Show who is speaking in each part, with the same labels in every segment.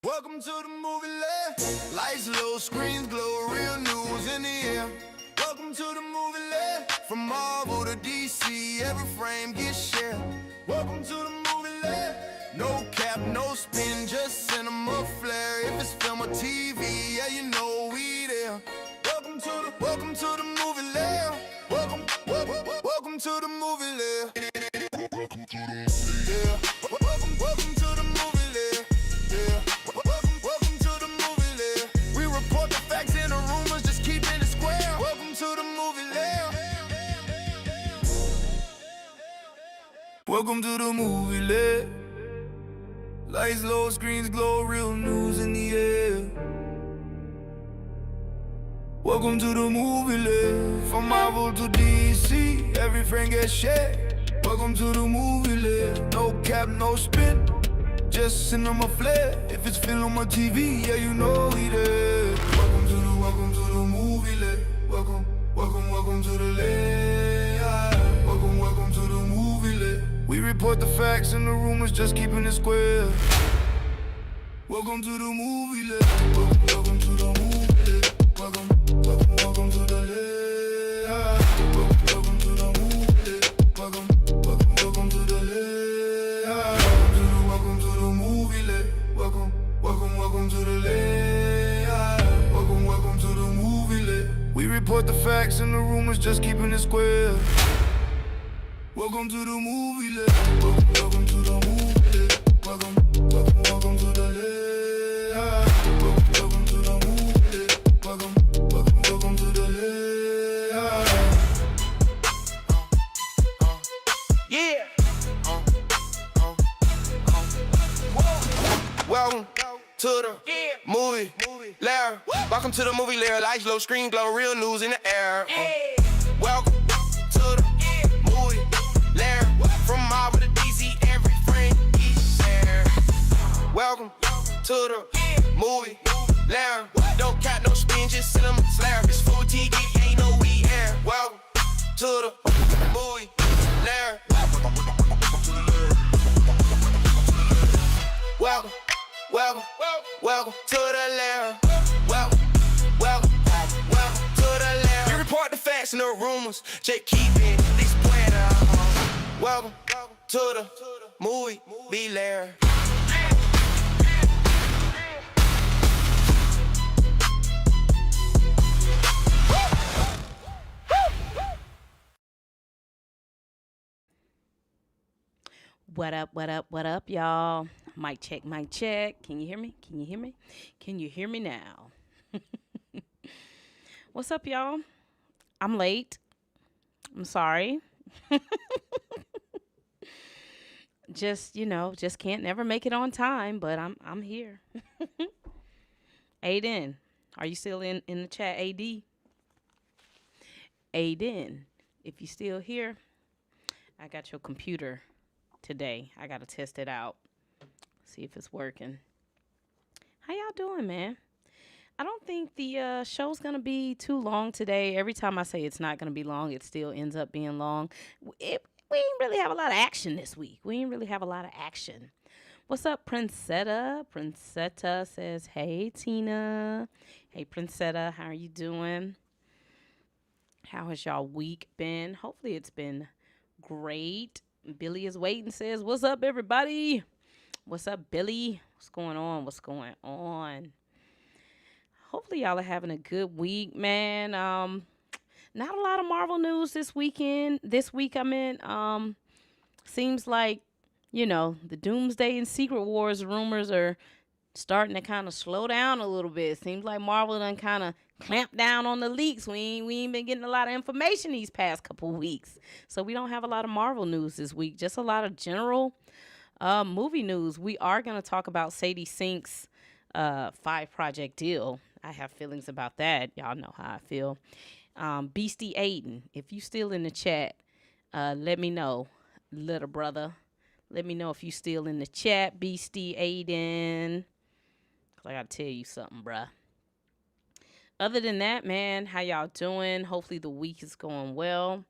Speaker 1: Welcome to the movie Lair. Lights low, screens glow, real news in the air. Welcome to the movie Lair. From Marvel to DC, every frame gets shared. Welcome to the movie Lair. No cap, no spin, just cinema flair. If it's film or TV, yeah, you know we there. Welcome to the movie Lair. Welcome to the movie Lair. Welcome to the movie Lair. Welcome to the movie Lair. Yeah. Welcome to the movie Lair. We report the facts and the rumors, just keeping it square. Welcome to the movie Lair. Welcome to the movie Lair. Lights low, screens glow, real news in the air. Welcome to the movie Lair. From Marvel to DC, every frame gets shared. Welcome to the movie Lair. No cap, no spin, just cinema flair. If it's film or TV, yeah, you know we there. Welcome to the movie Lair. Welcome to the Lair. Welcome to the movie Lair. We report the facts and the rumors, just keeping it square. Welcome to the movie Lair. Welcome to the movie Lair. Welcome to the Lair. Welcome to the movie Lair. Welcome to the Lair. Welcome to the movie Lair. Welcome to the Lair. Welcome to the movie Lair. We report the facts and the rumors, just keeping it square. Welcome to the movie Lair. Welcome to the movie Lair. Welcome to the Lair. Welcome to the movie Lair. Welcome to the Lair. Yeah. Welcome to the movie Lair. Welcome to the movie Lair. Lights low, screen glow, real news in the air. Welcome to the movie Lair. From Marvel to DC, every frame is there. Welcome to the movie Lair. No cap, no spin, just cinema flair. If it's full TV, ain't no we air. Welcome to the movie Lair. Welcome to the Lair. Welcome to the Lair. We report the facts and the rumors, just keeping this plan. Welcome to the movie Lair.
Speaker 2: What up, y'all? Mic check. Can you hear me? Can you hear me now? What's up, y'all? I'm late. I'm sorry. Just can't never make it on time, but I'm here. Aiden, are you still in the chat, AD? Aiden, if you still here, I got your computer today. I got to test it out. See if it's working. How y'all doing, man? I don't think the show's going to be too long today. Every time I say it's not going to be long, it still ends up being long. We ain't really have a lot of action this week. What's up, Princetta? Princetta says, hey, Tina. Hey, Princetta, how are you doing? How has y'all week been? Hopefully it's been great. Billy is waiting, says, what's up, everybody? What's up, Billy? What's going on? Hopefully y'all are having a good week, man. Not a lot of Marvel news this week, seems like, the Doomsday and Secret Wars rumors are starting to kind of slow down a little bit. Seems like Marvel done kind of clamped down on the leaks. We ain't been getting a lot of information these past couple weeks. So we don't have a lot of Marvel news this week. Just a lot of general movie news. We are going to talk about Sadie Sink's 5-project deal. I have feelings about that. Y'all know how I feel. Beastie Aiden, if you still in the chat, let me know, little brother. Let me know if you still in the chat, Beastie Aiden. I got to tell you something, bruh. Other than that, man, how y'all doing? Hopefully the week is going well.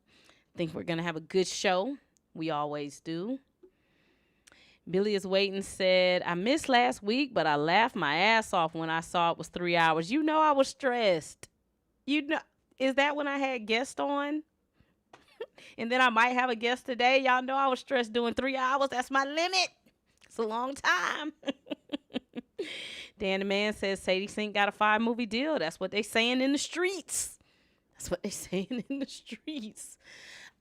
Speaker 2: Think we're going to have a good show. We always do. Billy is waiting said, I missed last week, but I laughed my ass off when I saw it was 3 hours. You know I was stressed. You know, is that when I had guests on? And then I might have a guest today. Y'all know I was stressed doing 3 hours. That's my limit. It's a long time. Dan the Man says Sadie Sink got a 5-movie deal. That's what they saying in the streets. That's what they saying in the streets.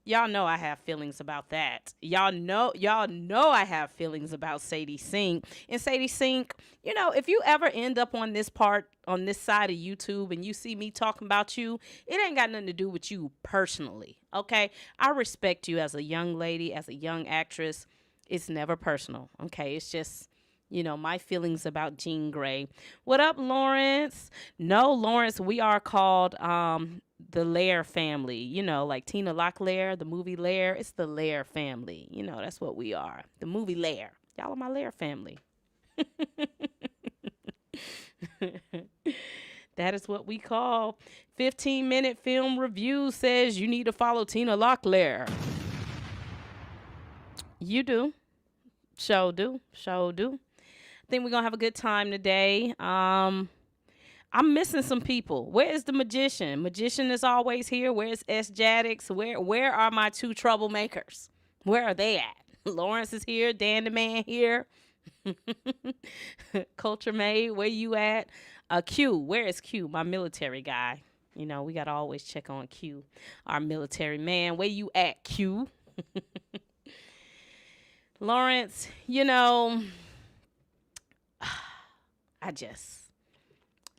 Speaker 2: Y'all know I have feelings about that. Y'all know I have feelings about Sadie Sink. And Sadie Sink, you know, if you ever end up on this side of YouTube and you see me talking about you, it ain't got nothing to do with you personally, okay? I respect you as a young lady, as a young actress. It's never personal, okay? It's just, you know, my feelings about Jean Grey. What up, Lawrence? No, Lawrence, we are called the Lair family. You know, like Tina LockLair, the movie Lair. It's the Lair family. You know, that's what we are. The movie Lair. Y'all are my Lair family. That is what we call 15-minute film review says you need to follow Tina LockLair. You do. Show do. I think we're going to have a good time today. I'm missing some people. Where is the magician? Magician is always here. Where's S. Jaddix? Where are my 2 troublemakers? Where are they at? Lawrence is here. Dan the Man here. Culture Maid, where you at? Q, where is Q? My military guy. You know, we got to always check on Q, our military man. Where you at, Q? Lawrence, you know,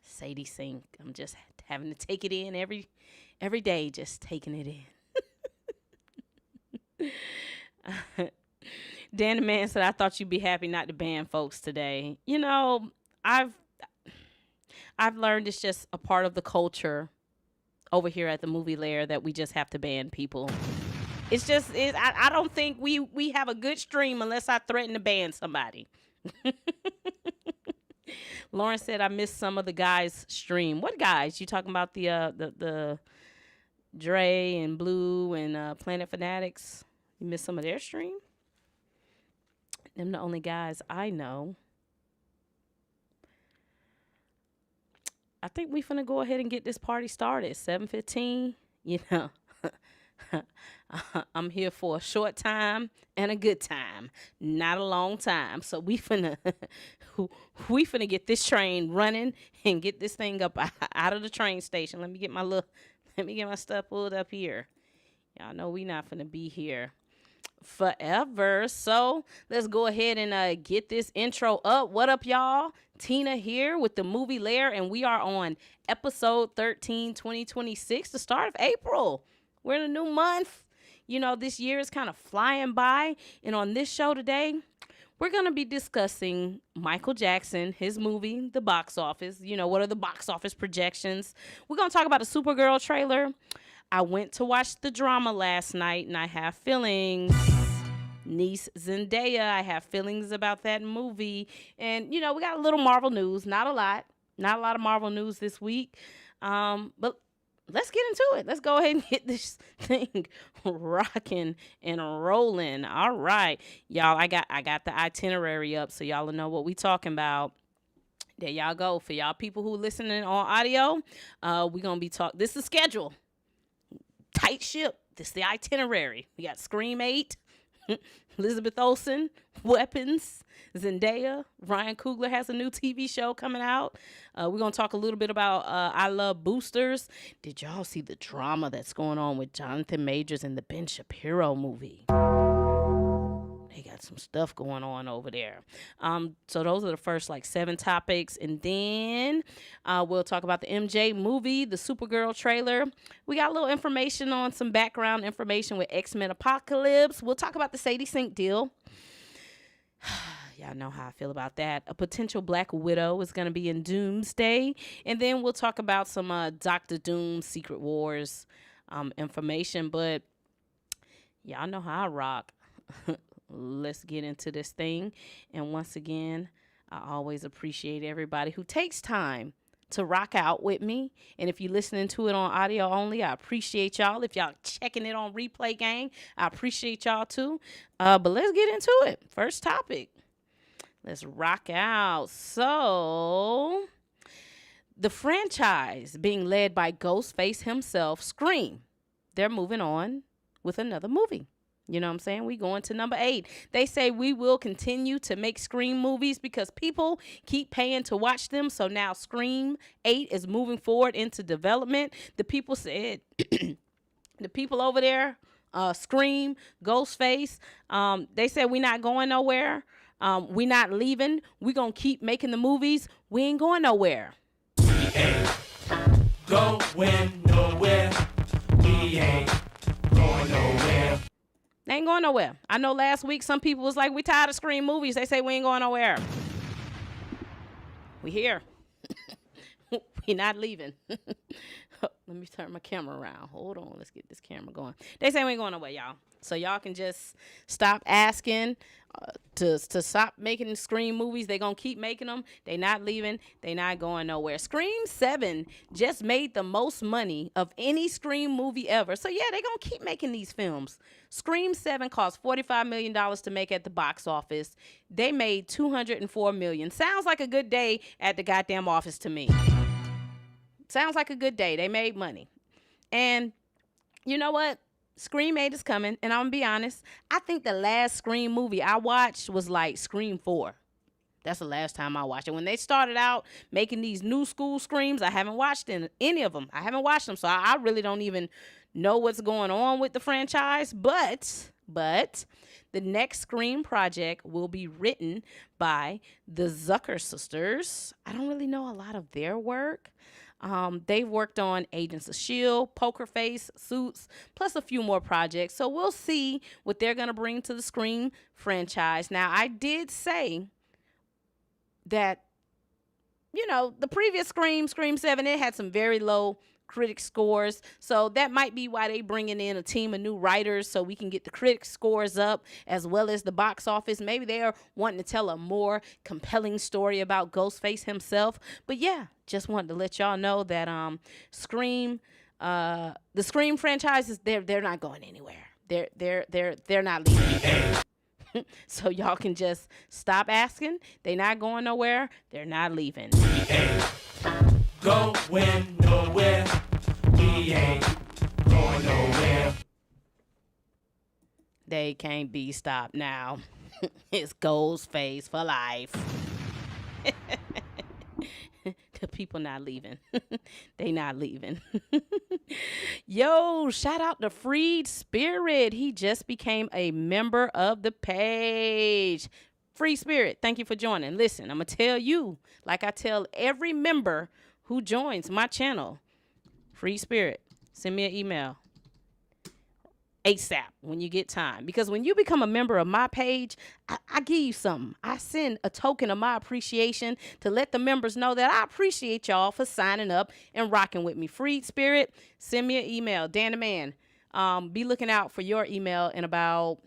Speaker 2: Sadie Sink. I'm just having to take it in every day, just taking it in. Dan the Man said, I thought you'd be happy not to ban folks today. You know, I've learned it's just a part of the culture over here at the movie Lair that we just have to ban people. It's just, I don't think we have a good stream unless I threaten to ban somebody. Lauren said, I missed some of the guys' stream. What guys? You talking about the Dre and Blue and Planet Fanatics? You missed some of their stream? Them the only guys I know. I think we finna go ahead and get this party started. 7:15. You know, I'm here for a short time and a good time, not a long time. So we finna get this train running and get this thing up out of the train station. Let me get my stuff pulled up here. Y'all know we not finna be here forever. So let's go ahead and get this intro up. What up, y'all? Tina here with the movie Lair, and we are on episode 13, 2026, the start of April. We're in a new month. You know, this year is kind of flying by. And on this show today, we're going to be discussing Michael Jackson, his movie, the box office. You know, what are the box office projections? We're going to talk about the Supergirl trailer. I went to watch the drama last night, and I have feelings. Niece Zendaya, I have feelings about that movie. And, you know, we got a little Marvel news. Not a lot of Marvel news this week. But let's get into it. Let's go ahead and get this thing rocking and rolling. All right, y'all, I got the itinerary up so y'all will know what we talking about. There y'all go. For y'all people who listening on audio, we going to be this is schedule. Tight ship. This is the itinerary. We got Scream 8, Elizabeth Olsen, Weapons, Zendaya. Ryan Coogler has a new TV show coming out. We're going to talk a little bit about I Love Boosters. Did y'all see the drama that's going on with Jonathan Majors and the Ben Shapiro movie? They got some stuff going on over there. So those are the first 7 topics. And then we'll talk about the MJ movie, the Supergirl trailer. We got a little information on some background information with XMen Apocalypse. We'll talk about the Sadie Sink deal. Y'all know how I feel about that. A potential Black Widow is going to be in Doomsday. And then we'll talk about some Dr. Doom Secret Wars information. But y'all know how I rock. Let's get into this thing. And once again, I always appreciate everybody who takes time to rock out with me. And if you're listening to it on audio only, I appreciate y'all. If y'all checking it on Replay Gang, I appreciate y'all too. But let's get into it. First topic. Let's rock out. So, the franchise being led by Ghostface himself, Scream, they're moving on with another movie. You know what I'm saying? We going to number 8. They say we will continue to make Scream movies because people keep paying to watch them. So now Scream 8 is moving forward into development. The people said, the people over there, Scream, Ghostface, they said we not going nowhere. We not leaving. We going to keep making the movies. We ain't going nowhere.
Speaker 3: We ain't going nowhere. We ain't going nowhere.
Speaker 2: They ain't going nowhere. I know last week some people was like, we tired of Scream movies. They say we ain't going nowhere. We here. We not leaving. Let me turn my camera around. Hold on. Let's get this camera going. They say we ain't going nowhere, y'all. So y'all can just stop asking to stop making Scream movies. They gonna keep making them. They not leaving. They not going nowhere. Scream 7 just made the most money of any Scream movie ever. So yeah, they gonna keep making these films. Scream 7 cost $45 million to make at the box office. They made $204 million. Sounds like a good day at the goddamn office to me. Sounds like a good day. They made money. And you know what? Scream 8 is coming, and I'm going to be honest, I think the last Scream movie I watched was like Scream 4. That's the last time I watched it. When they started out making these new school Screams, I haven't watched any of them. I haven't watched them, so I really don't even know what's going on with the franchise. But the next Scream project will be written by the Zucker sisters. I don't really know a lot of their work. They've worked on Agents of S.H.I.E.L.D., Poker Face, Suits, plus a few more projects. So we'll see what they're going to bring to the Scream franchise. Now, I did say that, you know, the previous Scream 7, it had some very low critic scores. So that might be why they bringing in a team of new writers so we can get the critic scores up as well as the box office. Maybe they are wanting to tell a more compelling story about Ghostface himself. But yeah, just wanted to let y'all know that Scream, the Scream franchises, they're not going anywhere. They're not leaving. So y'all can just stop asking. They're not going nowhere. They're not leaving.
Speaker 3: Going nowhere. We ain't going nowhere.
Speaker 2: They can't be stopped now. It's Ghostface for life. The people not leaving. They not leaving. Yo, shout out to Freed Spirit. He just became a member of the page. Free Spirit, thank you for joining. Listen, I'm going to tell you, like I tell every member who joins my channel, Free Spirit, send me an email ASAP when you get time. Because when you become a member of my page, I give you something. I send a token of my appreciation to let the members know that I appreciate y'all for signing up and rocking with me. Free Spirit, send me an email. Dan the Man, be looking out for your email in about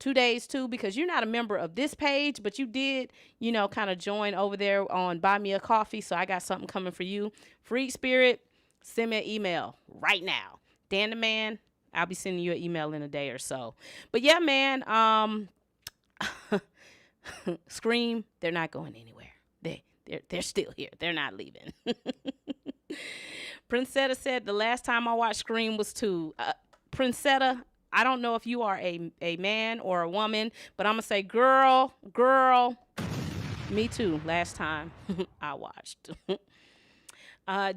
Speaker 2: 2 days too, because you're not a member of this page, but you did, you know, kind of join over there on Buy Me a Coffee. So I got something coming for you. Free Spirit, send me an email right now. Dan the Man, I'll be sending you an email in a day or so. But yeah, man, Scream, they're not going anywhere. They're still here. They're not leaving. Princetta said the last time I watched Scream was 2. Princetta, I don't know if you are a man or a woman, but I'm going to say, girl, me too, last time I watched.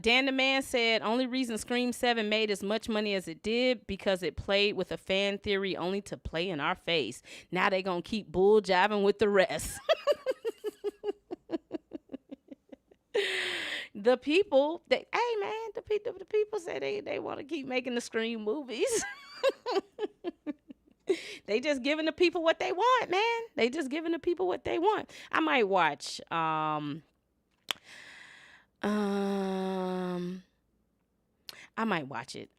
Speaker 2: Dan the Man said, only reason Scream 7 made as much money as it did because it played with a fan theory only to play in our face. Now they going to keep bull jiving with the rest. The people, hey man, the people say they want to keep making the Scream movies. They just giving the people what they want, man. They just giving the people what they want. I might watch I might watch it.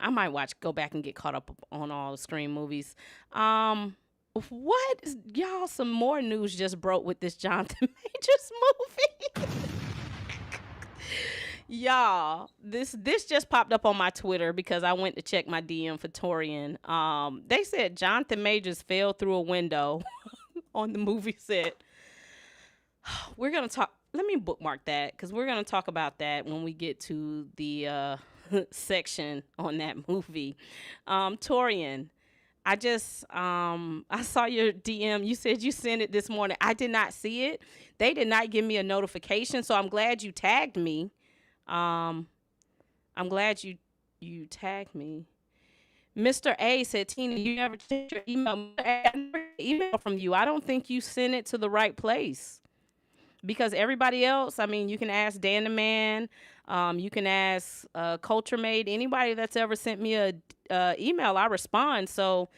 Speaker 2: Go back and get caught up on all the Scream movies. What? Y'all, some more news just broke with this Jonathan Majors movie. Y'all, this just popped up on my Twitter because I went to check my DM for Torian. They said Jonathan Majors fell through a window on the movie set. we're going to talk. Let me bookmark that because we're going to talk about that when we get to the section on that movie. Torian, I just, I saw your DM. You said you sent it this morning. I did not see it. They did not give me a notification, so I'm glad you tagged me. I'm glad you tagged me. Mr. A said, Tina, you never checked your email. I never got an email from you. I don't think you sent it to the right place. Because everybody else, I mean, you can ask Dan the Man, you can ask Culture Mate, anybody that's ever sent me a email, I respond. So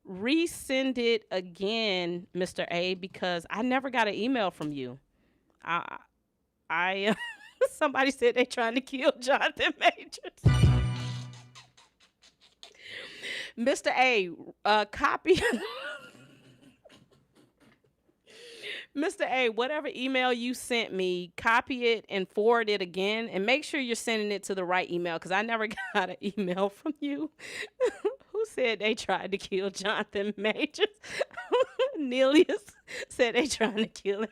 Speaker 2: resend it again, Mr. A, because I never got an email from you. I somebody said they trying to kill Jonathan Majors. Mr. A, copy. Mr. A, whatever email you sent me, copy it and forward it again. And make sure you're sending it to the right email because I never got an email from you. Who said they tried to kill Jonathan Majors? Nelius said they trying to kill him.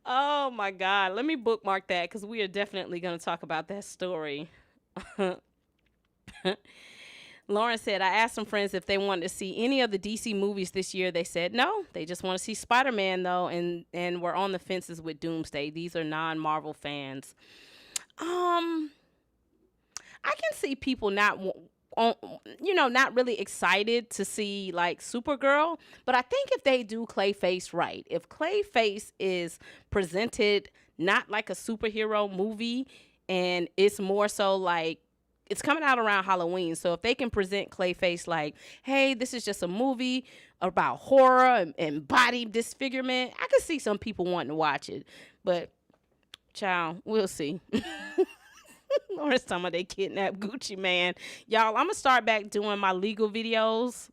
Speaker 2: Oh, my God. Let me bookmark that because we are definitely going to talk about that story. Lauren said, I asked some friends if they wanted to see any of the DC movies this year. They said no. They just want to see Spider-Man, though, and we're on the fences with Doomsday. These are non-Marvel fans. I can see people not really excited to see, like, Supergirl. But I think if they do Clayface right, if Clayface is presented not like a superhero movie and it's more so like, it's coming out around Halloween, so if they can present Clayface like, hey, this is just a movie about horror and body disfigurement, I could see some people wanting to watch it. But, child, we'll see. Lauren's talking about they kidnapped Gucci Man. Y'all, I'm going to start back doing my legal videos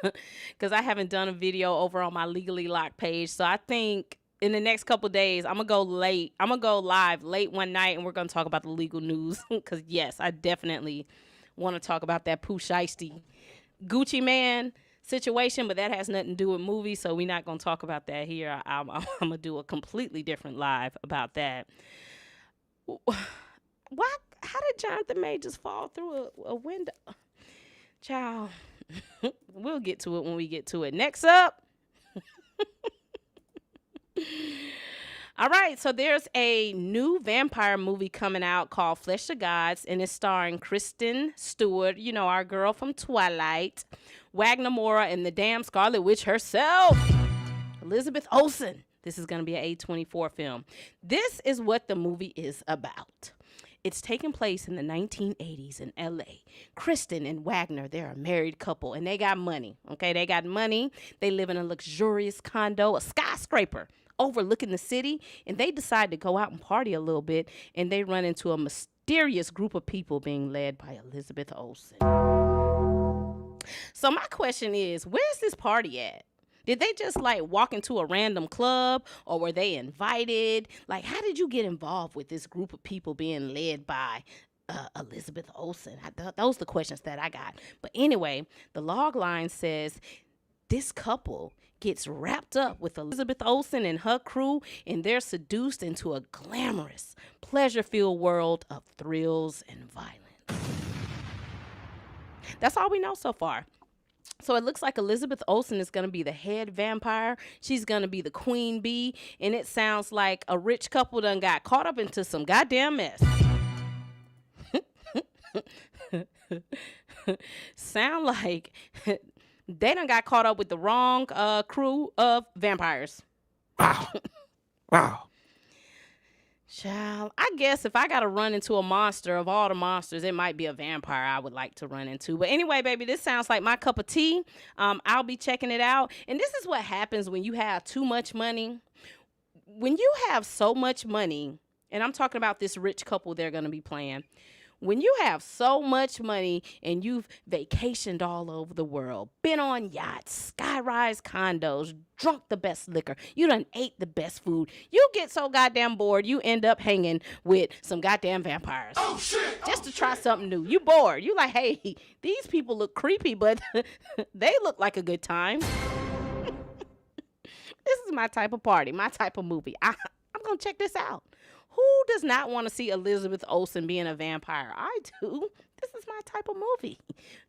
Speaker 2: because I haven't done a video over on my Legally Locked page. So I think in the next couple of days, I'm going to go late. I'm going to go live late one night, and we're going to talk about the legal news. Because, yes, I definitely want to talk about that Pooh Shiesty Gucci Man situation, but that has nothing to do with movies, so we're not going to talk about that here. I'm going to do a completely different live about that. What? How did Jonathan Majors fall through a window? Child, we'll get to it when we get to it. Next up. All right, so there's a new vampire movie coming out called Flesh of Gods, and it's starring Kristen Stewart, you know, our girl from Twilight, Wagner Moura, and the damn Scarlet Witch herself, Elizabeth Olsen. This is going to be an A24 film. This is what the movie is about. It's taking place in the 1980s in L.A. Kristen and Wagner, they're a married couple, and they got money, okay? They got money. They live in a luxurious condo, a skyscraper, overlooking the city, and they decide to go out and party a little bit, and they run into a mysterious group of people being led by Elizabeth Olsen. So my question is, where's this party at? Did they just, like, walk into a random club, or were they invited? Like, how did you get involved with this group of people being led by Elizabeth Olsen? Those are the questions that I got. But anyway, the log line says this couple gets wrapped up with Elizabeth Olsen and her crew, and they're seduced into a glamorous, pleasure-filled world of thrills and violence. That's all we know so far. So it looks like Elizabeth Olsen is going to be the head vampire. She's going to be the queen bee. And it sounds like a rich couple done got caught up into some goddamn mess. Sound like they done got caught up with the wrong crew of vampires.
Speaker 4: Wow. Wow.
Speaker 2: Child, I guess if I got to run into a monster of all the monsters, it might be a vampire I would like to run into. But anyway, baby, this sounds like my cup of tea. I'll be checking it out. And this is what happens when you have too much money. When you have so much money, and I'm talking about this rich couple they're going to be playing. When you have so much money and you've vacationed all over the world, been on yachts, skyrise condos, drunk the best liquor, you done ate the best food, you get so goddamn bored, you end up hanging with some goddamn vampires.
Speaker 1: Oh, shit.
Speaker 2: Just to try something new. You bored. You like, hey, these people look creepy, but they look like a good time. This is my type of party, my type of movie. I'm going to check this out. Who does not want to see Elizabeth Olsen being a vampire? I do. This is my type of movie.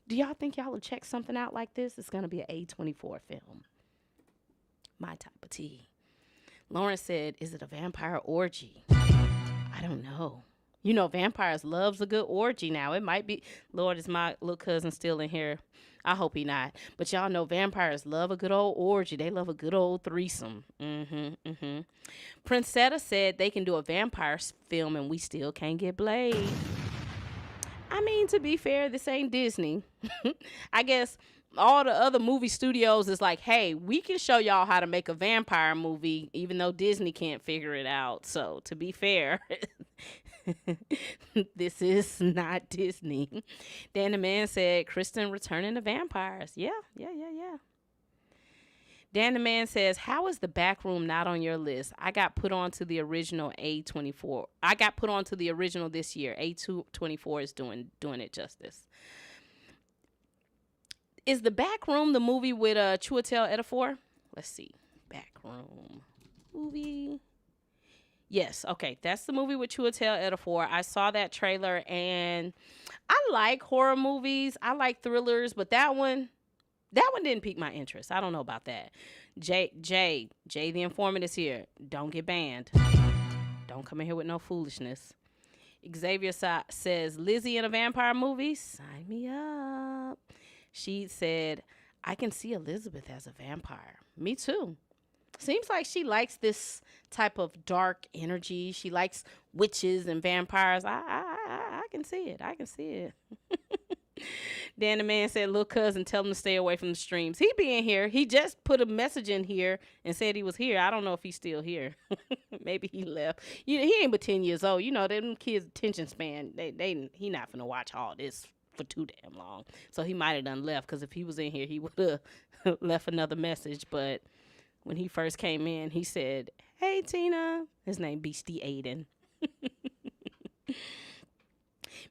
Speaker 2: Do y'all think y'all will check something out like this? It's going to be an A24 film. My type of tea. Lauren said, is it a vampire orgy? I don't know. You know, vampires loves a good orgy now. It might be. Lord, is my little cousin still in here? I hope he not. But y'all know vampires love a good old orgy. They love a good old threesome. Princetta said they can do a vampire film and we still can't get Blade. I mean, to be fair, this ain't Disney. I guess all the other movie studios is like, hey, we can show y'all how to make a vampire movie, even though Disney can't figure it out. So, to be fair, this is not Disney. Dan the Man said, Kristen returning to vampires. Yeah. Dan the Man says, how is the back room not on your list? I got put onto the original A24. I got put onto the original this year. A24 is doing it justice. Is the back room the movie with Chiwetel Ejiofor? Let's see. Back room movie. Yes, okay. That's the movie with Chiwetel Ejiofor. I saw that trailer and I like horror movies. I like thrillers, but that one didn't pique my interest. I don't know about that. Jay the informant is here. Don't get banned. Don't come in here with no foolishness. Xavier says, Lizzie in a vampire movie? Sign me up. She said, I can see Elizabeth as a vampire. Me too. Seems like she likes this type of dark energy. She likes witches and vampires. I can see it. I can see it. Dan the Man said, little cousin, tell him to stay away from the streams. He be in here. He just put a message in here and said he was here. I don't know if he's still here. Maybe he left. He ain't but 10 years old. You know, them kids' attention span, he not finna watch all this for too damn long. So he might have done left, because if he was in here, he would have left another message. But when he first came in, he said, hey, Tina. His name Beastie Aiden.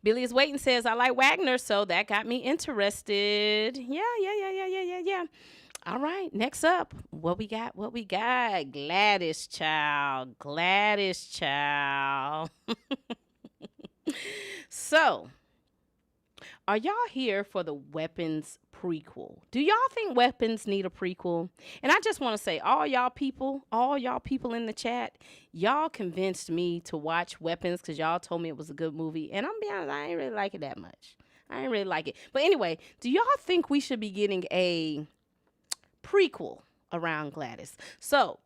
Speaker 2: Billy is waiting says, I like Wagner, so that got me interested. Yeah. All right, next up, what we got? Gladys child. So, are y'all here for the Weapons prequel? Do y'all think Weapons need a prequel? And I just want to say, all y'all people in the chat, y'all convinced me to watch Weapons because y'all told me it was a good movie. And I'm being honest, I ain't really like it that much. I ain't really like it. But anyway, do y'all think we should be getting a prequel around Gladys? So,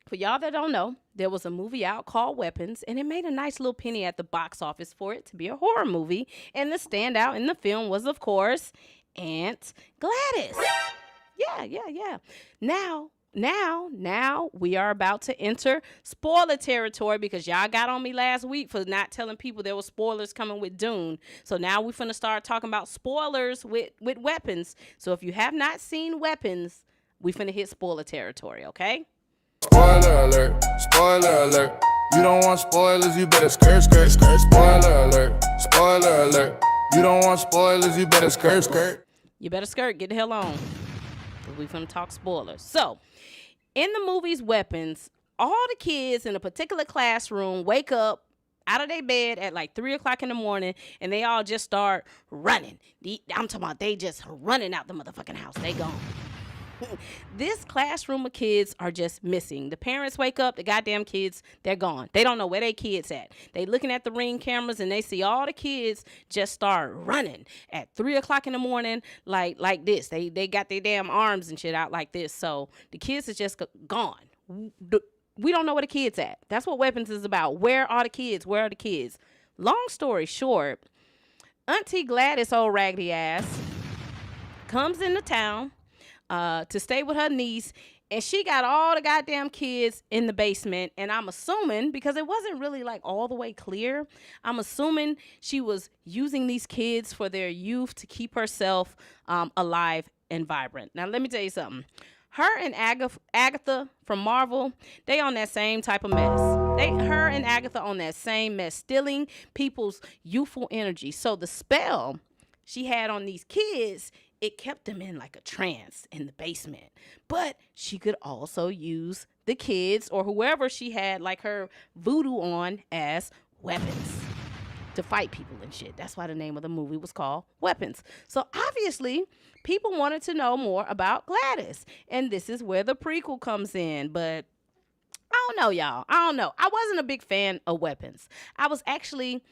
Speaker 2: for y'all that don't know, there was a movie out called Weapons, and it made a nice little penny at the box office for it to be a horror movie. And the standout in the film was, of course, Aunt Gladys. Yeah. Now we are about to enter spoiler territory, because y'all got on me last week for not telling people there were spoilers coming with Dune. So now we're finna start talking about spoilers with Weapons. So if you have not seen Weapons, we finna hit spoiler territory, okay?
Speaker 1: Spoiler alert, spoiler alert. You don't want spoilers, you better skirt. Spoiler alert. You don't want spoilers, you better skirt.
Speaker 2: You better skirt, get the hell on. Because we finna talk spoilers. So, in the movie's Weapons, all the kids in a particular classroom wake up out of their bed at like 3 o'clock in the morning, and they all just start running. I'm talking about they just running out the motherfucking house. They gone. This classroom of kids are just missing. The parents wake up, the goddamn kids, they're gone. They don't know where their kids at. They looking at the Ring cameras and they see all the kids just start running at 3 o'clock in the morning like this. They got their damn arms and shit out like this. So the kids is just gone. We don't know where the kids at. That's what Weapons is about. Where are the kids? Where are the kids? Long story short, Auntie Gladys, old raggedy ass, comes into town to stay with her niece, and she got all the goddamn kids in the basement. And I'm assuming, because it wasn't really like all the way clear, I'm assuming she was using these kids for their youth to keep herself alive and vibrant. Now let me tell you something. Her and Agatha from Marvel, they on that same type of mess. Her and Agatha on that same mess, stealing people's youthful energy. So the spell she had on these kids it kept them in like a trance in the basement. But she could also use the kids or whoever she had like her voodoo on as weapons to fight people and shit. That's why the name of the movie was called Weapons. So obviously, people wanted to know more about Gladys. And this is where the prequel comes in. But I don't know, y'all. I don't know. I wasn't a big fan of Weapons. I was actually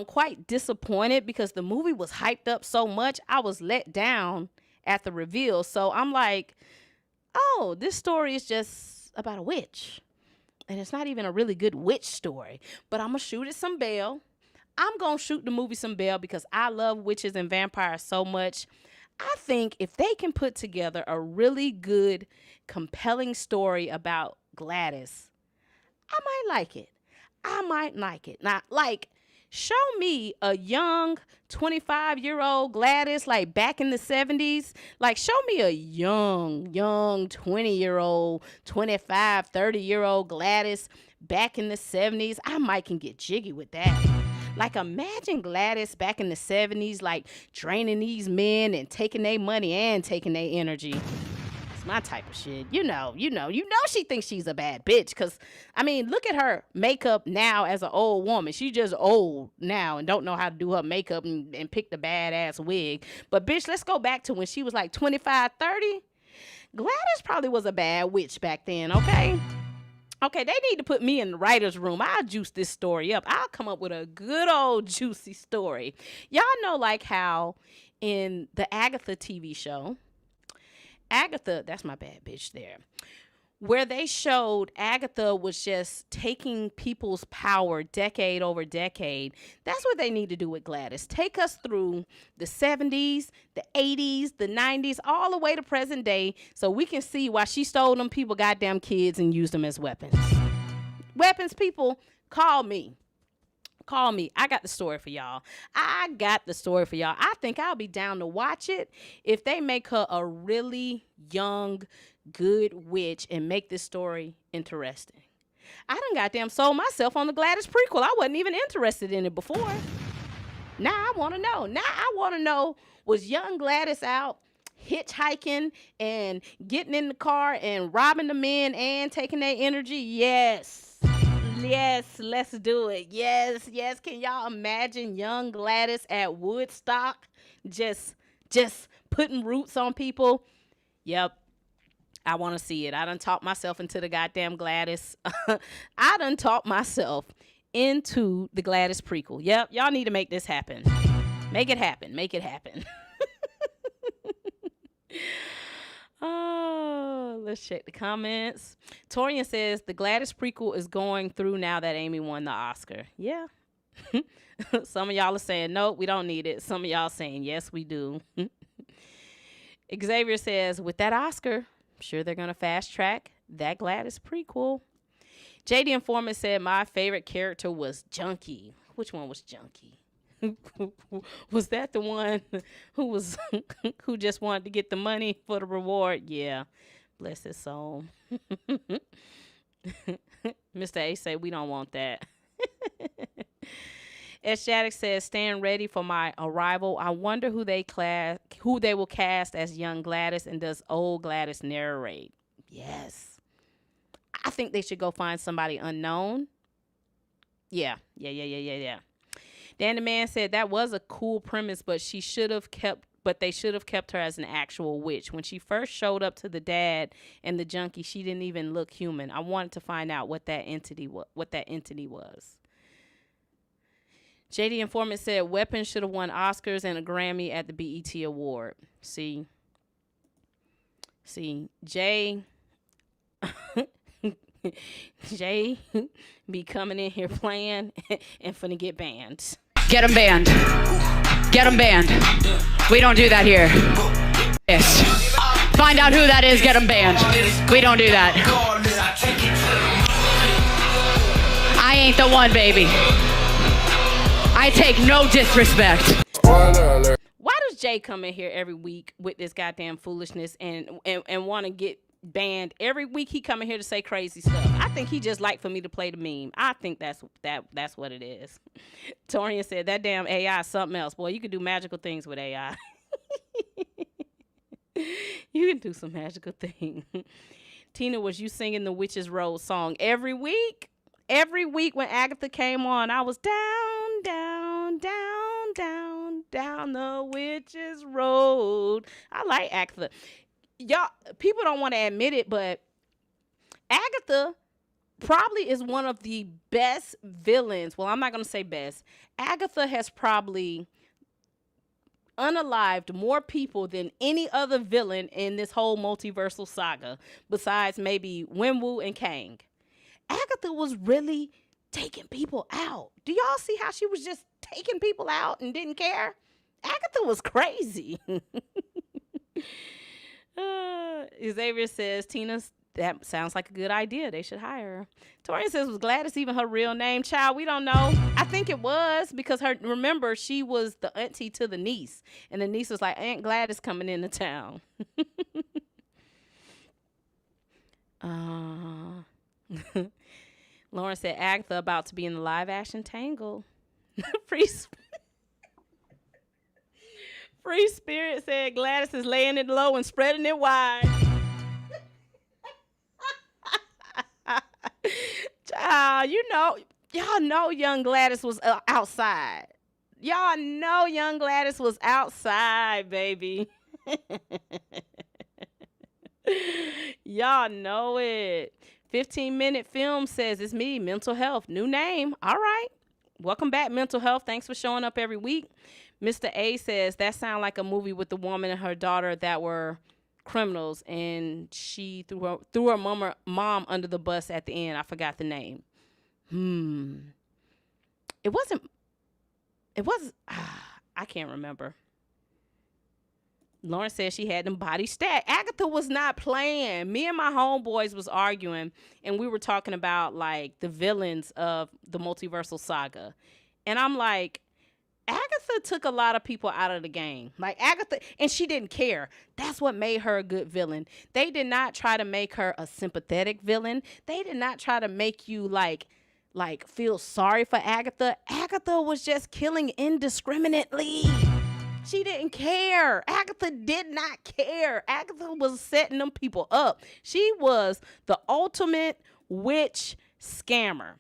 Speaker 2: quite disappointed because the movie was hyped up so much. I was let down at the reveal. So I'm like, oh, this story is just about a witch. And it's not even a really good witch story. But I'm going to shoot it some bail. I'm going to shoot the movie some bail because I love witches and vampires so much. I think if they can put together a really good, compelling story about Gladys, I might like it. I might like it. Now, like, show me a young 25-year-old Gladys, like back in the 70s. Like, show me a young 20-year-old, 25, 30-year-old Gladys back in the 70s. I might can get jiggy with that. Like, imagine Gladys back in the 70s, like, draining these men and taking their money and taking their energy. It's my type of shit. You know she thinks she's a bad bitch. Because, I mean, look at her makeup now as an old woman. She's just old now and don't know how to do her makeup and pick the badass wig. But, bitch, let's go back to when she was, like, 25, 30. Gladys probably was a bad witch back then, okay? Okay, they need to put me in the writer's room. I'll juice this story up. I'll come up with a good old juicy story. Y'all know like how in the Agatha TV show, Agatha, that's my bad bitch there, where they showed Agatha was just taking people's power decade over decade. That's what they need to do with Gladys. Take us through the 70s, the 80s, the 90s, all the way to present day so we can see why she stole them people goddamn kids and used them as weapons. Weapons, people, call me. Call me. I got the story for y'all. I think I'll be down to watch it if they make her a really young, good witch and make this story interesting. I done goddamn sold myself on the Gladys prequel. I wasn't even interested in it before. Now I want to know. Was young Gladys out hitchhiking and getting in the car and robbing the men and taking their energy? Yes, let's do it. Yes. Can y'all imagine young Gladys at Woodstock just putting roots on people? Yep. I want to see it. I done talked myself into the goddamn Gladys. I done talked myself into the Gladys prequel. Yep. Y'all need to make this happen. Make it happen. Oh, let's check the comments. Torian says the Gladys prequel is going through now that Amy won the Oscar. Yeah. Some of y'all are saying, nope, we don't need it. Some of y'all saying, yes, we do. Xavier says, with that Oscar, I'm sure they're going to fast track that Gladys prequel. JD Informant said, my favorite character was Junkie. Which one was Junkie? Was that the one who just wanted to get the money for the reward? Yeah. Bless his soul. Mr. A said, we don't want that. As Shattuck says, stand ready for my arrival. I wonder who they will cast as young Gladys, and does old Gladys narrate? Yes. I think they should go find somebody unknown. Yeah. Dan the Man said that was a cool premise, but they should have kept her as an actual witch. When she first showed up to the dad and the junkie, she didn't even look human. I wanted to find out what that entity was. JD Informant said Weapons should have won Oscars and a Grammy at the BET Award. See, Jay be coming in here playing and finna get banned.
Speaker 5: Get them banned. We don't do that here. Yes. Find out who that is, get them banned. We don't do that. I ain't the one, baby. I take no disrespect.
Speaker 2: Why does Jay come in here every week with this goddamn foolishness and want to get banned? Every week he come in here to say crazy stuff. I think he just like for me to play the meme. I think that's what it is. Torian said that damn AI is something else. Boy, you can do magical things with AI. You can do some magical thing. Tina, was you singing the Witch's Road song every week? Every week when Agatha came on, I was down, down, down, down, down the Witch's Road. I like Agatha. Y'all, people don't want to admit it, but Agatha probably is one of the best villains. Well, I'm not going to say best. Agatha has probably unalived more people than any other villain in this whole multiversal saga, besides maybe Wenwu and Kang. Agatha was really taking people out. Do y'all see how she was just taking people out and didn't care? Agatha was crazy. Xavier says, Tina, that sounds like a good idea. They should hire her. Torian says, was Gladys even her real name? Child, we don't know. I think it was because remember, she was the auntie to the niece. And the niece was like, Aunt Gladys coming into town. Lauren said, Agatha about to be in the live action Tangle. Free Spirit said Gladys is laying it low and spreading it wide. Child, y'all know young Gladys was outside. Y'all know young Gladys was outside, baby. Y'all know it. 15-minute film says it's me, Mental Health. New name. All right. Welcome back, Mental Health. Thanks for showing up every week. Mr. A says that sounds like a movie with the woman and her daughter that were criminals, and she threw her mom under the bus at the end. I forgot the name. It was I can't remember. Lauren said she had them body stacked. Agatha was not playing. Me and my homeboys was arguing, and we were talking about like the villains of the multiversal saga. And I'm like, Agatha took a lot of people out of the game. Like Agatha, and she didn't care. That's what made her a good villain. They did not try to make her a sympathetic villain. They did not try to make you like feel sorry for Agatha. Agatha was just killing indiscriminately. She didn't care. Agatha did not care. Agatha was setting them people up. She was the ultimate witch scammer.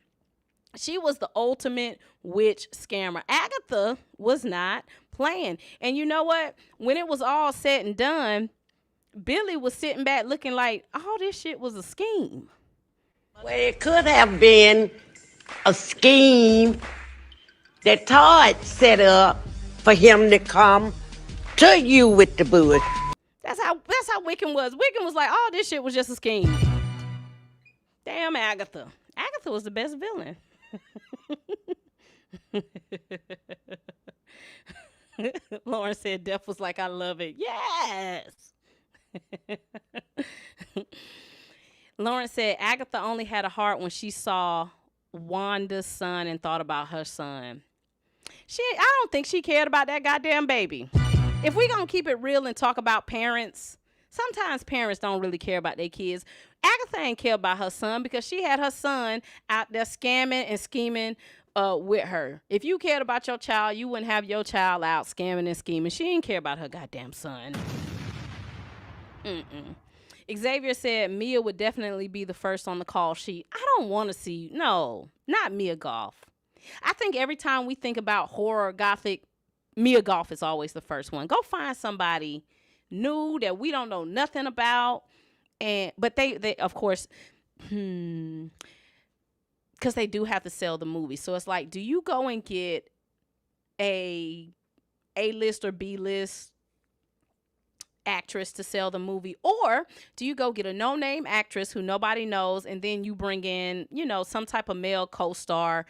Speaker 2: She was the ultimate witch scammer. Agatha was not playing. And you know what? When it was all said and done, Billy was sitting back looking like all this shit was a scheme.
Speaker 6: Well, it could have been a scheme that Todd set up for him to come to you with the bush.
Speaker 2: That's how Wiccan was. Wiccan was like, oh, this shit was just a scheme. Damn Agatha. Agatha was the best villain. Lauren said Death was like, I love it. Yes. Lauren said Agatha only had a heart when she saw Wanda's son and thought about her son. I don't think she cared about that goddamn baby. If we gonna keep it real and talk about parents, sometimes parents don't really care about their kids. Agatha ain't care about her son because she had her son out there scamming and scheming with her. If you cared about your child, you wouldn't have your child out scamming and scheming. She didn't care about her goddamn son. Xavier said Mia would definitely be the first on the call sheet. I don't want to see, no, not Mia Goth. I think every time we think about horror, gothic, Mia Goth is always the first one. Go find somebody new that we don't know nothing about. But they of course, because they do have to sell the movie. So it's like, do you go and get a A-list or B-list actress to sell the movie, or do you go get a no-name actress who nobody knows, and then you bring in, some type of male co-star,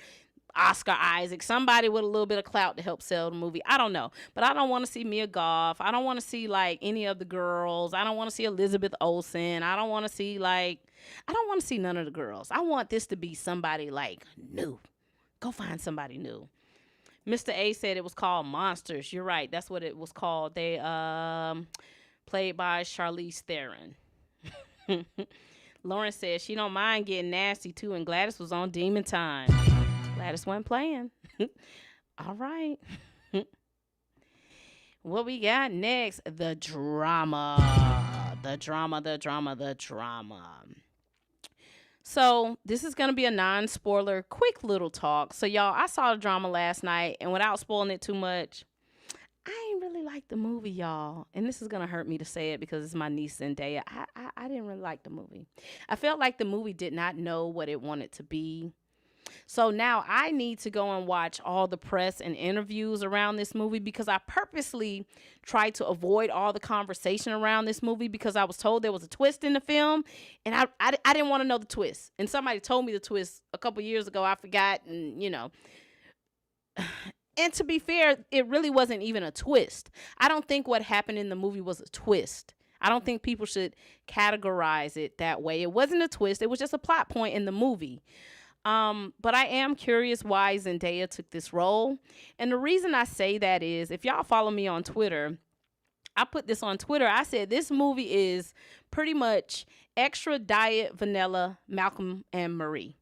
Speaker 2: Oscar Isaac, somebody with a little bit of clout to help sell the movie? I don't know, but I don't want to see Mia Goth. I don't want to see like any of the girls. I don't want to see Elizabeth Olsen. I don't want to see none of the girls. I want this to be somebody like new. Go find somebody new. Mr. A said it was called Monsters. You're right. That's what it was called. They played by Charlize Theron. Lauren said she don't mind getting nasty too, and Gladys was on Demon Time. Gladys wasn't playing. All right. What we got next? The drama. The drama. So this is going to be a non-spoiler, quick little talk. So y'all, I saw the drama last night, and without spoiling it too much, I ain't really like the movie, y'all. And this is going to hurt me to say it because it's my niece Zendaya. I didn't really like the movie. I felt like the movie did not know what it wanted to be. So now I need to go and watch all the press and interviews around this movie because I purposely tried to avoid all the conversation around this movie because I was told there was a twist in the film, and I didn't want to know the twist. And somebody told me the twist a couple years ago. I forgot, and And to be fair, it really wasn't even a twist. I don't think what happened in the movie was a twist. I don't think people should categorize it that way. It wasn't a twist. It was just a plot point in the movie. But I am curious why Zendaya took this role. And the reason I say that is, if y'all follow me on Twitter, I put this on Twitter. I said this movie is pretty much extra diet vanilla Malcolm and Marie.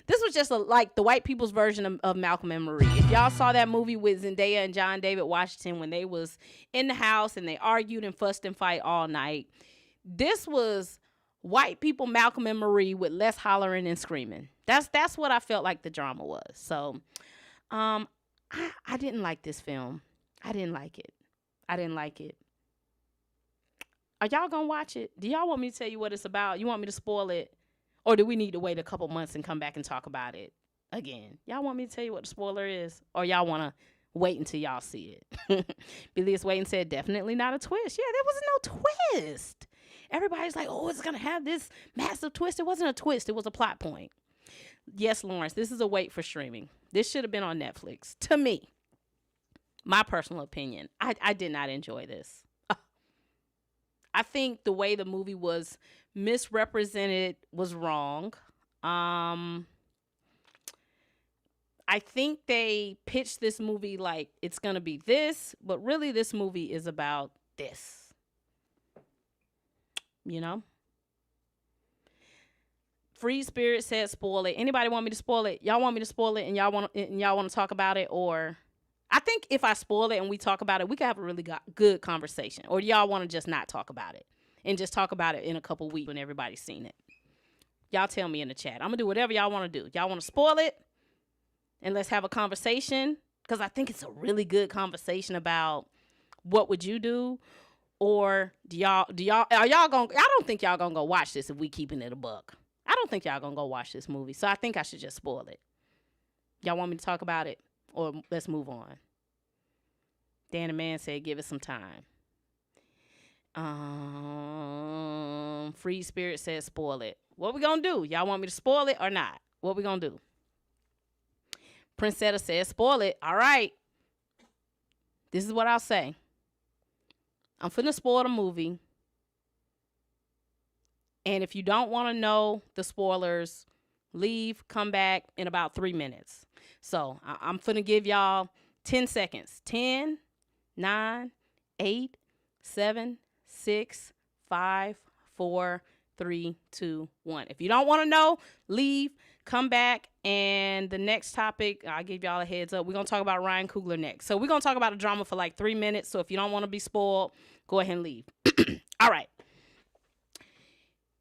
Speaker 2: This was just like the white people's version of Malcolm and Marie. If y'all saw that movie with Zendaya and John David Washington when they was in the house and they argued and fussed and fight all night, this was white people Malcolm and Marie with less hollering and screaming. That's what I felt like the drama was. So I didn't like this film. I didn't like it. Are y'all gonna watch it? Do y'all want me to tell you what it's about? You want me to spoil it? Or do we need to wait a couple months and come back and talk about it again? Y'all want me to tell you what the spoiler is? Or y'all want to wait until y'all see it? Billy is waiting said, definitely not a twist. Yeah, there was no twist. Everybody's like, oh, it's going to have this massive twist. It wasn't a twist. It was a plot point. Yes, Lawrence, this is a wait for streaming. This should have been on Netflix. To me, my personal opinion, I did not enjoy this. I think the way the movie was misrepresented was wrong. I think they pitched this movie like it's going to be this, but really this movie is about this. You know? Free Spirit said spoil it. Anybody want me to spoil it? Y'all want me to spoil it and y'all want to talk about it? Or I think if I spoil it and we talk about it, we could have a really good conversation. Or do y'all want to just not talk about it and just talk about it in a couple weeks when everybody's seen it? Y'all tell me in the chat. I'm going to do whatever y'all want to do. Y'all want to spoil it? And let's have a conversation? Because I think it's a really good conversation about what would you do? Or are y'all going I don't think y'all going to go watch this if we keeping it a buck. I don't think y'all going to go watch this movie. So I think I should just spoil it. Y'all want me to talk about it? Or let's move on. Dan the Man said, give it some time. Free Spirit said, spoil it. What we gonna do? Y'all want me to spoil it or not? What we gonna do? Princetta said, spoil it. All right. This is what I'll say. I'm finna spoil the movie. And if you don't want to know the spoilers, leave, come back in about 3 minutes. So I'm finna give y'all 10 seconds. 10, 9, 8, 7, 6, 5, 4, 3, 2, 1. If you don't want to know, leave, come back. And the next topic, I'll give y'all a heads up. We're going to talk about Ryan Coogler next. So we're going to talk about a drama for like 3 minutes. So if you don't want to be spoiled, go ahead and leave. All right.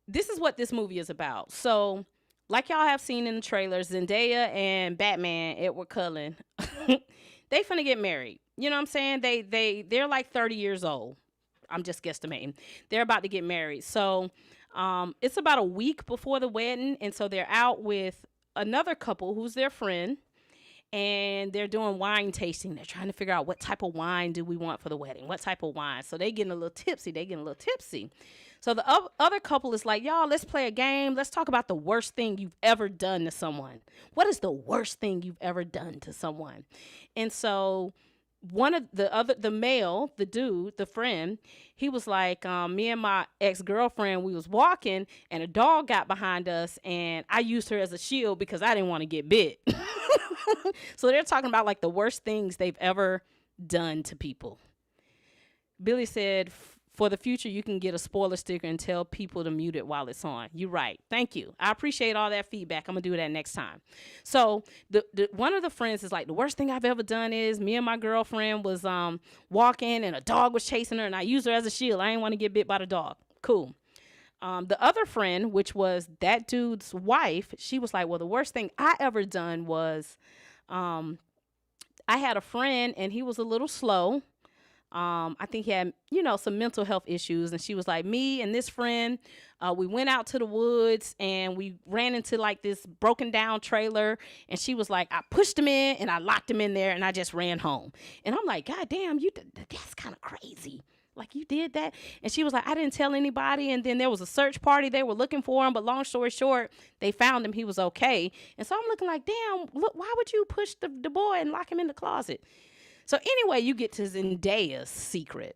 Speaker 2: This is what this movie is about. So like y'all have seen in the trailers, Zendaya and Batman, Edward Cullen, they finna get married. You know what I'm saying? They're like 30 years old. I'm just guesstimating. They're about to get married. So it's about a week before the wedding. And so they're out with another couple who's their friend. And they're doing wine tasting. They're trying to figure out what type of wine do we want for the wedding? What type of wine? So they getting a little tipsy. So the other couple is like, y'all, let's play a game. Let's talk about the worst thing you've ever done to someone. What is the worst thing you've ever done to someone? And so one of the male, the dude, the friend, he was like, me and my ex-girlfriend, we was walking and a dog got behind us and I used her as a shield because I didn't want to get bit. So they're talking about like the worst things they've ever done to people. Billy said, for the future, you can get a spoiler sticker and tell people to mute it while it's on. You're right. Thank you. I appreciate all that feedback. I'm going to do that next time. So the one of the friends is like, the worst thing I've ever done is me and my girlfriend was walking and a dog was chasing her and I used her as a shield. I didn't want to get bit by the dog. Cool. The other friend, which was that dude's wife, she was like, well, the worst thing I ever done was I had a friend and he was a little slow. I think he had, some mental health issues. And she was like, me and this friend, we went out to the woods and we ran into like this broken down trailer. And she was like, I pushed him in and I locked him in there and I just ran home. And I'm like, God damn, that's kind of crazy. Like, you did that? And she was like, I didn't tell anybody. And then there was a search party. They were looking for him. But long story short, they found him. He was okay. And so I'm looking like, damn, look, why would you push the boy and lock him in the closet? So anyway, you get to Zendaya's secret.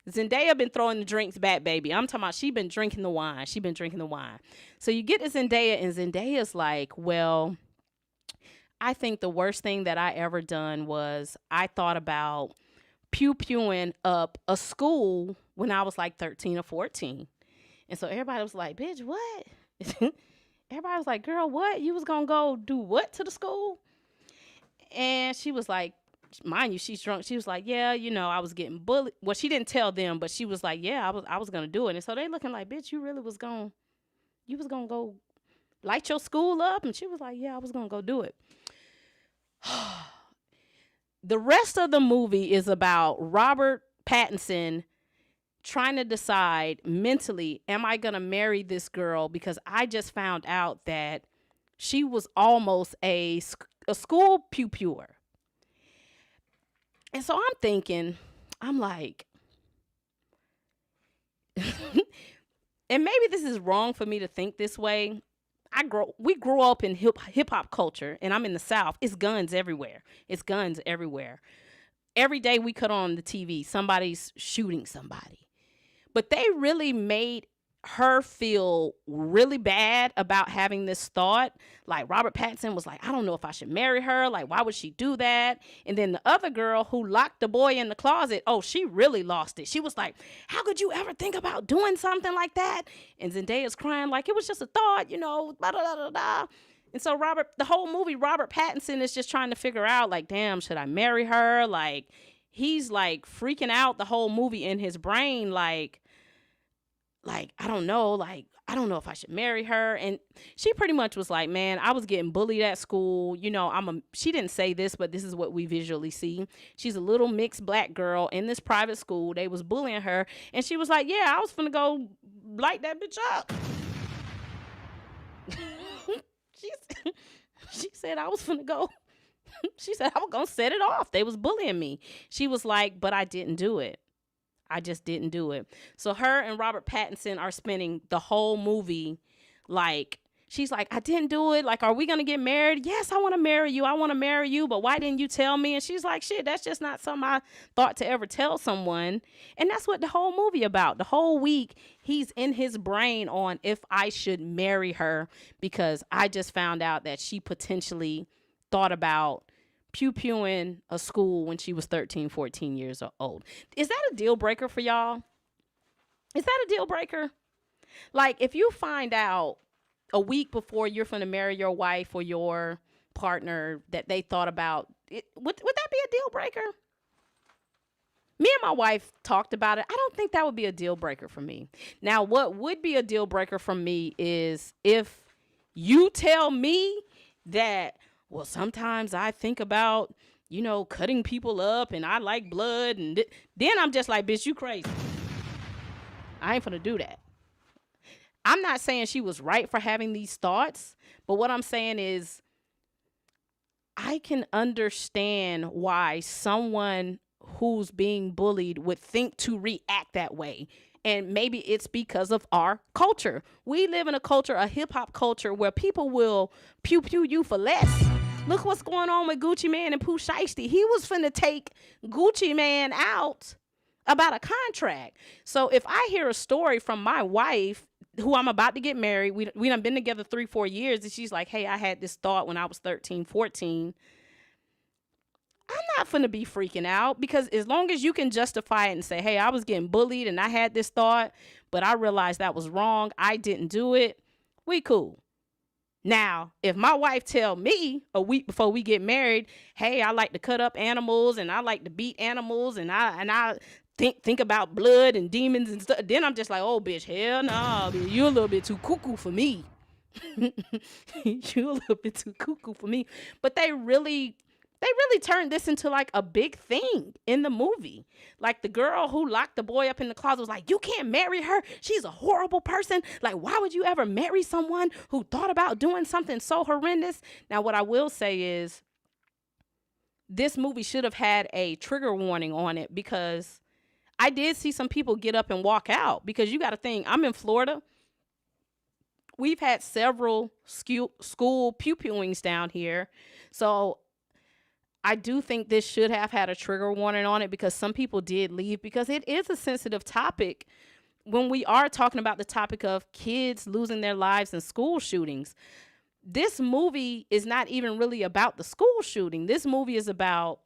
Speaker 2: Zendaya been throwing the drinks back, baby. I'm talking about she been drinking the wine. So you get to Zendaya, and Zendaya's like, well, I think the worst thing that I ever done was I thought about pew-pewing up a school when I was like 13 or 14. And so everybody was like, bitch, what? Everybody was like, girl, what? You was going to go do what to the school? And she was like, mind you, she's drunk. She was like, yeah, I was getting bullied. Well, she didn't tell them, but she was like, yeah, I was going to do it. And so they looking like, bitch, you really was going to go light your school up? And she was like, yeah, I was going to go do it. The rest of the movie is about Robert Pattinson trying to decide mentally, am I going to marry this girl? Because I just found out that she was almost a school pew-pewer. And so I'm thinking, I'm like, and maybe this is wrong for me to think this way. We grew up in hip hop culture, and I'm in the South. It's guns everywhere. Every day we cut on the TV, somebody's shooting somebody. But they really made her feel really bad about having this thought. Like, Robert Pattinson was like, I don't know if I should marry her. Like, why would she do that? And then the other girl who locked the boy in the closet, she really lost it. She was like, how could you ever think about doing something like that? And Zendaya's crying like, it was just a thought, blah, blah, blah, blah, blah. And so the whole movie, Robert Pattinson is just trying to figure out, like, damn, should I marry her? Like, he's like freaking out the whole movie in his brain, like, I don't know, I don't know if I should marry her. And she pretty much was like, man, I was getting bullied at school. She didn't say this, but this is what we visually see. She's a little mixed black girl in this private school. They was bullying her. And she was like, yeah, I was finna go light that bitch up. She said I was finna go. She said I was gonna set it off. They was bullying me. She was like, but I didn't do it. I just didn't do it. So her and Robert Pattinson are spending the whole movie like, she's like, I didn't do it. Like, are we going to get married? Yes, I want to marry you. But why didn't you tell me? And she's like, shit, that's just not something I thought to ever tell someone. And that's what the whole movie about. The whole week, he's in his brain on if I should marry her, because I just found out that she potentially thought about pew-pewing a school when she was 13, 14 years old. Is that a deal breaker for y'all? Is that a deal breaker? Like, if you find out a week before you're going to marry your wife or your partner that they thought about it, would that be a deal breaker? Me and my wife talked about it. I don't think that would be a deal breaker for me. Now, what would be a deal breaker for me is if you tell me that, well, sometimes I think about, cutting people up and I like blood. And then I'm just like, bitch, you crazy. I ain't finna do that. I'm not saying she was right for having these thoughts, but what I'm saying is I can understand why someone who's being bullied would think to react that way. And maybe it's because of our culture. We live in a hip hop culture where people will pew-pew you for less. Look what's going on with Gucci Mane and Pooh Shiesty. He was finna take Gucci Mane out about a contract. So if I hear a story from my wife, who I'm about to get married, we done been together 3-4 years, and she's like, hey, I had this thought when I was 13, 14. I'm not finna be freaking out, because as long as you can justify it and say, hey, I was getting bullied and I had this thought, but I realized that was wrong, I didn't do it, we cool. Now, if my wife tell me a week before we get married, hey, I like to cut up animals and I like to beat animals and I think about blood and demons and stuff, then I'm just like, oh, bitch, hell no, bitch, you a little bit too cuckoo for me. You a little bit too cuckoo for me. But they really turned this into like a big thing in the movie. Like the girl who locked the boy up in the closet was like, you can't marry her. She's a horrible person. Like, why would you ever marry someone who thought about doing something so horrendous? Now, what I will say is this movie should have had a trigger warning on it, because I did see some people get up and walk out, because you got to think, I'm in Florida. We've had several school pew-pewings down here. So I do think this should have had a trigger warning on it, because some people did leave, because it is a sensitive topic when we are talking about the topic of kids losing their lives in school shootings. This movie is not even really about the school shooting. This movie is about,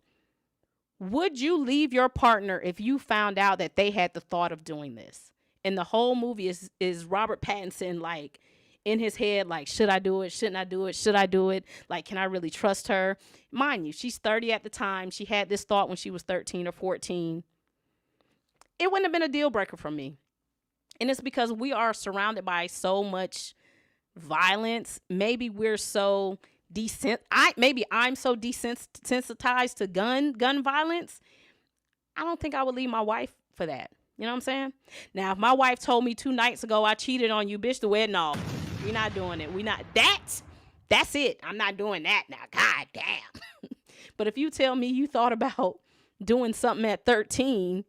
Speaker 2: would you leave your partner if you found out that they had the thought of doing this? And the whole movie is Robert Pattinson, like, in his head, like, should I do it? Shouldn't I do it? Should I do it? Like, can I really trust her? Mind you, she's 30 at the time. She had this thought when she was 13 or 14. It wouldn't have been a deal breaker for me. And it's because we are surrounded by so much violence. Maybe we're so I'm so desensitized to gun violence. I don't think I would leave my wife for that. You know what I'm saying? Now, if my wife told me 2 nights ago I cheated on you, bitch, the wedding off. We're not doing it. That's it. I'm not doing that now. God damn. But if you tell me you thought about doing something at 13,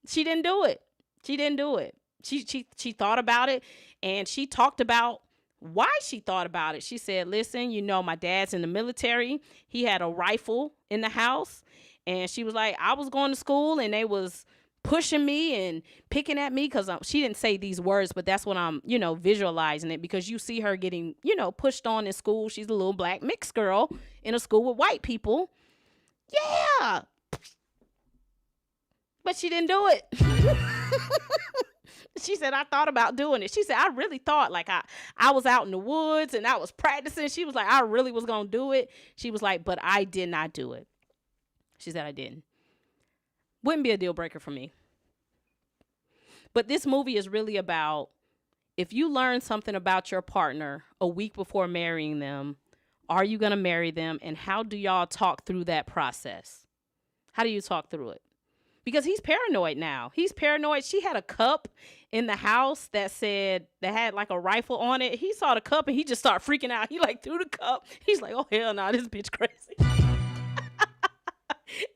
Speaker 2: she didn't do it. She didn't do it. She thought about it, and she talked about why she thought about it. She said, listen, you know, my dad's in the military. He had a rifle in the house. And she was like, I was going to school and they was pushing me and picking at me, because she didn't say these words, but that's what I'm, visualizing it, because you see her getting, pushed on in school. She's a little black mixed girl in a school with white people. Yeah. But she didn't do it. She said, I thought about doing it. She said, I really thought, like, I was out in the woods and I was practicing. She was like, I really was going to do it. She was like, but I did not do it. She said I didn't. Wouldn't be a deal breaker for me. But this movie is really about, if you learn something about your partner a week before marrying them, are you going to marry them? And how do y'all talk through that process? How do you talk through it? Because he's paranoid now. He's paranoid. She had a cup in the house that had like a rifle on it. He saw the cup and he just started freaking out. He like threw the cup. He's like, oh, hell no, this bitch crazy.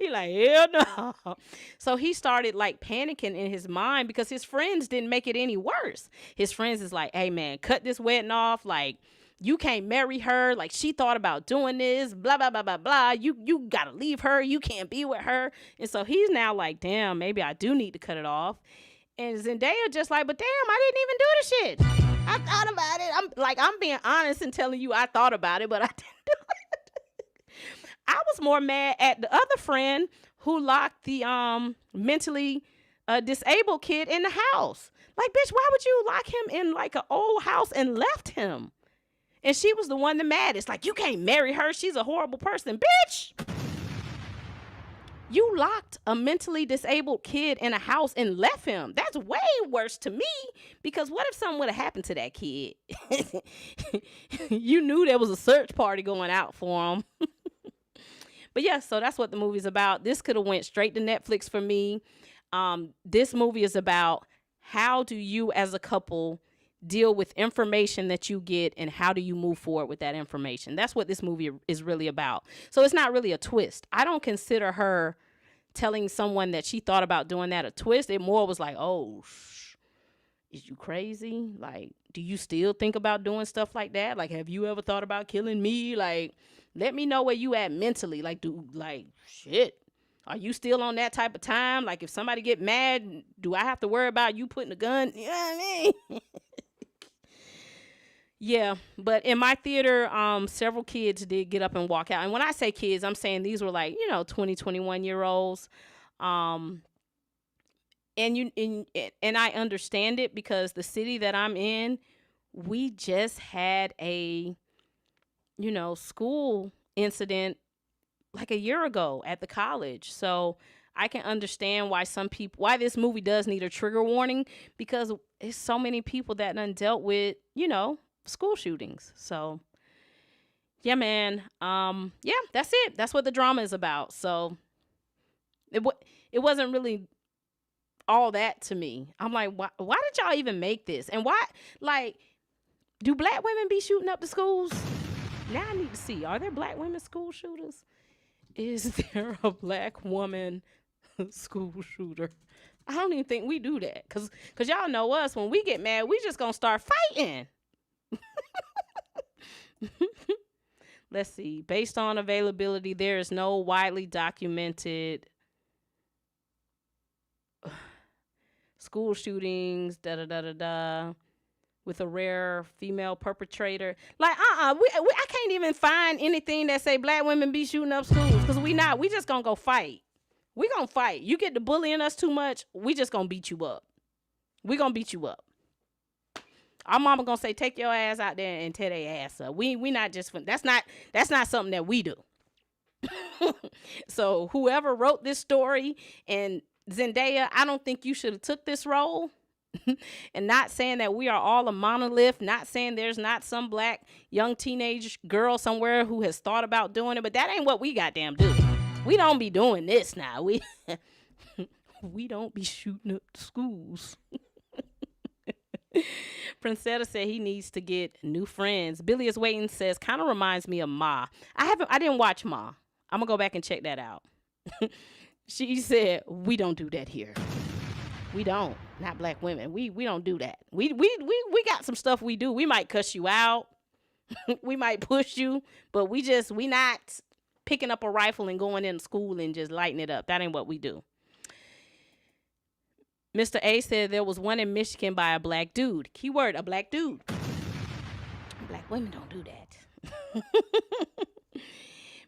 Speaker 2: He like, hell no. So he started like panicking in his mind, because his friends didn't make it any worse. His friends is like, hey man, cut this wedding off. Like, you can't marry her. Like, she thought about doing this, blah, blah, blah, blah, blah. You gotta leave her. You can't be with her. And so he's now like, damn, maybe I do need to cut it off. And Zendaya just like, but damn, I didn't even do the shit. I thought about it. I'm being honest and telling you I thought about it, but I didn't do it. I was more mad at the other friend who locked the mentally disabled kid in the house. Like, bitch, why would you lock him in like an old house and left him? And she was the one the maddest. Like, you can't marry her. She's a horrible person. Bitch! You locked a mentally disabled kid in a house and left him. That's way worse to me, because what if something would have happened to that kid? You knew there was a search party going out for him. But yeah, so that's what the movie's about. This could have went straight to Netflix for me. This movie is about, how do you as a couple deal with information that you get, and how do you move forward with that information? That's what this movie is really about. So it's not really a twist. I don't consider her telling someone that she thought about doing that a twist. It more was like, oh, is you crazy? Like, do you still think about doing stuff like that? Like, have you ever thought about killing me? Like, let me know where you at mentally. Like, shit. Are you still on that type of time? Like, if somebody get mad, do I have to worry about you putting a gun? You know what I mean? Yeah, but in my theater, several kids did get up and walk out. And when I say kids, I'm saying these were like, 20, 21-year-olds. Um, and I understand it because the city that I'm in, we just had a, school incident like a year ago at the college. So I can understand why this movie does need a trigger warning, because it's so many people that done dealt with, school shootings. So yeah, man. Yeah, that's it. That's what the drama is about. So it wasn't really all that to me. I'm like, why did y'all even make this? And why, like, do black women be shooting up the schools? Now I need to see, are there black women school shooters? Is there a black woman school shooter? I don't even think we do that. Cause y'all know us, when we get mad, we just gonna start fighting. Let's see. Based on availability, there is no widely documented school shootings, with a rare female perpetrator. Like, I can't even find anything that say black women be shooting up schools, because we just gonna go fight. We gonna fight. You get to bullying us too much, we just gonna beat you up. We gonna beat you up. Our mama gonna say, take your ass out there and tear their ass up. We not just, that's not something that we do. So whoever wrote this story, and Zendaya, I don't think you should have took this role. And not saying that we are all a monolith, not saying there's not some black young teenage girl somewhere who has thought about doing it, but that ain't what we goddamn do. We don't be doing this now. We don't be shooting up the schools. Princetta said he needs to get new friends. Billy is waiting says, kind of reminds me of Ma. I didn't watch Ma. I'm gonna go back and check that out. She said, we don't do that here. We don't. Not black women. We don't do that. We got some stuff we do. We might cuss you out. We might push you, but we not picking up a rifle and going in school and just lighting it up. That ain't what we do. Mr. A said there was one in Michigan by a black dude. Keyword, a black dude. Black women don't do that.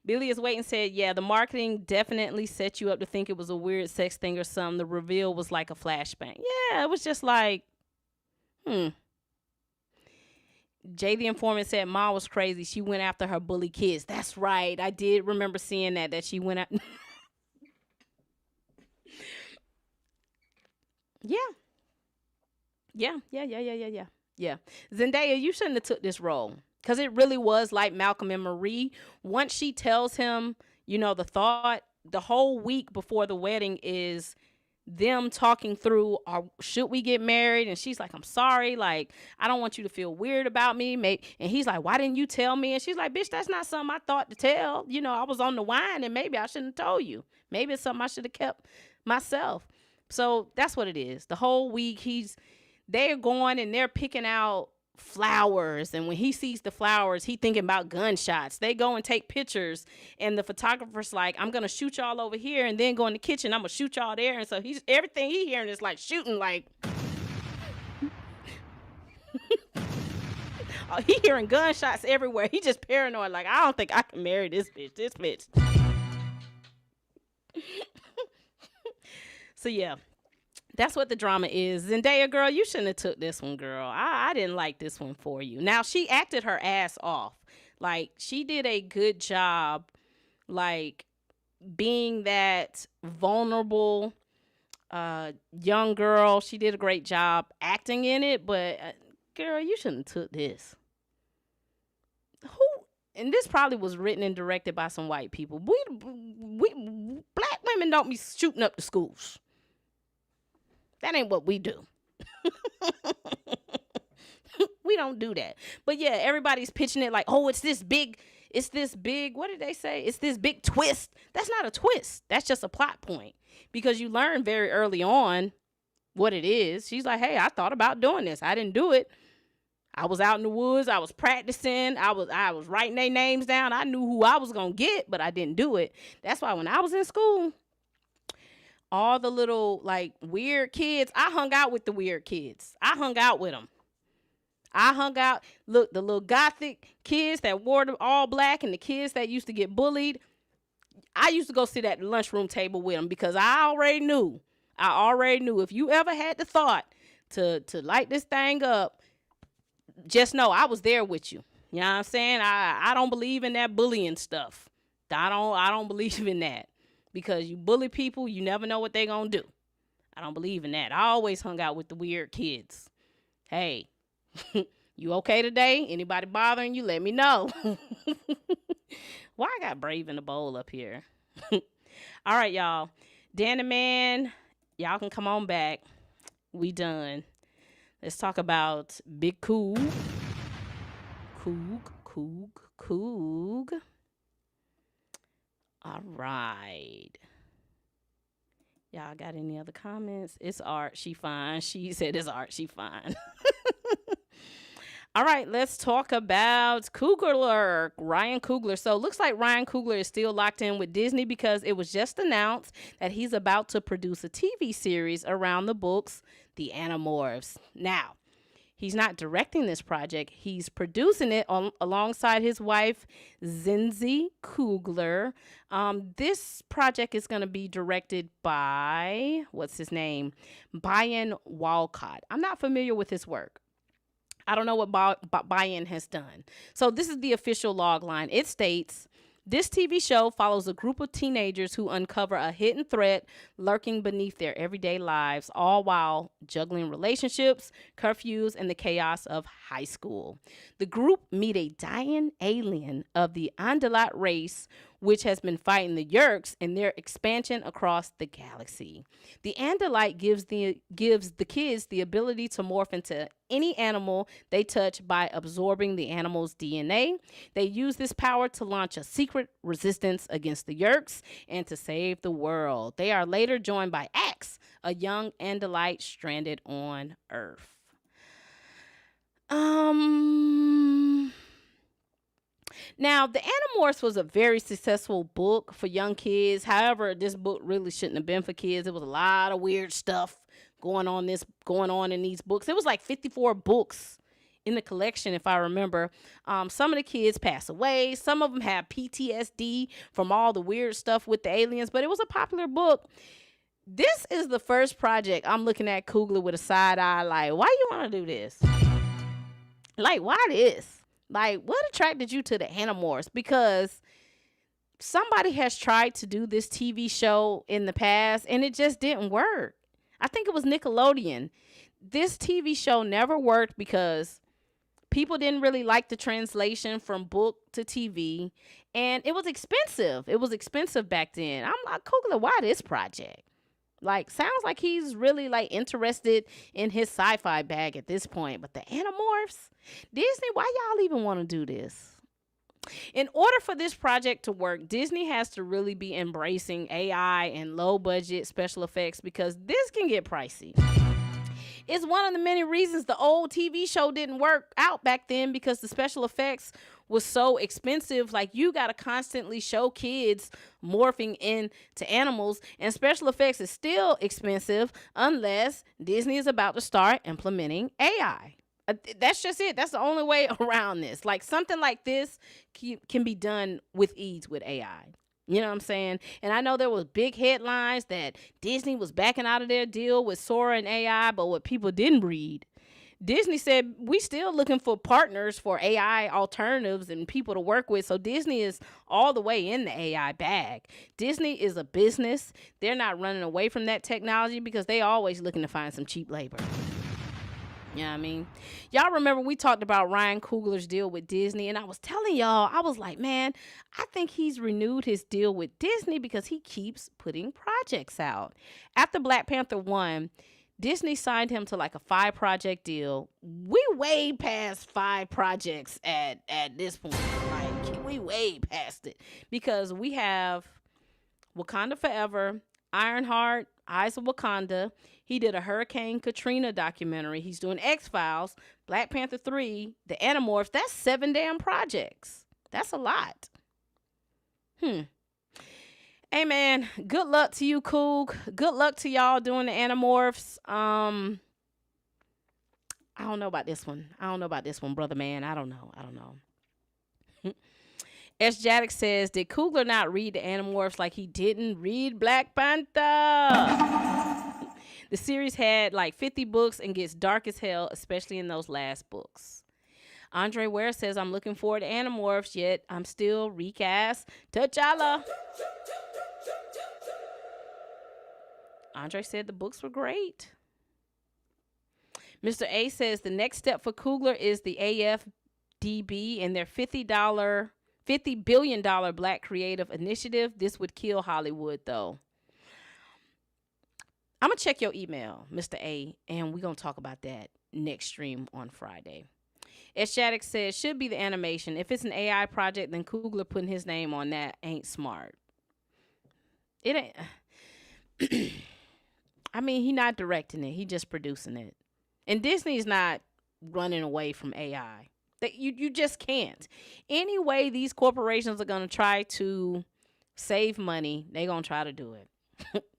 Speaker 2: Billy is waiting said, yeah, the marketing definitely set you up to think it was a weird sex thing or something. The reveal was like a flashbang. Yeah, it was just like, Jay the informant said Ma was crazy. She went after her bully kids. That's right. I did remember seeing that she went out. Yeah. Zendaya, you shouldn't have took this role, because it really was like Malcolm and Marie. Once she tells him, the thought, the whole week before the wedding is them talking through, should we get married? And she's like, I'm sorry. Like, I don't want you to feel weird about me. And he's like, why didn't you tell me? And she's like, bitch, that's not something I thought to tell. I was on the wine and maybe I shouldn't have told you. Maybe it's something I should have kept myself. So that's what it is. The whole week they're going and they're picking out flowers, and when he sees the flowers, he thinking about gunshots. They go and take pictures, and the photographer's like, I'm gonna shoot y'all over here and then go in the kitchen, I'm gonna shoot y'all there. And so everything he hearing is like shooting, like he hearing gunshots everywhere. He just paranoid, like, I don't think I can marry this bitch. So yeah, that's what the drama is. Zendaya, girl, you shouldn't have took this one, girl. I didn't like this one for you. Now, she acted her ass off. Like, she did a good job, like, being that vulnerable young girl. She did a great job acting in it, but, girl, you shouldn't have took this. And this probably was written and directed by some white people. We black women don't be shooting up the schools. That ain't what we do. We don't do that. But yeah, everybody's pitching it like, oh, it's this big, what did they say? It's this big twist. That's not a twist. That's just a plot point. Because you learn very early on what it is. She's like, hey, I thought about doing this. I didn't do it. I was out in the woods. I was practicing. I was writing their names down. I knew who I was going to get, but I didn't do it. That's why when I was in school, all the little, like, weird kids, I hung out with the weird kids. I hung out with them. I hung out. Look, the little gothic kids that wore the all black and the kids that used to get bullied. I used to go sit at the lunchroom table with them because I already knew if you ever had the thought to light this thing up, just know I was there with you. You know what I'm saying? I don't believe in that bullying stuff. I don't believe in that, because you bully people, you never know what they gonna do. I don't believe in that. I always hung out with the weird kids. Hey, you okay today? Anybody bothering you? Let me know. Why I got Brave in the bowl up here? All right, y'all. Dan the Man, y'all can come on back. We done. Let's talk about Big Coog. Coog. All right. Y'all got any other comments? It's art. She fine. She said it's art. She fine. All right, let's talk about Coogler, Ryan Coogler. So it looks like Ryan Coogler is still locked in with Disney because it was just announced that he's about to produce a TV series around the books, The Animorphs. Now, he's not directing this project. He's producing it alongside his wife, Zinzi Coogler. This project is going to be directed by, what's his name? Brian Walcott. I'm not familiar with his work. I don't know what Brian has done. So this is the official log line. It states, this TV show follows a group of teenagers who uncover a hidden threat lurking beneath their everyday lives, all while juggling relationships, curfews, and the chaos of high school. The group meet a dying alien of the Andalite race, which has been fighting the Yeerks in their expansion across the galaxy. The Andalite gives the kids the ability to morph into any animal they touch by absorbing the animal's DNA. They use this power to launch a secret resistance against the Yeerks and to save the world. They are later joined by Axe, a young Andalite stranded on Earth. Now, The Animorphs was a very successful book for young kids. However, this book really shouldn't have been for kids. There was a lot of weird stuff going on in these books. It was like 54 books in the collection, if I remember. Some of the kids passed away. Some of them had PTSD from all the weird stuff with the aliens, but it was a popular book. This is the first project I'm looking at Coogler with a side eye, like, why you want to do this? Like, why this? Like, what attracted you to the Animorphs? Because somebody has tried to do this TV show in the past, and it just didn't work. I think it was Nickelodeon. This TV show never worked because people didn't really like the translation from book to TV, and it was expensive. It was expensive back then. I'm like, Coogler, why this project? Like, sounds like he's really, like, interested in his sci-fi bag at this point. But the Animorphs? Disney, why y'all even want to do this? In order for this project to work, Disney has to really be embracing AI and low-budget special effects because this can get pricey. It's one of the many reasons the old TV show didn't work out back then, because the special effects was so expensive. Like, you got to constantly show kids morphing into animals, and special effects is still expensive unless Disney is about to start implementing AI. That's just it. That's the only way around this. Like, something like this can be done with ease with AI. You know what I'm saying? And I know there was big headlines that Disney was backing out of their deal with Sora and AI, but what people didn't read, Disney said, we still looking for partners for AI alternatives and people to work with. So Disney is all the way in the AI bag. Disney is a business. They're not running away from that technology because they always looking to find some cheap labor. You know what I mean? Y'all remember we talked about Ryan Coogler's deal with Disney, and I was telling y'all, I was like, man, I think he's renewed his deal with Disney because he keeps putting projects out. After Black Panther 1, Disney signed him to like a 5-project deal. We way past 5 projects at this point. Like, we way past it because we have Wakanda Forever, Ironheart, Eyes of Wakanda. He did a Hurricane Katrina documentary. He's doing X-Files, Black Panther 3, The Animorphs. That's 7 damn projects. That's a lot. Hey, man, good luck to you, Coog. Good luck to y'all doing The Animorphs. I don't know about this one. Brother man. I don't know. S. Jaddick says, did Coogler not read the Animorphs like he didn't read Black Panther? The series had like 50 books and gets dark as hell, especially in those last books. Andre Ware says, I'm looking forward to Animorphs, yet I'm still recast T'Challa. Andre said the books were great. Mr. A says, the next step for Coogler is the AFDB and their $50 billion Black Creative Initiative. This would kill Hollywood, though. I'm going to check your email, Mr. A, and we're going to talk about that next stream on Friday. S. Jaddick says, should be the animation. If it's an AI project, then Coogler putting his name on that ain't smart. It ain't. I mean, he not directing it. He just producing it. And Disney's not running away from AI. That you just can't. Anyway, these corporations are going to try to save money. They going to try to do it.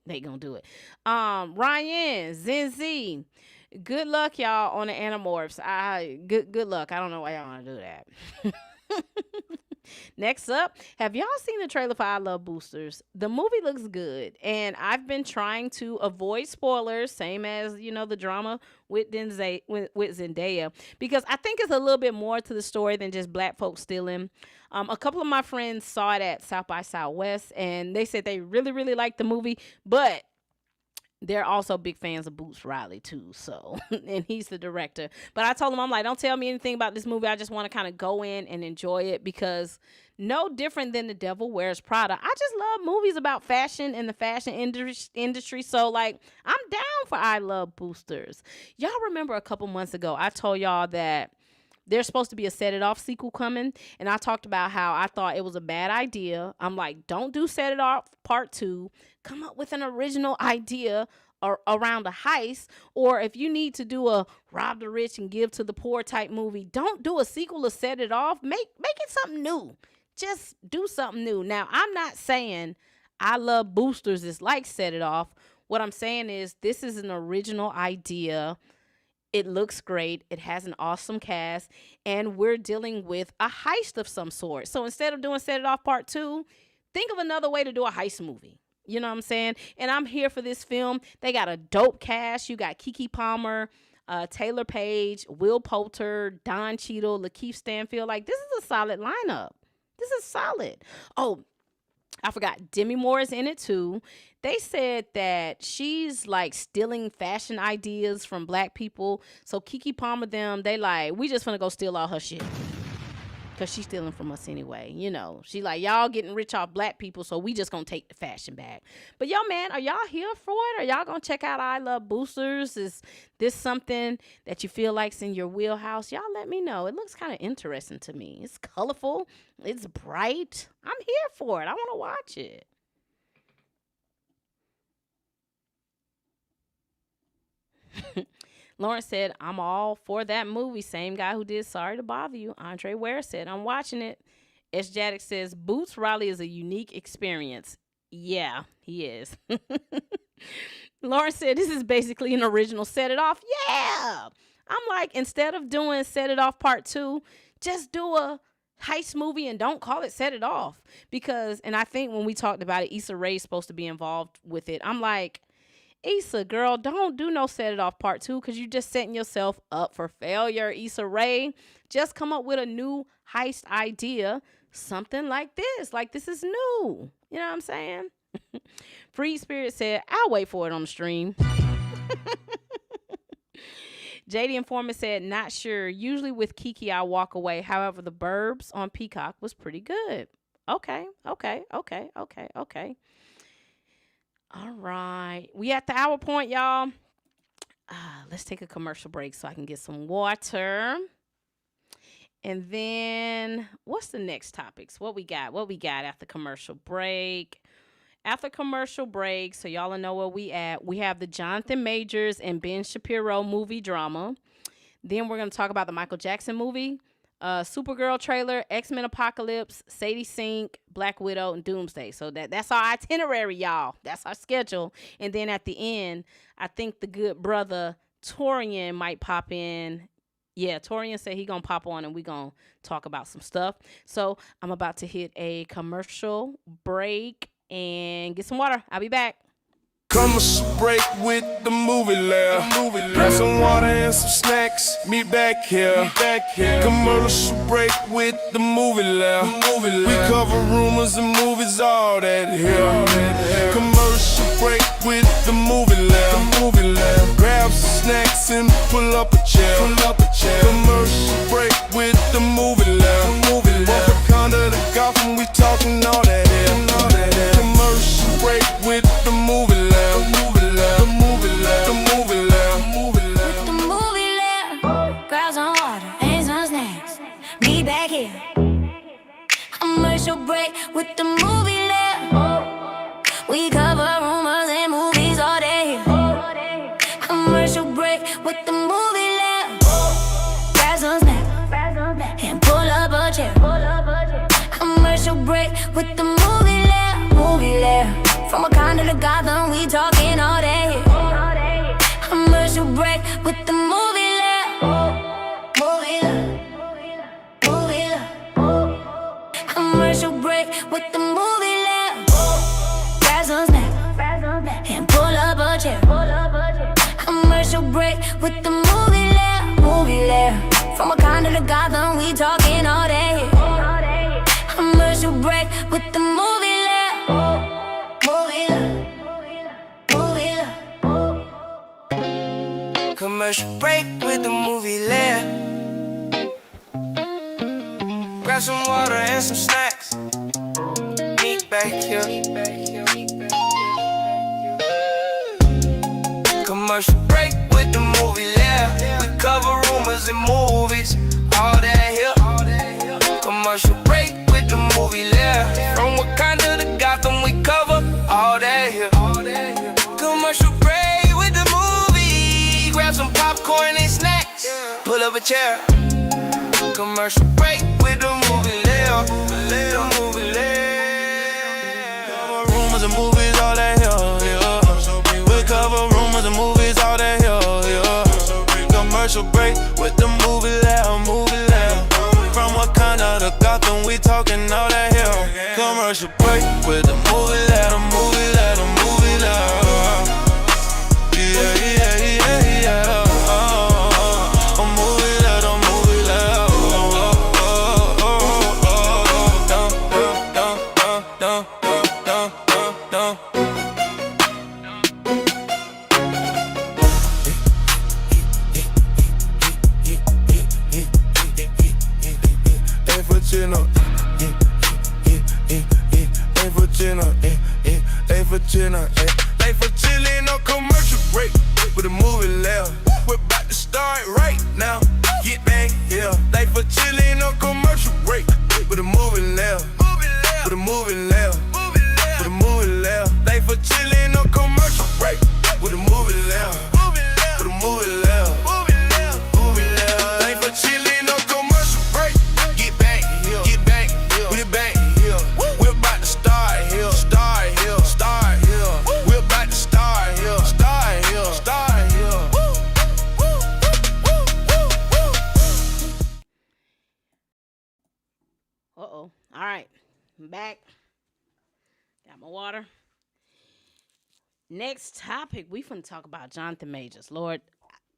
Speaker 2: They going to do it. Ryan, Zenzi, good luck, y'all, on the Animorphs. Good luck. I don't know why y'all want to do that. Next up, have y'all seen the trailer for I Love Boosters? The movie looks good, and I've been trying to avoid spoilers, same as, the drama with Zendaya, because I think it's a little bit more to the story than just black folks stealing. A couple of my friends saw it at South by Southwest, and they said they really, really liked the movie, but they're also big fans of Boots Riley too, so, and he's the director. But I told him, I'm like, don't tell me anything about this movie. I just want to kind of go in and enjoy it, because no different than The Devil Wears Prada, I just love movies about fashion and the fashion industry. So, like, I'm down for I Love Boosters. Y'all remember a couple months ago, I told y'all that there's supposed to be a Set It Off sequel coming, and I talked about how I thought it was a bad idea. I'm like, don't do Set It Off Part 2. Come up with an original idea around a heist, or if you need to do a rob the rich and give to the poor type movie, don't do a sequel to Set It Off. Make it something new. Just do something new. Now, I'm not saying I Love Boosters is like Set It Off. What I'm saying is this is an original idea. It looks great. It has an awesome cast, and we're dealing with a heist of some sort. So instead of doing Set It Off Part 2, think of another way to do a heist movie. You know what I'm saying? And I'm here for this film. They got a dope cast. You got Keke Palmer, Taylor Page, Will Poulter, Don Cheadle, Lakeith Stanfield. Like, this is a solid lineup. This is solid. Oh, I forgot. Demi Moore is in it too. They said that she's like stealing fashion ideas from black people. So Keke Palmer, they like, we just finna go steal all her shit. Because she's stealing from us anyway. She like, y'all getting rich off black people, so we just gonna take the fashion back. But y'all, man, are y'all here for it? Are y'all gonna check out I Love Boosters? Is this something that you feel like's in your wheelhouse? Y'all let me know. It looks kind of interesting to me. It's colorful. It's bright. I'm here for it. I want to watch it. Lawrence said, I'm all for that movie. Same guy who did Sorry to Bother You. Andre Ware said, I'm watching it. S. Jaddick says, Boots Riley is a unique experience. Yeah, he is. Lawrence said, this is basically an original Set It Off. Yeah. I'm like, instead of doing Set It Off Part 2, just do a heist movie and don't call it Set It Off. Because, and I think when we talked about it, Issa Rae's supposed to be involved with it. I'm like, Issa, girl, don't do no Set It Off Part 2, because you're just setting yourself up for failure. Issa Rae, just come up with a new heist idea, something like this. Like, this is new. You know what I'm saying? Free Spirit said, I'll wait for it on the stream. JD Informant said, not sure. Usually with Keke, I walk away. However, The Burbs on Peacock was pretty good. Okay. All right. We at the hour point, y'all. Let's take a commercial break so I can get some water. And then what's the next topics? What we got after commercial break? After commercial break, so y'all know where we at. We have the Jonathan Majors and Ben Shapiro movie drama. Then we're going to talk about the Michael Jackson movie, Supergirl trailer, XMen Apocalypse, Sadie Sink, Black Widow, and Doomsday. So that's our itinerary, y'all. That's our schedule. And then at the end, I think the good brother Torian might pop in. Yeah, Torian said he gonna pop on and we gonna talk about some stuff. So I'm about to hit a commercial break and get some water. I'll be back.
Speaker 1: Commercial break with the movie Lair. Grab some water and some snacks. Meet back here. Commercial break with the movie Lair. We cover rumors and movies, all that here. Commercial break with the movie Lair. Grab some snacks and pull up a chair. Commercial break with the movie Lair. Wakanda to Gotham, we talking all that here. Commercial break with the movie Lair.
Speaker 7: Commercial break with the movie Lair. We cover rumors and movies all day. Commercial break with the movie Lair. Grab some snacks and pull up a chair. Commercial break with the movie Lair. From Wakanda to Gotham, we talking all day. Commercial break with the movie Lair. Commercial break with the movie Lair. Grab some snacks and pull up a chair. Commercial break with the movie Lair. From Wakanda to Gotham, we talking all day. Commercial break with the movie Lair.
Speaker 1: Commercial break with the movie Lair. Grab some water and some snacks. Meet back here. Commercial break with the movie Lair. We cover rumors and movies, all that here. Commercial break with the movie Lair. From Wakanda to Gotham, we cover all that here. Commercial break with the movie. Grab some popcorn and snacks. Pull up a chair. Commercial break with the movie Lair. The movie Lair. Cover rumors and movies, all that here. We cover rumors and movies, all that here. Commercial break with the movie Lair. From Wakanda to Gotham, we talking all that here. Commercial break with the movie Lair. They for chillin' on commercial break with a movie Lair. We're about to start right now. Get back here. They for chillin' on commercial break with a movie Lair. With a movie Lair. With a movie Lair. They for chillin' on commercial break with a movie Lair. With a movie Lair. Movie Lair. They for chillin' on commercial break. Get back here. Get back here. Put it back here. We're about to start here. Start here. Start here. We're about to start here. Start here. Start here.
Speaker 2: Uh-oh. All right. I'm back. Got my water. Next topic, we finna talk about Jonathan Majors. Lord,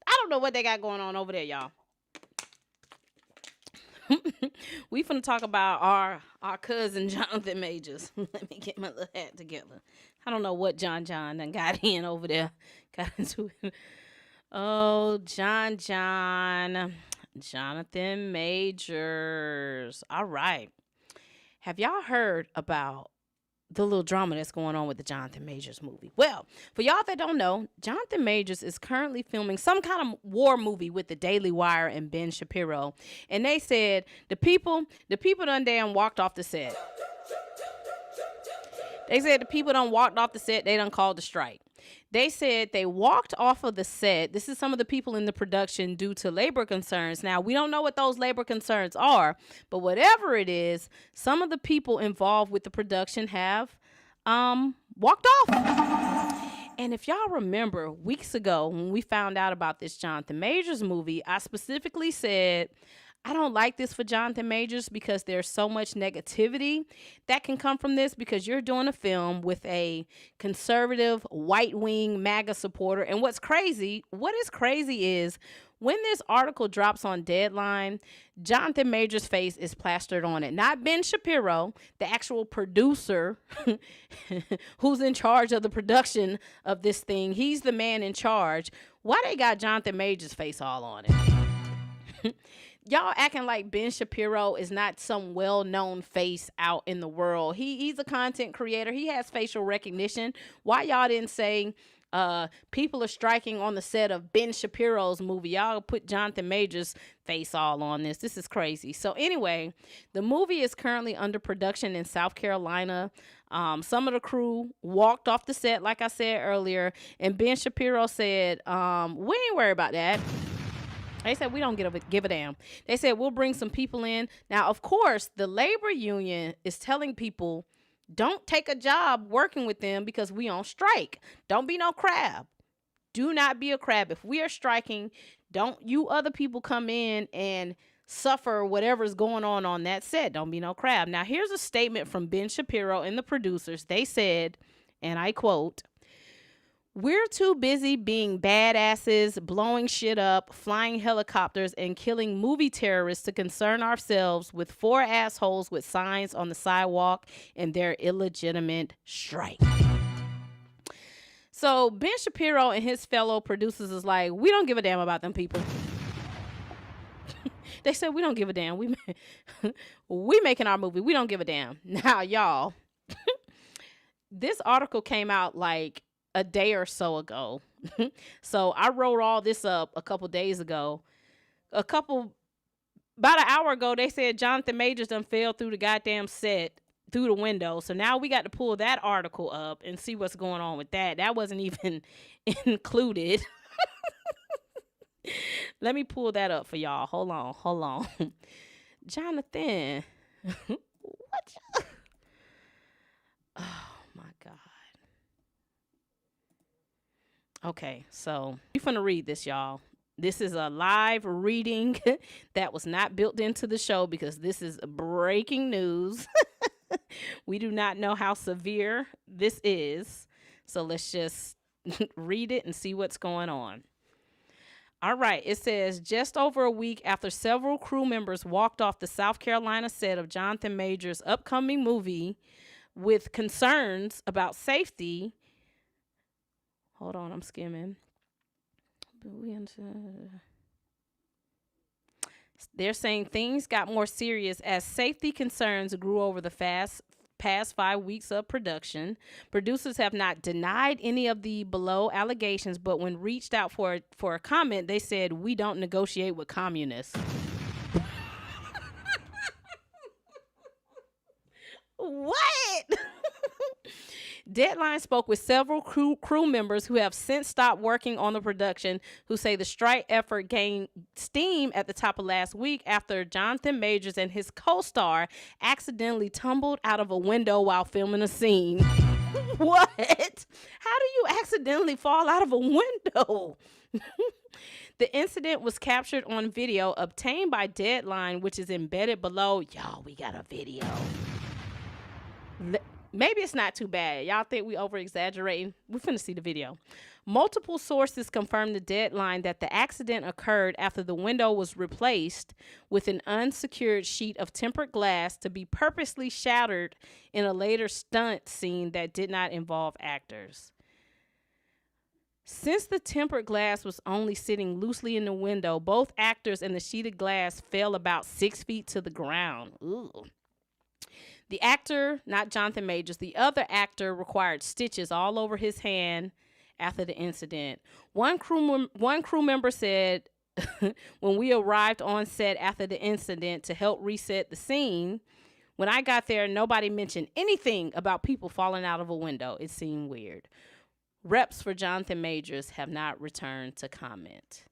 Speaker 2: I don't know what they got going on over there, y'all. We finna talk about our cousin Jonathan Majors. Let me get my little hat together. I don't know what John done got in over there. Got into it. Oh, Jonathan Majors. All right. Have y'all heard about the little drama that's going on with the Jonathan Majors movie? Well, for y'all that don't know, Jonathan Majors is currently filming some kind of war movie with the Daily Wire and Ben Shapiro. And they said the people done damn walked off the set. They said the people done walked off the set. They done called a strike. They said they walked off of the set. This is some of the people in the production due to labor concerns. Now, we don't know what those labor concerns are, but whatever it is, some of the people involved with the production have walked off. And if y'all remember, weeks ago when we found out about this Jonathan Majors movie, I specifically said, I don't like this for Jonathan Majors because there's so much negativity that can come from this because you're doing a film with a conservative, white-wing MAGA supporter. And what is crazy is when this article drops on Deadline, Jonathan Majors' face is plastered on it. Not Ben Shapiro, the actual producer who's in charge of the production of this thing. He's the man in charge. Why they got Jonathan Majors' face all on it? Y'all acting like Ben Shapiro is not some well-known face out in the world. He's a content creator. He has facial recognition. Why y'all didn't say people are striking on the set of Ben Shapiro's movie? Y'all put Jonathan Majors' face all on this. This is crazy. So anyway, the movie is currently under production in South Carolina. Some of the crew walked off the set, like I said earlier, and Ben Shapiro said, we ain't worried about that. They said, we don't give a damn. They said, we'll bring some people in. Now, of course, the labor union is telling people, don't take a job working with them because we on strike. Don't be no crab. Do not be a crab. If we are striking, don't you other people come in and suffer whatever's going on that set. Don't be no crab. Now, here's a statement from Ben Shapiro and the producers. They said, and I quote, "We're too busy being badasses, blowing shit up, flying helicopters, and killing movie terrorists to concern ourselves with 4 assholes with signs on the sidewalk and their illegitimate strike." So Ben Shapiro and his fellow producers is like, we don't give a damn about them people. They said, we don't give a damn. We making our movie. We don't give a damn. Now, y'all, this article came out like a day or so ago. So I wrote all this up a couple days ago. About an hour ago, they said Jonathan Majors done fell through the goddamn set through the window. So now we got to pull that article up and see what's going on with that. That wasn't even included. Let me pull that up for y'all. Hold on. Jonathan. What? Oh my God. Okay, so we're finna read this, y'all. This is a live reading that was not built into the show because this is breaking news. We do not know how severe this is. So let's just read it and see what's going on. All right, it says, just over a week after several crew members walked off the South Carolina set of Jonathan Majors' upcoming movie with concerns about safety. Hold on, I'm skimming. They're saying things got more serious as safety concerns grew over the past 5 weeks of production. Producers have not denied any of the below allegations, but when reached out for a comment, they said, we don't negotiate with communists. What? Deadline spoke with several crew members who have since stopped working on the production, who say the strike effort gained steam at the top of last week after Jonathan Majors and his co-star accidentally tumbled out of a window while filming a scene. What? How do you accidentally fall out of a window? The incident was captured on video obtained by Deadline, which is embedded below. Y'all, we got a video. Maybe it's not too bad. Y'all think we over-exaggerating? We're finna see the video. Multiple sources confirmed the Deadline that the accident occurred after the window was replaced with an unsecured sheet of tempered glass to be purposely shattered in a later stunt scene that did not involve actors. Since the tempered glass was only sitting loosely in the window, both actors and the sheeted glass fell about 6 feet to the ground. Ooh. The actor, not Jonathan Majors, the other actor required stitches all over his hand after the incident. One crew member said, when we arrived on set after the incident to help reset the scene, when I got there, nobody mentioned anything about people falling out of a window. It seemed weird. Reps for Jonathan Majors have not returned to comment.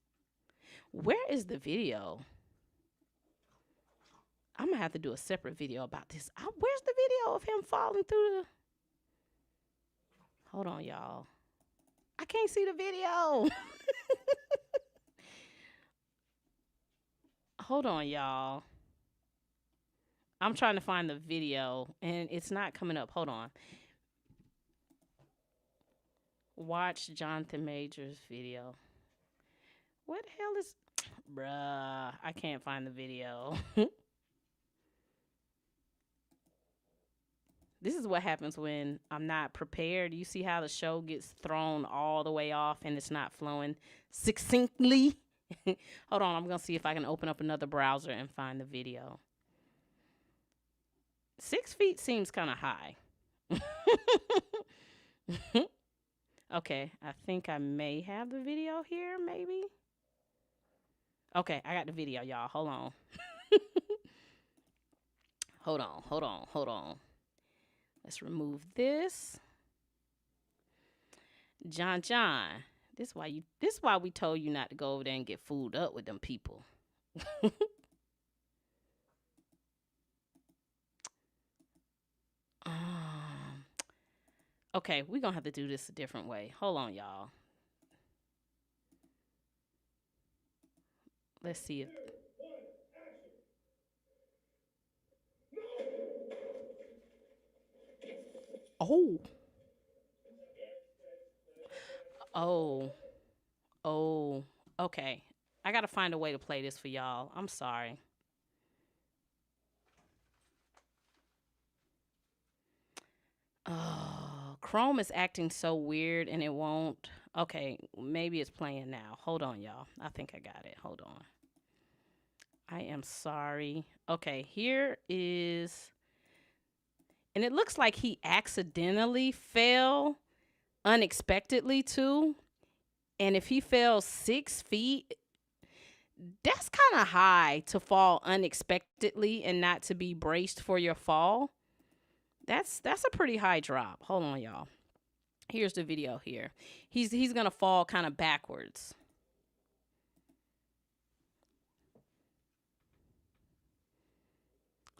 Speaker 2: Where is the video? I'm going to have to do a separate video about this. Where's the video of him falling through the... Hold on, y'all. I can't see the video. Hold on, y'all. I'm trying to find the video and it's not coming up. Hold on. Watch Jonathan Majors video. What the hell is... Bruh, I can't find the video. This is what happens when I'm not prepared. You see how the show gets thrown all the way off and it's not flowing succinctly? Hold on, I'm going to see if I can open up another browser and find the video. 6 feet seems kind of high. Okay, I think I may have the video here, maybe. Okay, I got the video, y'all. Hold on. Hold on. Let's remove this. John. This why we told you not to go over there and get fooled up with them people. Okay, we're gonna have to do this a different way. Hold on, y'all. Let's see if... Oh, okay. I gotta find a way to play this for y'all. I'm sorry. Oh, Chrome is acting so weird and it won't. Okay, maybe it's playing now. Hold on, y'all. I think I got it. Hold on. I am sorry. Okay, here is... And it looks like he accidentally fell unexpectedly too. And if he fell 6 feet, that's kind of high to fall unexpectedly and not to be braced for your fall. That's a pretty high drop. Hold on, y'all. Here's the video here. He's gonna fall kind of backwards.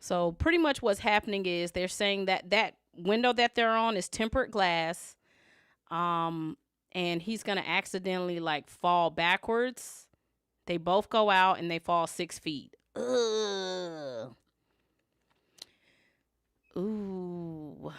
Speaker 2: So pretty much what's happening is they're saying that that window that they're on is tempered glass. And he's going to accidentally like fall backwards. They both go out and they fall 6 feet. Ugh. Ooh.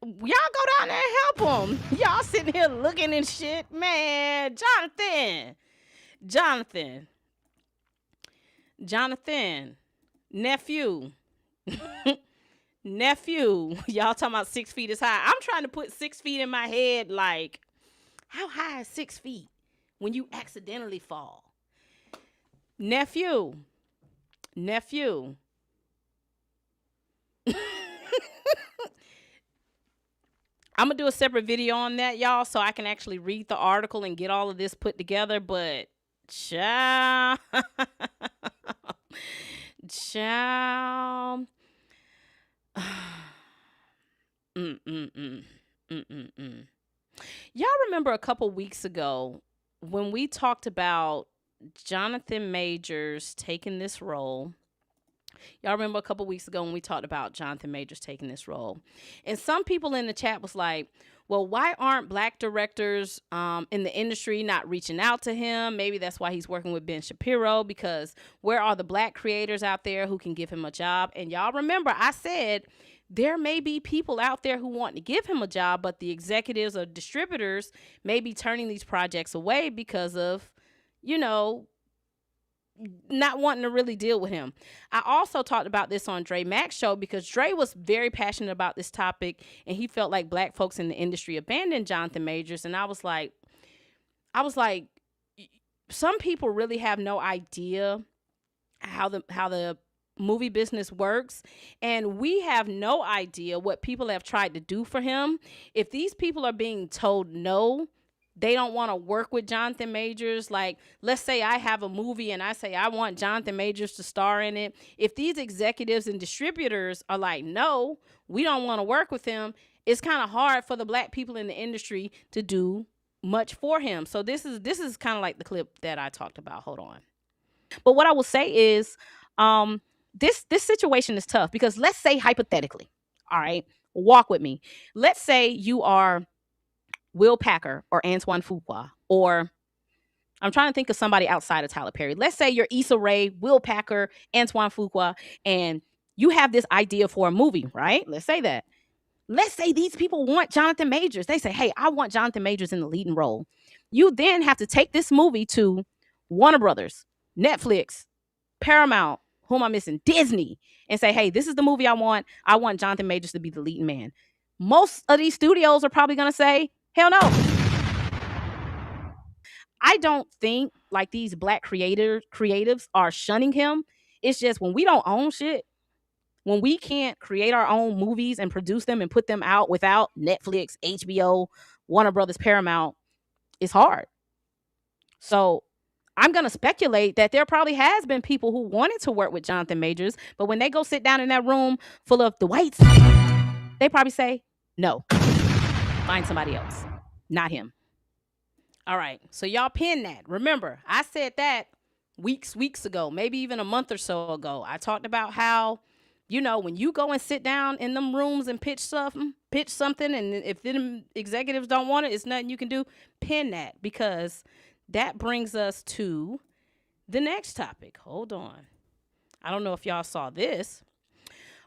Speaker 2: Y'all go down there and help him. Y'all sitting here looking and shit. Man, Jonathan. Nephew. Y'all talking about 6 feet is high. I'm trying to put 6 feet in my head. Like, how high is 6 feet when you accidentally fall? Nephew. I'm going to do a separate video on that, y'all, so I can actually read the article and get all of this put together. But, child. Y'all remember a couple weeks ago when we talked about Jonathan Majors taking this role? Y'all remember a couple weeks ago when we talked about Jonathan Majors taking this role? And some people in the chat was like, well, why aren't black directors in the industry not reaching out to him? Maybe that's why he's working with Ben Shapiro, because where are the black creators out there who can give him a job? And y'all remember I said there may be people out there who want to give him a job, but the executives or distributors may be turning these projects away because of, you know, not wanting to really deal with him. I also talked about this on Dre Mack's show because Dre was very passionate about this topic and he felt like black folks in the industry abandoned Jonathan Majors. And I was like, some people really have no idea how the movie business works, and we have no idea what people have tried to do for him. If these people are being told no, they don't want to work with Jonathan Majors. Like, let's say I have a movie and I say I want Jonathan Majors to star in it. If these executives and distributors are like, no, we don't want to work with him, it's kind of hard for the black people in the industry to do much for him. So this is kind of like the clip that I talked about. Hold on. But what I will say is, this situation is tough because let's say hypothetically, all right, walk with me. Let's say you are Will Packer or Antoine Fuqua, or I'm trying to think of somebody outside of Tyler Perry. Let's say you're Issa Rae, Will Packer, Antoine Fuqua, and you have this idea for a movie, right? Let's say that. Let's say these people want Jonathan Majors. They say, hey, I want Jonathan Majors in the leading role. You then have to take this movie to Warner Brothers, Netflix, Paramount, who am I missing? Disney, and say, hey, this is the movie I want. I want Jonathan Majors to be the leading man. Most of these studios are probably going to say, hell no. I don't think like these black creatives are shunning him. It's just when we don't own shit, when we can't create our own movies and produce them and put them out without Netflix, HBO, Warner Brothers, Paramount, it's hard. So I'm going to speculate that there probably has been people who wanted to work with Jonathan Majors, but when they go sit down in that room full of the whites, they probably say, no, find somebody else, not him. All right, so y'all pin that. Remember, I said that weeks ago, maybe even a month or so ago. I talked about how, you know, when you go and sit down in them rooms and pitch something, and if them executives don't want it, it's nothing you can do. Pin that, because that brings us to the next topic. Hold on. I don't know if y'all saw this.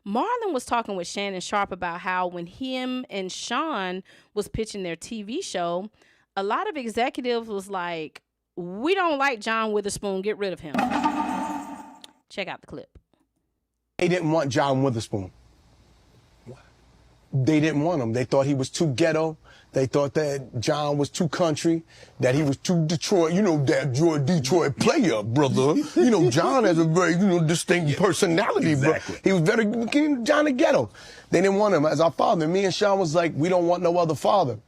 Speaker 2: Marlon was talking with Shannon Sharp about how when him and Sean was pitching their TV show, a lot of executives was like, we don't like John Witherspoon, get rid of him. Check out the clip.
Speaker 8: They didn't want John Witherspoon. They didn't want him. They thought he was too ghetto. They thought that John was too country, that he was too Detroit. You know, that Detroit player, brother. You know, John has a very, distinct personality, exactly. But he was very John the ghetto. They didn't want him as our father. Me and Sean was like, we don't want no other father.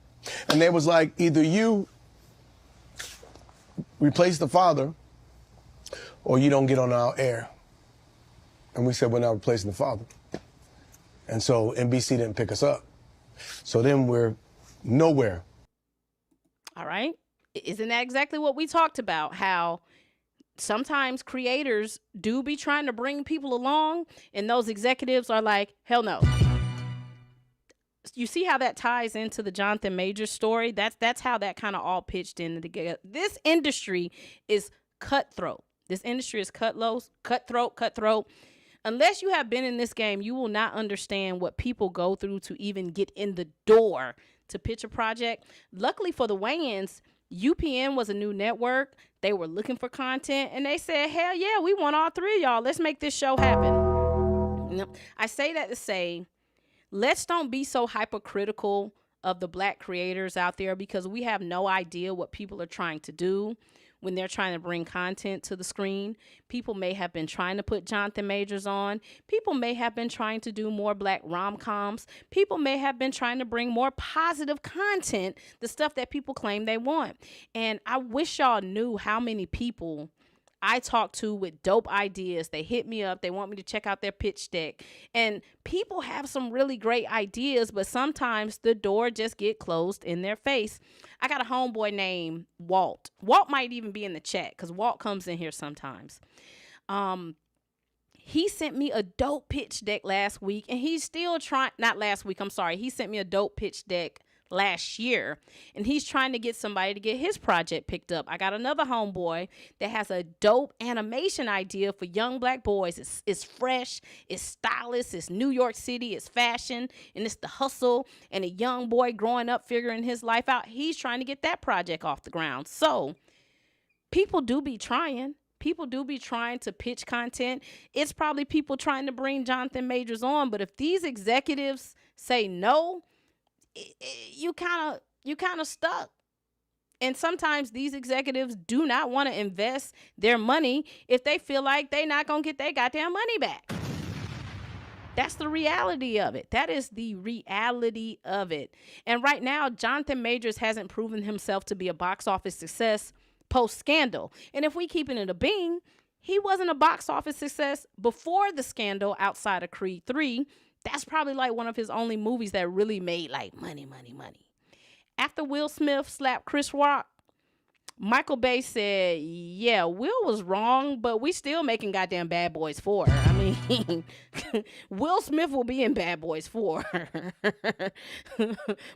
Speaker 8: And they was like, either you replace the father or you don't get on our air. And we said, we're not replacing the father. And so NBC didn't pick us up. So then we're nowhere.
Speaker 2: All right. Isn't that exactly what we talked about? How sometimes creators do be trying to bring people along and those executives are like, hell no. You see how that ties into the Jonathan Majors story? That's how that kind of all pitched in together. This industry is cutthroat. This industry is cutthroat. Unless you have been in this game, you will not understand what people go through to even get in the door to pitch a project. Luckily for the Wayans, UPN was a new network. They were looking for content, and they said, hell yeah, we want all three of y'all. Let's make this show happen. I say that to say, let's don't be so hypercritical of the black creators out there, because we have no idea what people are trying to do when they're trying to bring content to the screen. People may have been trying to put Jonathan Majors on. People may have been trying to do more black rom-coms. People may have been trying to bring more positive content, the stuff that people claim they want. And I wish y'all knew how many people I talk to with dope ideas. They hit me up. They want me to check out their pitch deck. And people have some really great ideas, but sometimes the door just get closed in their face. I got a homeboy named Walt. Walt might even be in the chat because Walt comes in here sometimes. He sent me a dope pitch deck last week, and he's still trying, not last week, I'm sorry. He sent me a dope pitch deck last year, and he's trying to get somebody to get his project picked up. I got another homeboy that has a dope animation idea for young black boys. It's fresh, it's stylish, it's New York City, it's fashion, and it's the hustle, and a young boy growing up figuring his life out. He's trying to get that project off the ground. So people do be trying. People do be trying to pitch content. It's probably people trying to bring Jonathan Majors on, but if these executives say no, you kind of stuck. And sometimes these executives do not want to invest their money if they feel like they're not going to get their goddamn money back. That's the reality of it. That is the reality of it. And right now, Jonathan Majors hasn't proven himself to be a box office success post-scandal. And if we keeping it a bean, he wasn't a box office success before the scandal outside of Creed 3. That's probably like one of his only movies that really made like money. After Will Smith slapped Chris Rock, Michael Bay said, yeah, Will was wrong, but we still making goddamn Bad Boys 4. I mean, Will Smith will be in Bad Boys 4.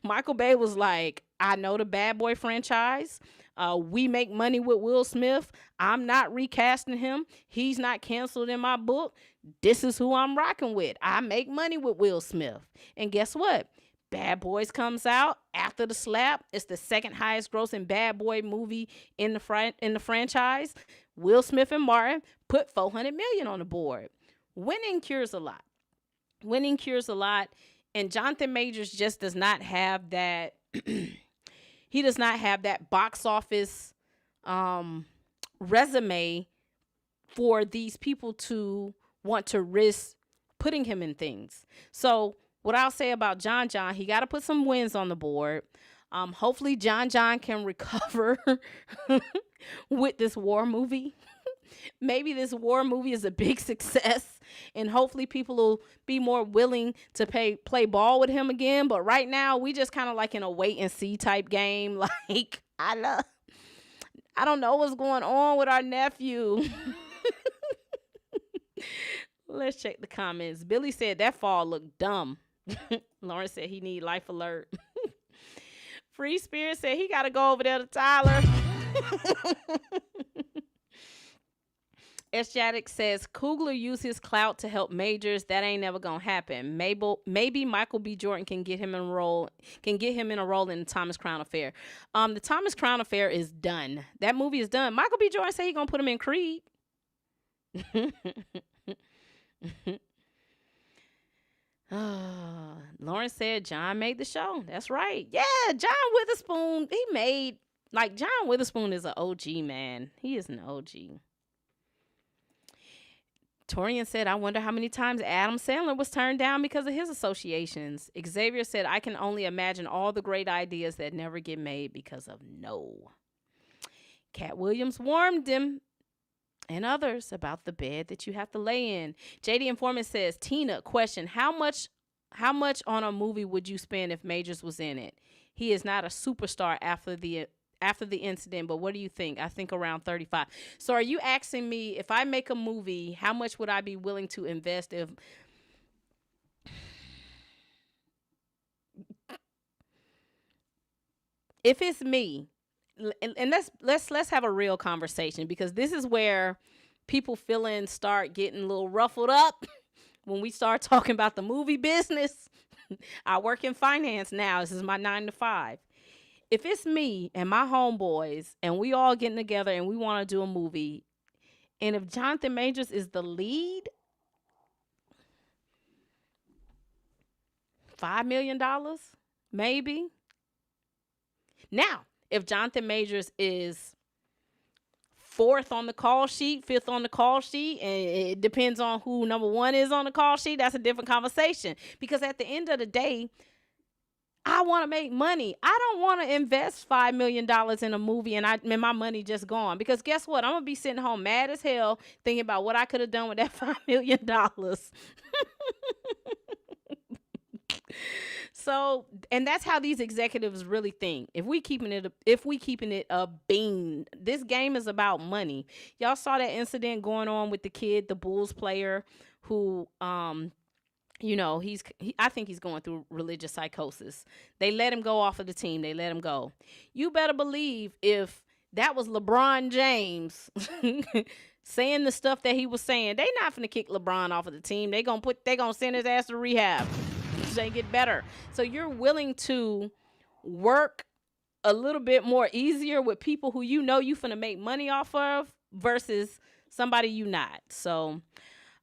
Speaker 2: Michael Bay was like, I know the Bad Boy franchise. We make money with Will Smith. I'm not recasting him. He's not canceled in my book. This is who I'm rocking with. I make money with Will Smith. And guess what? Bad Boys comes out after the slap. It's the second highest grossing Bad Boy movie in the franchise. Will Smith and Martin put $400 million on the board. Winning cures a lot. Winning cures a lot. And Jonathan Majors just does not have that. He does not have that box office resume for these people to want to risk putting him in things. So what I'll say about John, he got to put some wins on the board. Hopefully John can recover with this war movie. Maybe this war movie is a big success, and hopefully people will be more willing to play ball with him again. But right now, we just kind of like in a wait and see type game. Like, I don't know what's going on with our nephew. Let's check the comments. Billy said that fall looked dumb. Lauren said he need life alert. Free Spirit said he got to go over there to Tyler. Esjatic says Coogler used his clout to help Majors. That ain't never gonna happen. Maybe Michael B. Jordan can get him in a role in the Thomas Crown Affair. The Thomas Crown Affair is done. That movie is done. Michael B. Jordan said he gonna put him in Creed. Lauren said John made the show. That's right. Yeah, John Witherspoon. John Witherspoon is an OG, man. He is an OG. Torian said, I wonder how many times Adam Sandler was turned down because of his associations. Xavier said, I can only imagine all the great ideas that never get made because of no. Cat Williams warned him and others about the bed that you have to lay in. JD Informant says, Tina, question, how much on a movie would you spend if Majors was in it? He is not a superstar after the incident, but what do you think? I think around 35. So are you asking me, if I make a movie, how much would I be willing to invest if it's me? And let's have a real conversation, because this is where people start getting a little ruffled up when we start talking about the movie business. I work in finance now. This is my 9 to 5. If it's me and my homeboys and we all getting together and we want to do a movie, and if Jonathan Majors is the lead, $5 million, maybe. Now, if Jonathan Majors is 4th on the call sheet, 5th on the call sheet, and it depends on who number 1 is on the call sheet, that's a different conversation. Because at the end of the day, I want to make money. I don't want to invest $5 million in a movie and my money just gone. Because guess what? I'm going to be sitting home mad as hell thinking about what I could have done with that $5 million. So, and that's how these executives really think. If we keeping it a bean, this game is about money. Y'all saw that incident going on with the kid, the Bulls player, who, I think he's going through religious psychosis. They let him go off of the team. They let him go. You better believe if that was LeBron James saying the stuff that he was saying, they not finna kick LeBron off of the team. They gonna send his ass to rehab. They get better. So you're willing to work a little bit more easier with people who you know you finna make money off of versus somebody you not. So,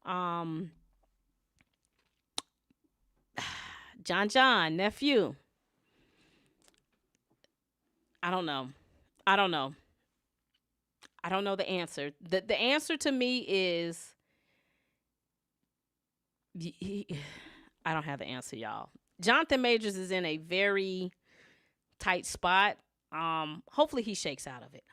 Speaker 2: John, nephew. I don't know the answer. The answer to me is I don't have the answer, y'all. Jonathan Majors is in a very tight spot. Hopefully he shakes out of it.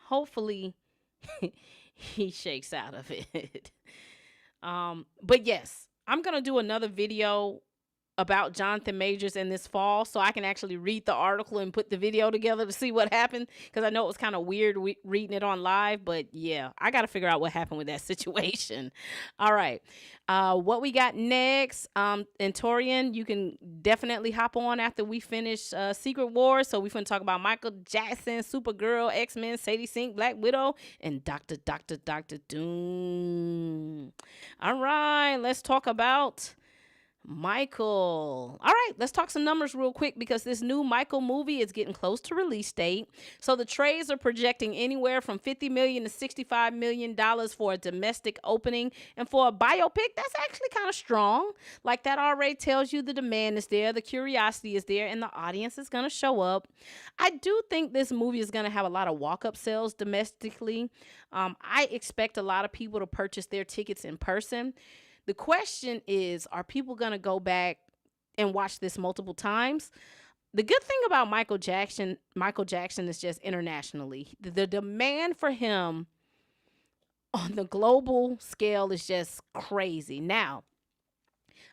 Speaker 2: But yes, I'm going to do another video about Jonathan Majors in this fall, so I can actually read the article and put the video together to see what happened, because I know it was kind of weird reading it on live, but yeah, I got to figure out what happened with that situation. All right. What we got next, and Torian, you can definitely hop on after we finish Secret Wars, so we're going to talk about Michael Jackson, Supergirl, XMen, Sadie Sink, Black Widow, and Dr. Doom. All right, let's talk about Michael. All right, let's talk some numbers real quick, because this new Michael movie is getting close to release date. So the trades are projecting anywhere from $50 million to $65 million for a domestic opening. And for a biopic, that's actually kind of strong. Like, that already tells you the demand is there, the curiosity is there, and the audience is going to show up. I do think this movie is going to have a lot of walk-up sales domestically. I expect a lot of people to purchase their tickets in person. The question is, are people going to go back and watch this multiple times? The good thing about Michael Jackson is just internationally. The demand for him on the global scale is just crazy. Now,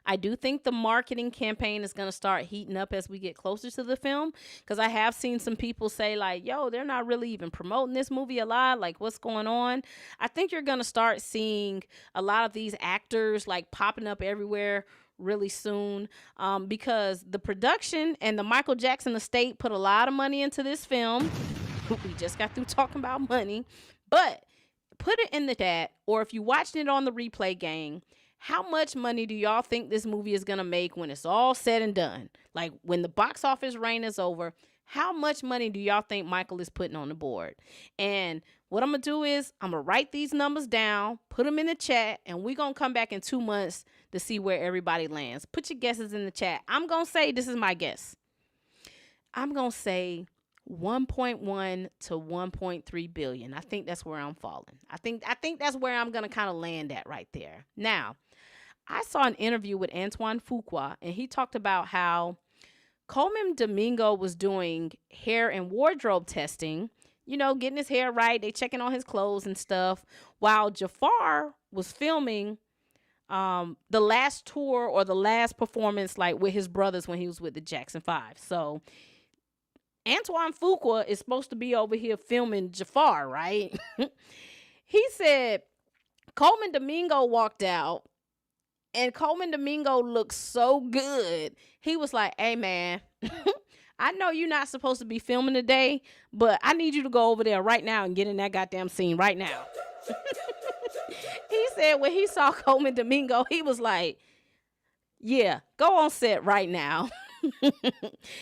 Speaker 2: I do think the marketing campaign is going to start heating up as we get closer to the film, because I have seen some people say, like, yo, they're not really even promoting this movie a lot. Like, what's going on? I think you're going to start seeing a lot of these actors, like, popping up everywhere really soon, because the production and the Michael Jackson estate put a lot of money into this film. We just got through talking about money. But put it in the chat, or if you watched it on the replay gang, how much money do y'all think this movie is going to make when it's all said and done? Like, when the box office reign is over, how much money do y'all think Michael is putting on the board? And what I'm going to do is I'm going to write these numbers down, put them in the chat, and we're going to come back in 2 months to see where everybody lands. Put your guesses in the chat. I'm going to say, this is my guess, I'm going to say 1.1 to 1.3 billion. I think that's where I'm falling. I think that's where I'm going to kind of land at right there. Now, I saw an interview with Antoine Fuqua, and he talked about how Coleman Domingo was doing hair and wardrobe testing, you know, getting his hair right. They checking on his clothes and stuff, while Jafar was filming the last tour or the last performance, like, with his brothers when he was with the Jackson 5. So Antoine Fuqua is supposed to be over here filming Jafar, right? He said Coleman Domingo walked out, and Coleman Domingo looked so good. He was like, hey, man, I know you're not supposed to be filming today, but I need you to go over there right now and get in that goddamn scene right now. He said when he saw Coleman Domingo, he was like, yeah, go on set right now.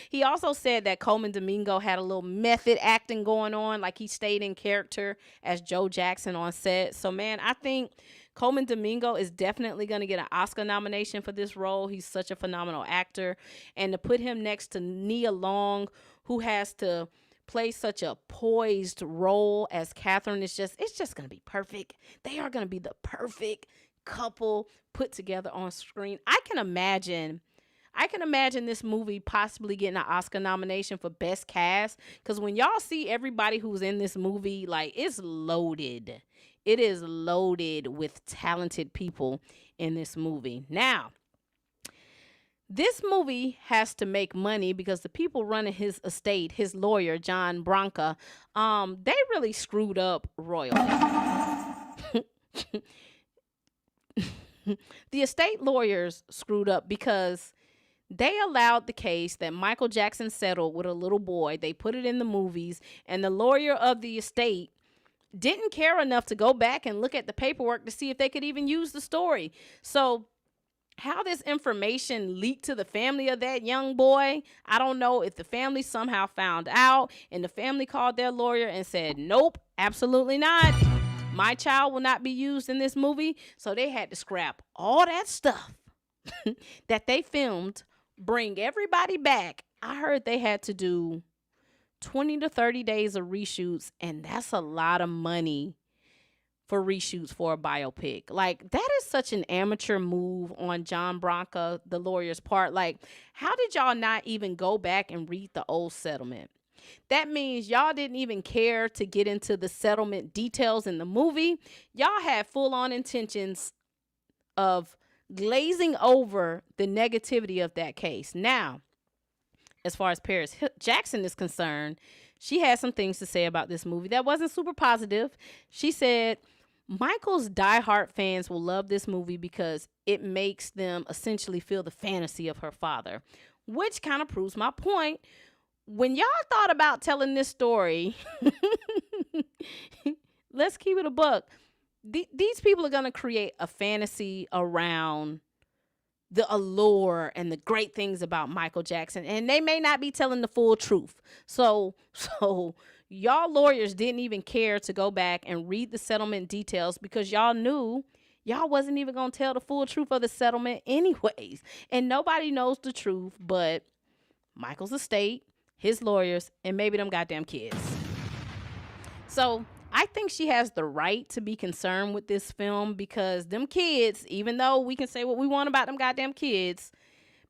Speaker 2: He also said that Coleman Domingo had a little method acting going on, like he stayed in character as Joe Jackson on set. So, man, I think Coleman Domingo is definitely going to get an Oscar nomination for this role. He's such a phenomenal actor. And to put him next to Nia Long, who has to play such a poised role as Catherine, it's just going to be perfect. They are going to be the perfect couple put together on screen. I can imagine this movie possibly getting an Oscar nomination for Best Cast, because when y'all see everybody who's in this movie, like, it's loaded. It is loaded with talented people in this movie. Now, this movie has to make money because the people running his estate, his lawyer, John Branca, they really screwed up royally. The estate lawyers screwed up because they allowed the case that Michael Jackson settled with a little boy. They put it in the movies, and the lawyer of the estate didn't care enough to go back and look at the paperwork to see if they could even use the story. So how this information leaked to the family of that young boy, I don't know. If the family somehow found out and the family called their lawyer and said, nope, absolutely not, my child will not be used in this movie. So they had to scrap all that stuff that they filmed, bring everybody back. I heard they had to do 20 to 30 days of reshoots, and that's a lot of money for reshoots for a biopic. Like, that is such an amateur move on John Branca, the lawyer's part. Like, how did y'all not even go back and read the old settlement? That means y'all didn't even care to get into the settlement details in the movie. Y'all had full-on intentions of glazing over the negativity of that case. Now, as far as Paris Jackson is concerned, she had some things to say about this movie that wasn't super positive. She said, Michael's diehard fans will love this movie because it makes them essentially feel the fantasy of her father, which kind of proves my point. When y'all thought about telling this story, let's keep it a buck. These people are going to create a fantasy around the allure and the great things about Michael Jackson, and they may not be telling the full truth. So y'all lawyers didn't even care to go back and read the settlement details because y'all knew y'all wasn't even going to tell the full truth of the settlement anyways. And nobody knows the truth but Michael's estate, his lawyers, and maybe them goddamn kids. So I think she has the right to be concerned with this film because them kids, even though we can say what we want about them goddamn kids,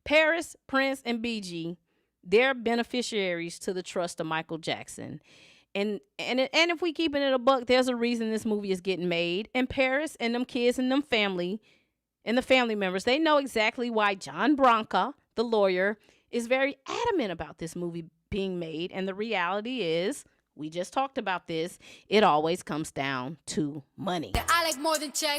Speaker 2: Paris, Prince, and BG, they're beneficiaries to the trust of Michael Jackson. And if we keeping it a buck, there's a reason this movie is getting made. And Paris and them kids and them family and the family members, they know exactly why John Branca, the lawyer, is very adamant about this movie being made. And the reality is, we just talked about this, it always comes down to money.
Speaker 7: I like more than check.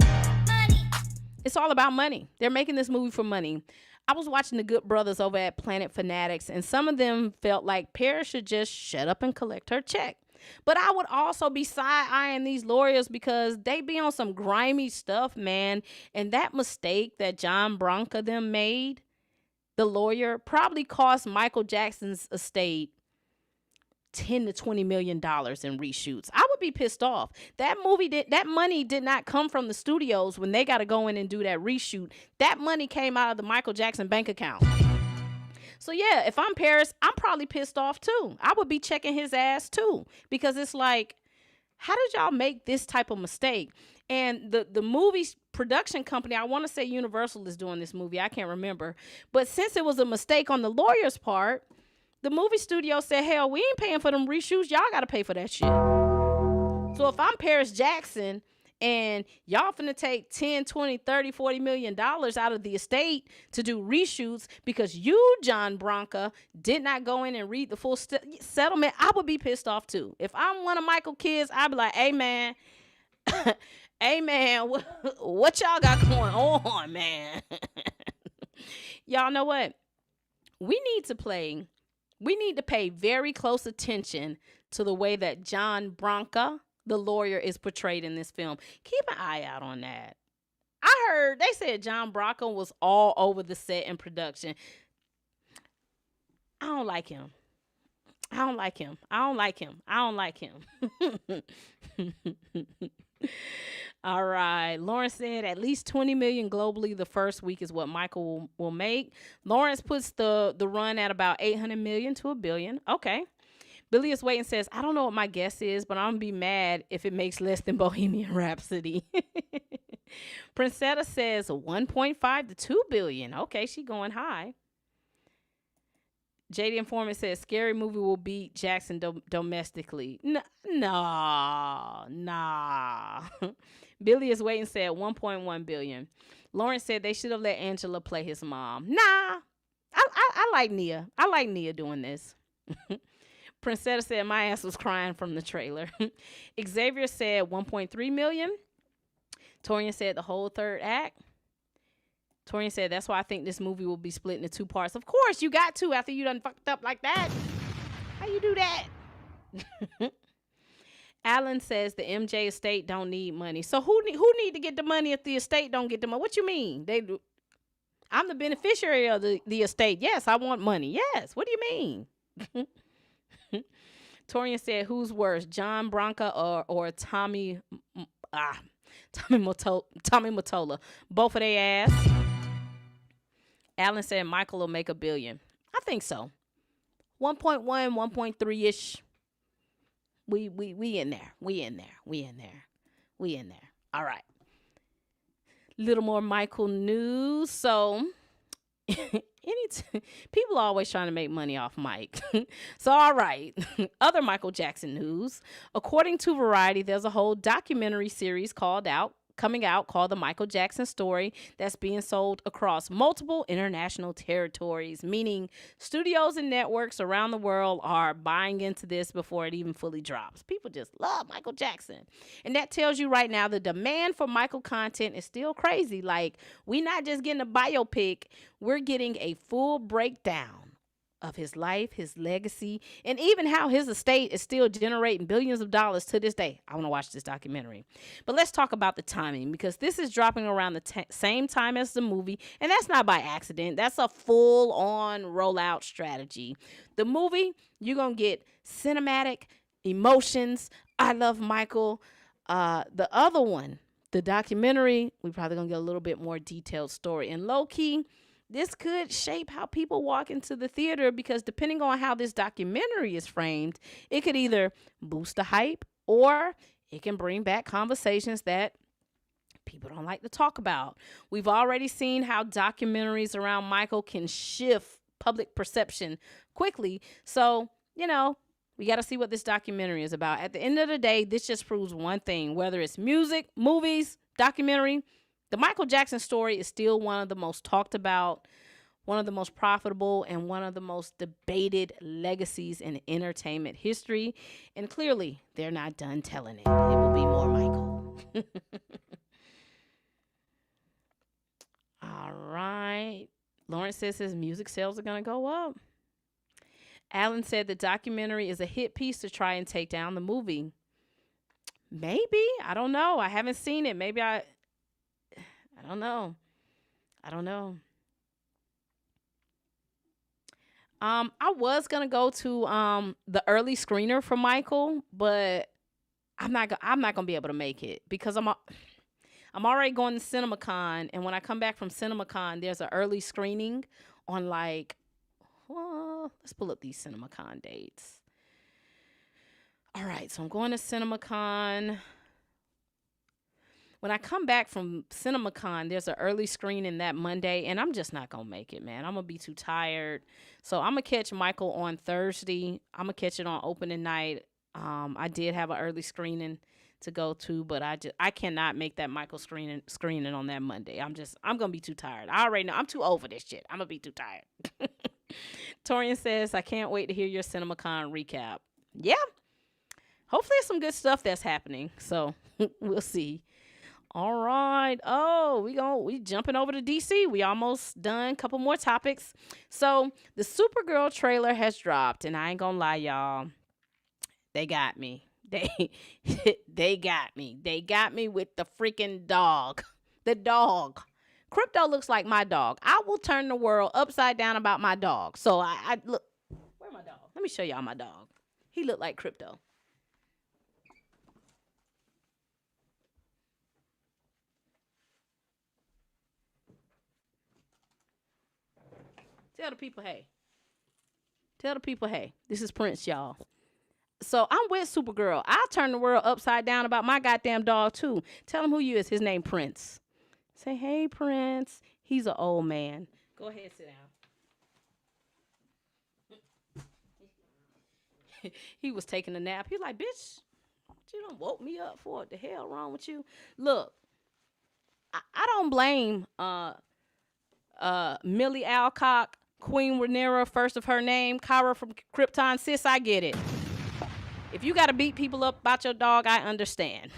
Speaker 2: It's all about money. They're making this movie for money. I was watching the Good Brothers over at Planet Fanatics, and some of them felt like Paris should just shut up and collect her check. But I would also be side-eyeing these lawyers because they be on some grimy stuff, man. And that mistake that John Branca them made, the lawyer, probably cost Michael Jackson's estate $10 to $20 million in reshoots. I would be pissed off. That money did not come from the studios when they got to go in and do that reshoot. That money came out of the Michael Jackson bank account. So yeah, if I'm Paris, I'm probably pissed off too. I would be checking his ass too, because it's like, how did y'all make this type of mistake? And the movie's production company, I want to say Universal is doing this movie. I can't remember. But since it was a mistake on the lawyer's part, the movie studio said, hell, we ain't paying for them reshoots. Y'all got to pay for that shit. So if I'm Paris Jackson and y'all finna take 10, 20, 30, 40 million dollars out of the estate to do reshoots because you, John Branca, did not go in and read the full settlement, I would be pissed off too. If I'm one of Michael's kids, I'd be like, hey man, hey man, what y'all got going on, man? Y'all know what? We need to pay very close attention to the way that John Branca, the lawyer, is portrayed in this film. Keep an eye out on that. I heard they said John Branca was all over the set and production. I don't like him. All right. Lawrence said at least 20 million globally the first week is what Michael will make. Lawrence puts the run at about 800 million to $1 billion. Okay. Billy is waiting, says, I don't know what my guess is, but I'm going to be mad if it makes less than Bohemian Rhapsody. Princetta says 1.5 to 2 billion. Okay, she going high. JD Informant says Scary Movie will beat Jackson domestically. Nah. Billy is waiting, said 1.1 billion. Lawrence said they should have let Angela play his mom. Nah. I like Nia. I like Nia doing this. Princetta said my ass was crying from the trailer. Xavier said 1.3 million. Torian said the whole third act. Torian said, that's why I think this movie will be split into 2 parts. Of course, you got to after you done fucked up like that. How you do that? Alan says the MJ estate don't need money. So who need to get the money if the estate don't get the money? What you mean? I'm the beneficiary of the estate. Yes, I want money. Yes. What do you mean? Torian said, who's worse, John Branca or Tommy Mottola? Both of they ass. Alan said Michael will make $1 billion. I think so. 1.1, 1.3-ish. We in there. We in there. All right. Little more Michael news. So people are always trying to make money off Mike. So, all right. Other Michael Jackson news. According to Variety, there's a whole documentary series called coming out called The Michael Jackson Story that's being sold across multiple international territories, meaning studios and networks around the world are buying into this before it even fully drops. People just love Michael Jackson. And that tells you right now the demand for Michael content is still crazy. Like, we're not just getting a biopic, we're getting a full breakdown of his life, his legacy, and even how his estate is still generating billions of dollars to this day. I want to watch this documentary. But let's talk about the timing, because this is dropping around the same time as the movie, and that's not by accident. That's a full-on rollout strategy. The movie, you're going to get cinematic emotions. I love Michael. The other one, the documentary, we're probably going to get a little bit more detailed story. And low-key, this could shape how people walk into the theater, because depending on how this documentary is framed, it could either boost the hype or it can bring back conversations that people don't like to talk about. We've already seen how documentaries around Michael can shift public perception quickly. So, we got to see what this documentary is about. At the end of the day, this just proves one thing: whether it's music, movies, documentary, the Michael Jackson story is still one of the most talked about, one of the most profitable, and one of the most debated legacies in entertainment history. And clearly, they're not done telling it. It will be more Michael. All right. Lawrence says his music sales are going to go up. Alan said the documentary is a hit piece to try and take down the movie. Maybe. I don't know. I haven't seen it. Maybe I don't know. I was gonna go to the early screener for Michael, but I'm not gonna be able to make it, because I'm already going to CinemaCon, and when I come back from CinemaCon, there's an early screening on let's pull up these CinemaCon dates. All right, so I'm going to CinemaCon. When I come back from CinemaCon, there's an early screening that Monday, and I'm just not going to make it, man. I'm going to be too tired. So I'm going to catch Michael on Thursday. I'm going to catch it on opening night. I did have an early screening to go to, but I cannot make that Michael screening on that Monday. I'm going to be too tired. I already know. I'm too over this shit. I'm going to be too tired. Torian says, I can't wait to hear your CinemaCon recap. Yeah. Hopefully there's some good stuff that's happening. So we'll see. All right. Oh, we jumping over to DC. We almost done. Couple more topics. So the Supergirl trailer has dropped, and I ain't gonna lie, y'all. They got me. They got me. They got me with the freaking dog. The dog. Crypto looks like my dog. I will turn the world upside down about my dog. So I look. Where's my dog? Let me show y'all my dog. He looked like Crypto. Tell the people, hey. This is Prince, y'all. So I'm with Supergirl. I'll turn the world upside down about my goddamn dog, too. Tell him who you is. His name Prince. Say, hey, Prince. He's an old man. Go ahead, sit down. He was taking a nap. He like, bitch, you done woke me up for what the hell wrong with you? Look, I don't blame Millie Alcock, Queen Rhaenyra, first of her name, Kara from Krypton. Sis, I get it. If you got to beat people up about your dog, I understand.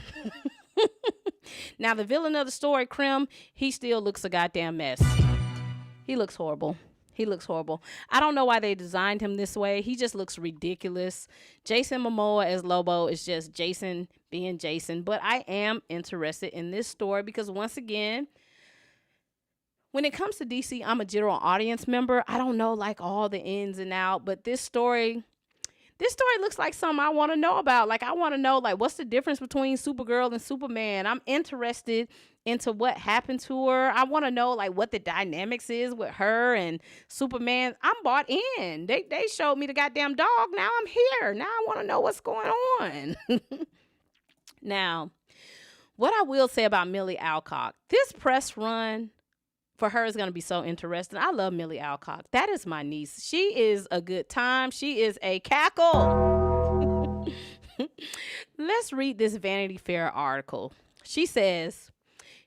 Speaker 2: Now, the villain of the story, Krim, he still looks a goddamn mess. He looks horrible. I don't know why they designed him this way. He just looks ridiculous. Jason Momoa as Lobo is just Jason being Jason. But I am interested in this story because, once again, when it comes to DC, I'm a general audience member. I don't know like all the ins and outs, but this story looks like something I want to know about. Like, I want to know, like, what's the difference between Supergirl and Superman? I'm interested into what happened to her. I want to know, like, what the dynamics is with her and Superman. I'm bought in. They showed me the goddamn dog. Now I'm here. Now I want to know what's going on. Now, what I will say about Millie Alcock, this press run for her is going to be so interesting. I love Millie Alcock. That is my niece. She is a good time. She is a cackle. Let's read this Vanity Fair article. She says,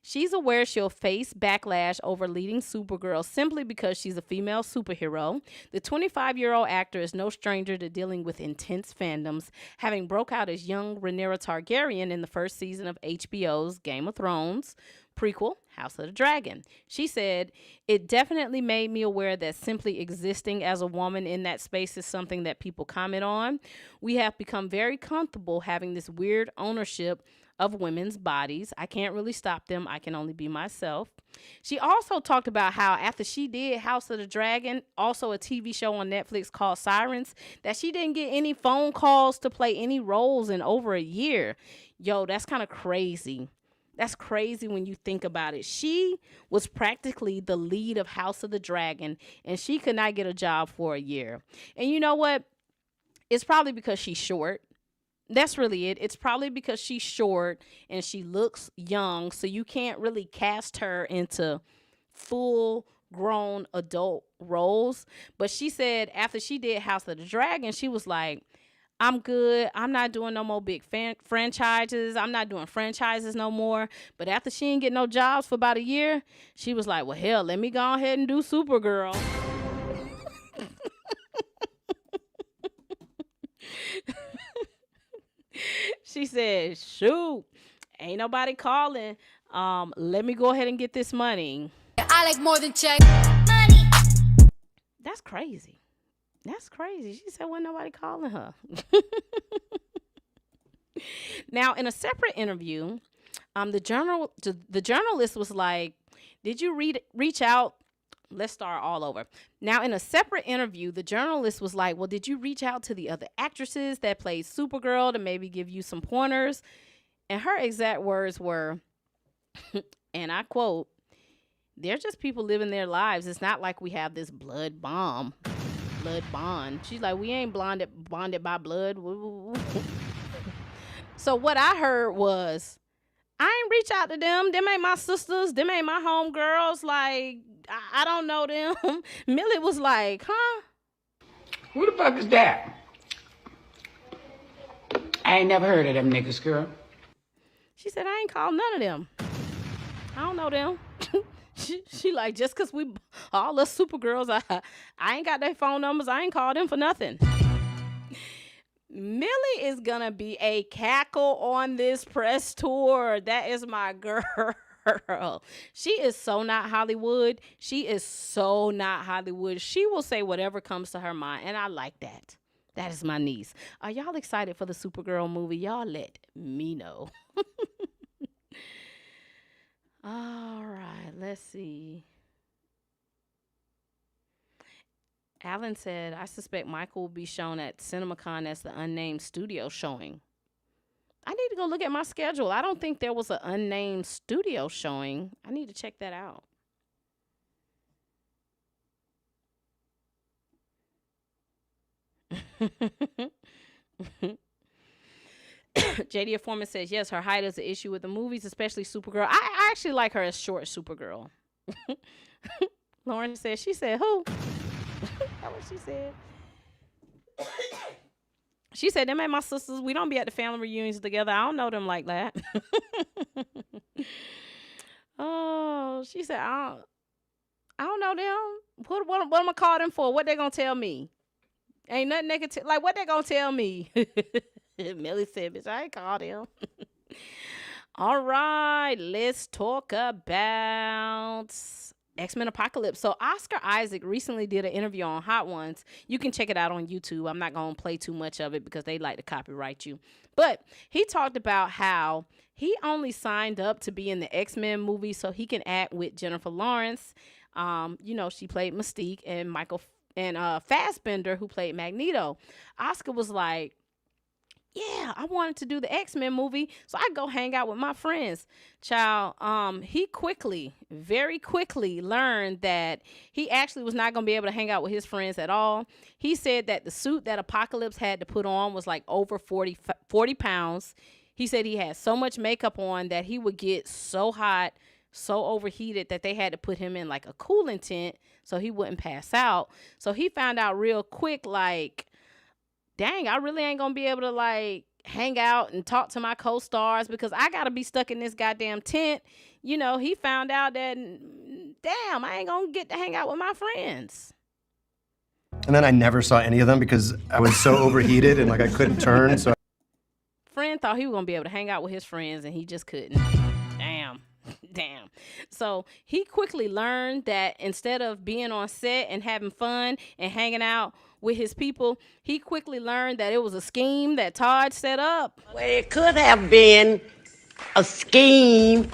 Speaker 2: She's aware she'll face backlash over leading Supergirl simply because she's a female superhero. The 25-year-old actor is no stranger to dealing with intense fandoms, having broke out as young Rhaenyra Targaryen in the first season of HBO's Game of Thrones prequel, House of the Dragon. She said, "It definitely made me aware that simply existing as a woman in that space is something that people comment on. We have become very comfortable having this weird ownership of women's bodies. I can't really stop them. I can only be myself." She also talked about how after she did House of the Dragon, also a TV show on Netflix called Sirens, that she didn't get any phone calls to play any roles in over a year. Yo, that's kind of crazy. That's crazy when you think about it. She was practically the lead of House of the Dragon, and she could not get a job for a year. And you know what? It's probably because she's short. That's really it. It's probably because she's short and she looks young, so you can't really cast her into full-grown adult roles. But she said after she did House of the Dragon, she was like, I'm good. I'm not doing no more big franchises. I'm not doing franchises no more. But after she didn't get no jobs for about a year, she was like, well, hell, let me go ahead and do Supergirl. She said, shoot, ain't nobody calling. Let me go ahead and get this money.
Speaker 7: I like more than check.
Speaker 2: That's crazy. That's crazy. She said, wasn't nobody calling her. Now, in a separate interview, the journalist was like, did you reach out? Let's start all over. Now, in a separate interview, the journalist was like, well, did you reach out to the other actresses that played Supergirl to maybe give you some pointers? And her exact words were, and I quote, they're just people living their lives. It's not like we have this blood bond. She's like, we ain't bonded by blood. So what I heard was, I ain't reach out to them. Them ain't my sisters. Them ain't my homegirls. Like, I don't know them. Millie was like, huh?
Speaker 9: Who the fuck is that? I ain't never heard of them niggas, girl.
Speaker 2: She said, I ain't called none of them. I don't know them. She like, just because we all us Supergirls, I ain't got their phone numbers. I ain't called them for nothing. Millie is going to be a cackle on this press tour. That is my girl. She is so not Hollywood. She is so not Hollywood. She will say whatever comes to her mind, and I like that. That is my niece. Are y'all excited for the Supergirl movie? Y'all let me know. All right, let's see. Alan said, I suspect Michael will be shown at CinemaCon as the unnamed studio showing. I need to go look at my schedule. I don't think there was an unnamed studio showing. I need to check that out. JD Foreman says, yes, her height is an issue with the movies, especially Supergirl. I actually like her as short Supergirl. Lauren says, she said, who? That's what she said. She said, them ain't my sisters. We don't be at the family reunions together. I don't know them like that. Oh, she said, I don't know them. What am I going to call them for? What they going to tell me? Ain't nothing they can tell. Like, what they going to tell me? Millie said, bitch, I ain't called him. All right, let's talk about X-Men Apocalypse. So Oscar Isaac recently did an interview on Hot Ones. You can check it out on YouTube. I'm not going to play too much of it because they like to copyright you. But he talked about how he only signed up to be in the X-Men movie so he can act with Jennifer Lawrence. She played Mystique, and Fassbender, who played Magneto. Oscar was like, yeah, I wanted to do the X-Men movie so I could go hang out with my friends. Child, he very quickly learned that he actually was not going to be able to hang out with his friends at all. He said that the suit that Apocalypse had to put on was like over 40 pounds. He said he had so much makeup on that he would get so hot, so overheated that they had to put him in like a cooling tent so he wouldn't pass out. So he found out real quick, like, dang, I really ain't gonna be able to like hang out and talk to my co-stars because I got to be stuck in this goddamn tent. You know, he found out that, damn, I ain't going to get to hang out with my friends.
Speaker 10: And then I never saw any of them because I was so overheated and like I couldn't turn. So
Speaker 2: Friend thought he was going to be able to hang out with his friends and he just couldn't. Damn. So he quickly learned that instead of being on set and having fun and hanging out with his people, he quickly learned that it was a scheme that Todd set up.
Speaker 6: Well, it could have been a scheme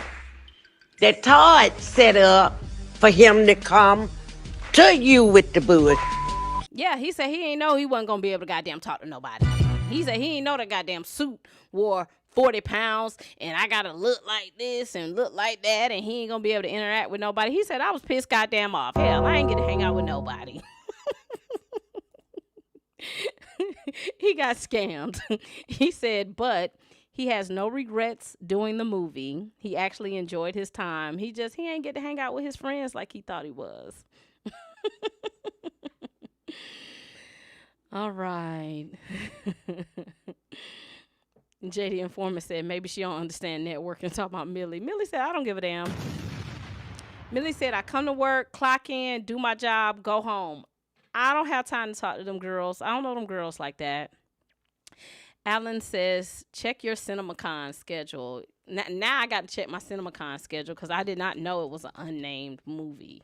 Speaker 6: that Todd set up for him to come to you with the bush.
Speaker 2: Yeah, he said he ain't know he wasn't going to be able to goddamn talk to nobody. He said he ain't know the goddamn suit wore 40 pounds and I got to look like this and look like that and he ain't going to be able to interact with nobody. He said I was pissed goddamn off. Hell, I ain't get to hang out with nobody. He got scammed. He said, but he has no regrets doing the movie. He actually enjoyed his time. He ain't get to hang out with his friends like he thought he was. All right. JD Informant said maybe she don't understand networking. Talking about Millie. Millie said I don't give a damn. Millie said I come to work, clock in, do my job, go home. I don't have time to talk to them girls. I don't know them girls like that. Alan says check your CinemaCon schedule. Now I got to check my CinemaCon schedule because I did not know it was an unnamed movie.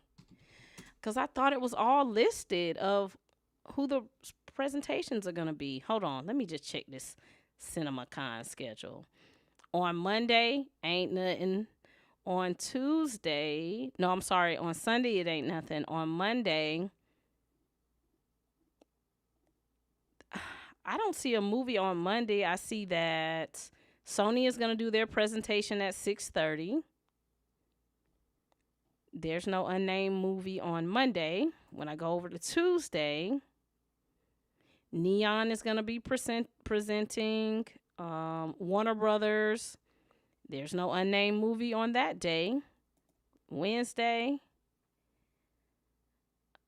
Speaker 2: Because I thought it was all listed of who the presentations are going to be. Hold on. Let me just check this CinemaCon schedule. On Monday, ain't nothing. On Tuesday, on Sunday, it ain't nothing. On Monday, I don't see a movie on Monday. I see that Sony is going to do their presentation at 6:30. There's no unnamed movie on Monday. When I go over to Tuesday, Neon is going to be presenting. Warner Brothers. There's no unnamed movie on that day. Wednesday,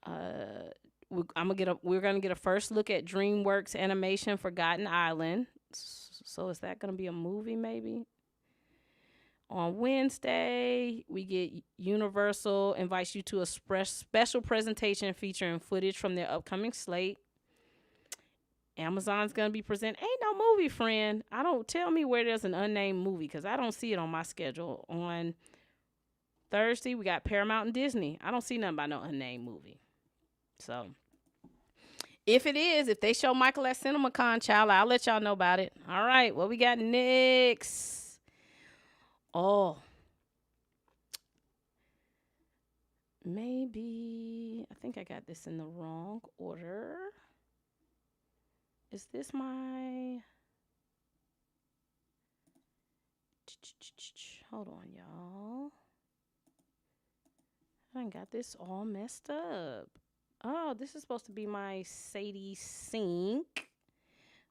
Speaker 2: we're gonna get a first look at DreamWorks animation Forgotten Island. So is that gonna be a movie maybe? On Wednesday, we get Universal invites you to a special presentation featuring footage from their upcoming slate. Amazon's going to be presenting. Ain't no movie, friend. Don't tell me where there's an unnamed movie because I don't see it on my schedule. On Thursday, we got Paramount and Disney. I don't see nothing about no unnamed movie. So, if they show Michael at CinemaCon, child, I'll let y'all know about it. All right, what we got next? Oh. Maybe, I think I got this in the wrong order. Is this my... Hold on, y'all. I got this all messed up. Oh, this is supposed to be my Sadie Sync.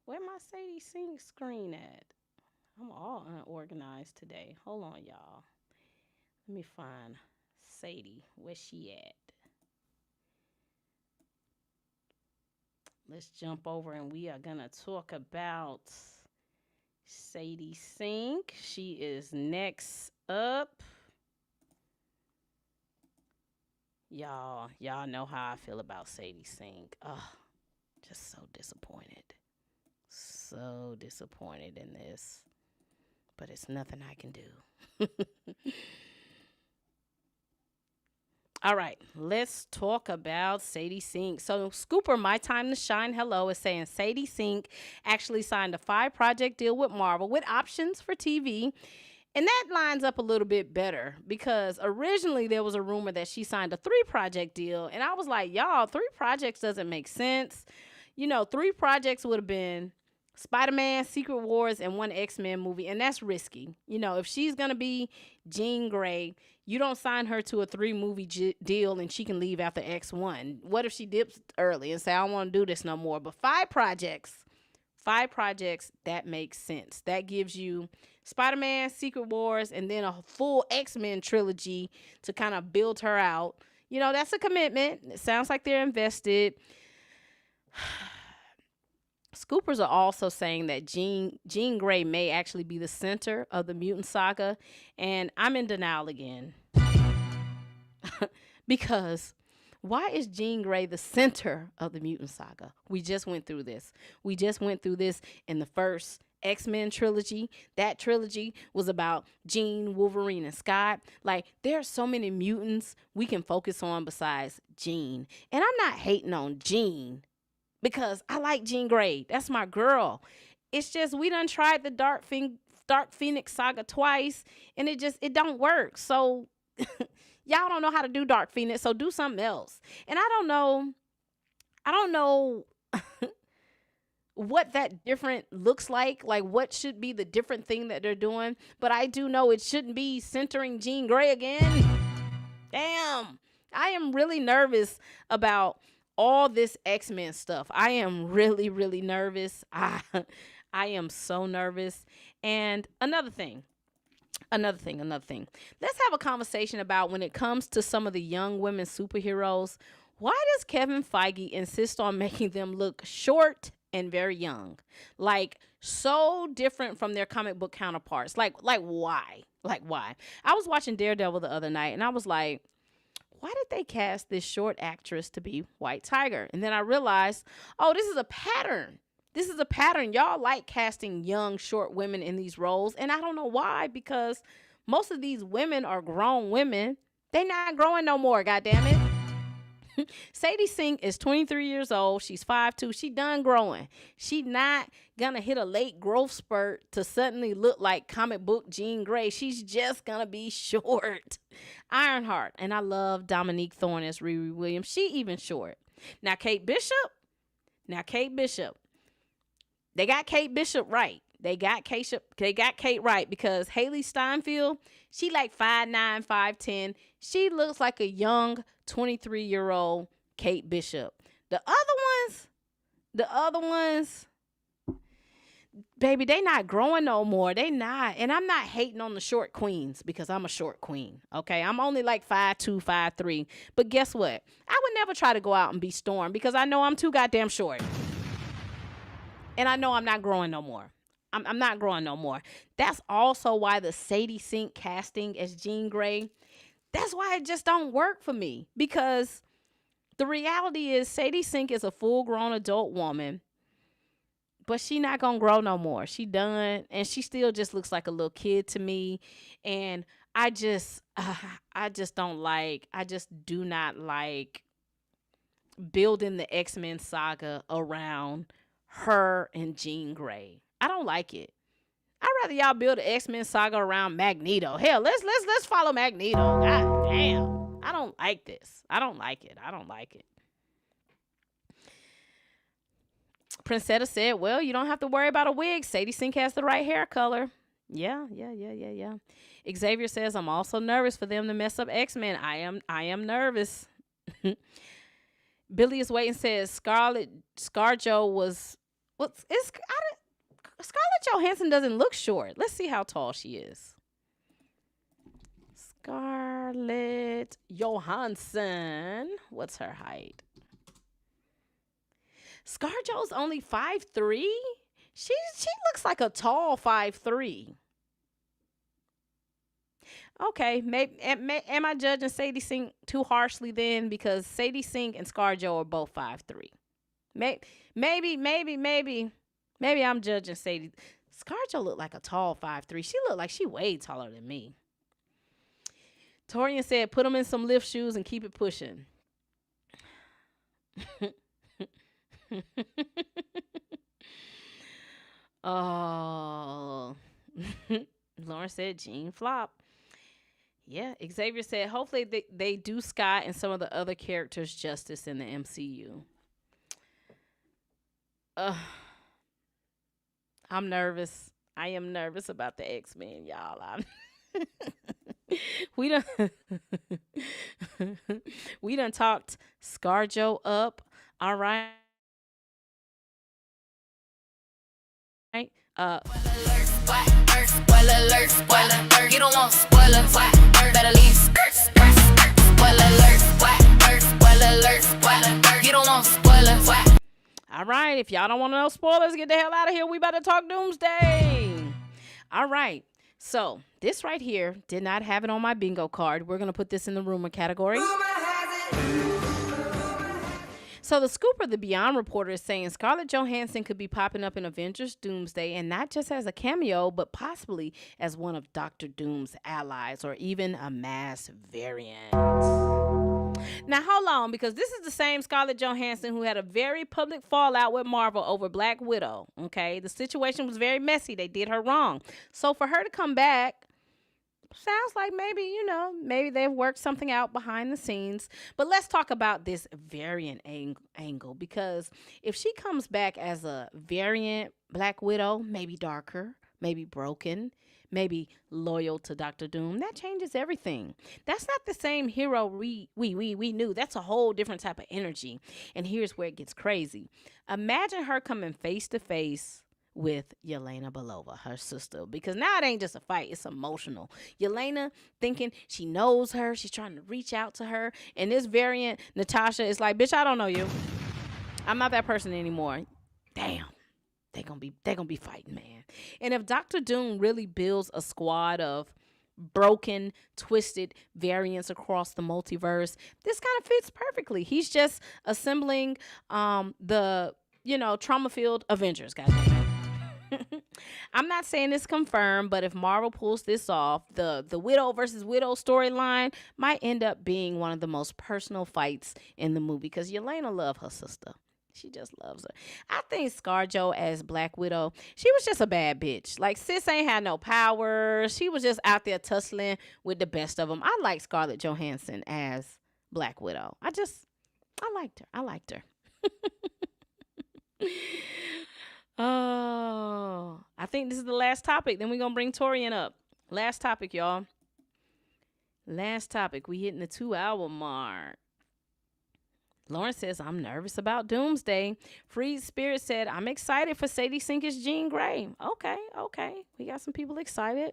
Speaker 2: Where my Sadie Sync screen at? I'm all unorganized today. Hold on, y'all. Let me find Sadie. Where's she at? Let's jump over and we are going to talk about Sadie Sync. She is next up. Y'all know how I feel about Sadie Sync. Oh, just so disappointed. So disappointed in this. But it's nothing I can do. All right, let's talk about Sadie Sync. So Scooper, My Time to Shine Hello, is saying Sadie Sync actually signed a 5-project deal with Marvel with options for TV. And that lines up a little bit better because originally there was a rumor that she signed a 3-project deal. And I was like, y'all, 3 projects doesn't make sense. 3 projects would have been Spider-Man, Secret Wars, and 1 X-Men movie. And that's risky. If she's going to be Jean Grey, you don't sign her to a 3-movie deal and she can leave after X1. What if she dips early and say, I don't want to do this no more? But 5 projects, that makes sense. That gives you Spider-Man, Secret Wars, and then a full X-Men trilogy to kind of build her out. That's a commitment. It sounds like they're invested. Scoopers are also saying that Jean Grey may actually be the center of the mutant saga, and I'm in denial again. Because why is Jean Grey the center of the mutant saga? We just went through this. We just went through this in the first X-Men trilogy. That trilogy was about Jean, Wolverine, and Scott. Like, there are so many mutants we can focus on besides Jean. And I'm not hating on Jean, because I like Jean Grey. That's my girl. It's just we done tried the Dark Phoenix saga twice, and it don't work. So y'all don't know how to do Dark Phoenix, so do something else. And I don't know what that different looks like what should be the different thing that they're doing, but I do know it shouldn't be centering Jean Grey again. Damn. I am really nervous about all this X-Men stuff. I am really, really nervous. I am so nervous. And another thing. Let's have a conversation about when it comes to some of the young women superheroes. Why does Kevin Feige insist on making them look short and very young? Like, so different from their comic book counterparts. Like why? I was watching Daredevil the other night, and I was like, why did they cast this short actress to be White Tiger? And then I realized, oh, this is a pattern. Y'all like casting young, short women in these roles. And I don't know why, because most of these women are grown women. They not growing no more, goddammit. Sadie Sink is 23 years old. She's 5'2". She done growing. She not gonna hit a late growth spurt to suddenly look like comic book Jean Grey. She's just gonna be short. Ironheart. And I love Dominique Thorne as Riri Williams. She even short. Now Kate Bishop. They got Kate Bishop right. They got Kate right, because Haley Steinfeld, she like 5'9", 5'10". She looks like a young 23-year-old Kate Bishop. The other ones, baby, they not growing no more. They not. And I'm not hating on the short queens, because I'm a short queen. Okay, I'm only like 5'2", 5'3". But guess what? I would never try to go out and be Storm, because I know I'm too goddamn short. And I know I'm not growing no more. I'm not growing no more. That's also why the Sadie Sink casting as Jean Grey, that's why it just don't work for me. Because the reality is Sadie Sink is a full-grown adult woman, but she not gonna grow no more. She done, and she still just looks like a little kid to me. And I just do not like building the X-Men saga around her and Jean Grey. I don't like it. I'd rather y'all build an X-Men saga around Magneto. Hell, let's follow Magneto. God damn. I don't like this. I don't like it. Princetta said, well, you don't have to worry about a wig. Sadie Sink has the right hair color. Yeah. Xavier says, I'm also nervous for them to mess up X-Men. I am nervous. Billy is waiting says ScarJo was Scarlett Johansson doesn't look short. Let's see how tall she is. Scarlett Johansson. What's her height? ScarJo's only 5'3". She looks like a tall 5'3". Okay, am I judging Sadie Sink too harshly then? Because Sadie Sink and ScarJo are both 5'3". Maybe I'm judging Sadie. ScarJo looked like a tall 5'3". She looked like she way taller than me. Torian said, put them in some lift shoes and keep it pushing. Oh. Lauren said, Jean flop. Yeah, Xavier said, hopefully they do Scott and some of the other characters justice in the MCU. I'm nervous. I am nervous about the X-Men, y'all. We done talked ScarJo up. All right.
Speaker 7: Spoiler alert, you don't want spoiler, better leave. Spoiler alert, you don't want spoiler.
Speaker 2: All right, if y'all don't want to know spoilers, get the hell out of here. We about to talk Doomsday. All right, so this right here did not have it on my bingo card. We're going to put this in the rumor category. So the Scooper, the Beyond reporter, is saying Scarlett Johansson could be popping up in Avengers Doomsday, and not just as a cameo, but possibly as one of Dr. Doom's allies, or even a mass variant. Now, hold on, because this is the same Scarlett Johansson who had a very public fallout with Marvel over Black Widow, okay? The situation was very messy. They did her wrong. So for her to come back, sounds like maybe they've worked something out behind the scenes. But let's talk about this variant angle, because if she comes back as a variant Black Widow, maybe darker, maybe broken, maybe loyal to Dr. Doom, that changes everything. That's not the same hero we knew. That's a whole different type of energy. And here's where it gets crazy. Imagine her coming face to face with Yelena Belova, her sister, because now it ain't just a fight, it's emotional. Yelena thinking she knows her, she's trying to reach out to her, and this variant, Natasha, is like, bitch, I don't know you. I'm not that person anymore. Damn. They gonna be fighting, man. And if Dr. Doom really builds a squad of broken, twisted variants across the multiverse, this kind of fits perfectly. He's just assembling the trauma-filled Avengers, guys. I'm not saying it's confirmed, but if Marvel pulls this off, the Widow versus Widow storyline might end up being one of the most personal fights in the movie, because Yelena loves her sister. She just loves her. I think ScarJo as Black Widow, she was just a bad bitch. Like, sis ain't had no power. She was just out there tussling with the best of them. I like Scarlett Johansson as Black Widow. I liked her. Oh, I think this is the last topic. Then we're going to bring Torian up. Last topic, y'all. Last topic. We hitting the 2-hour mark. Lauren says, I'm nervous about Doomsday. Freed Spirit said, I'm excited for Sadie Sinker's Jean Grey. Okay. We got some people excited.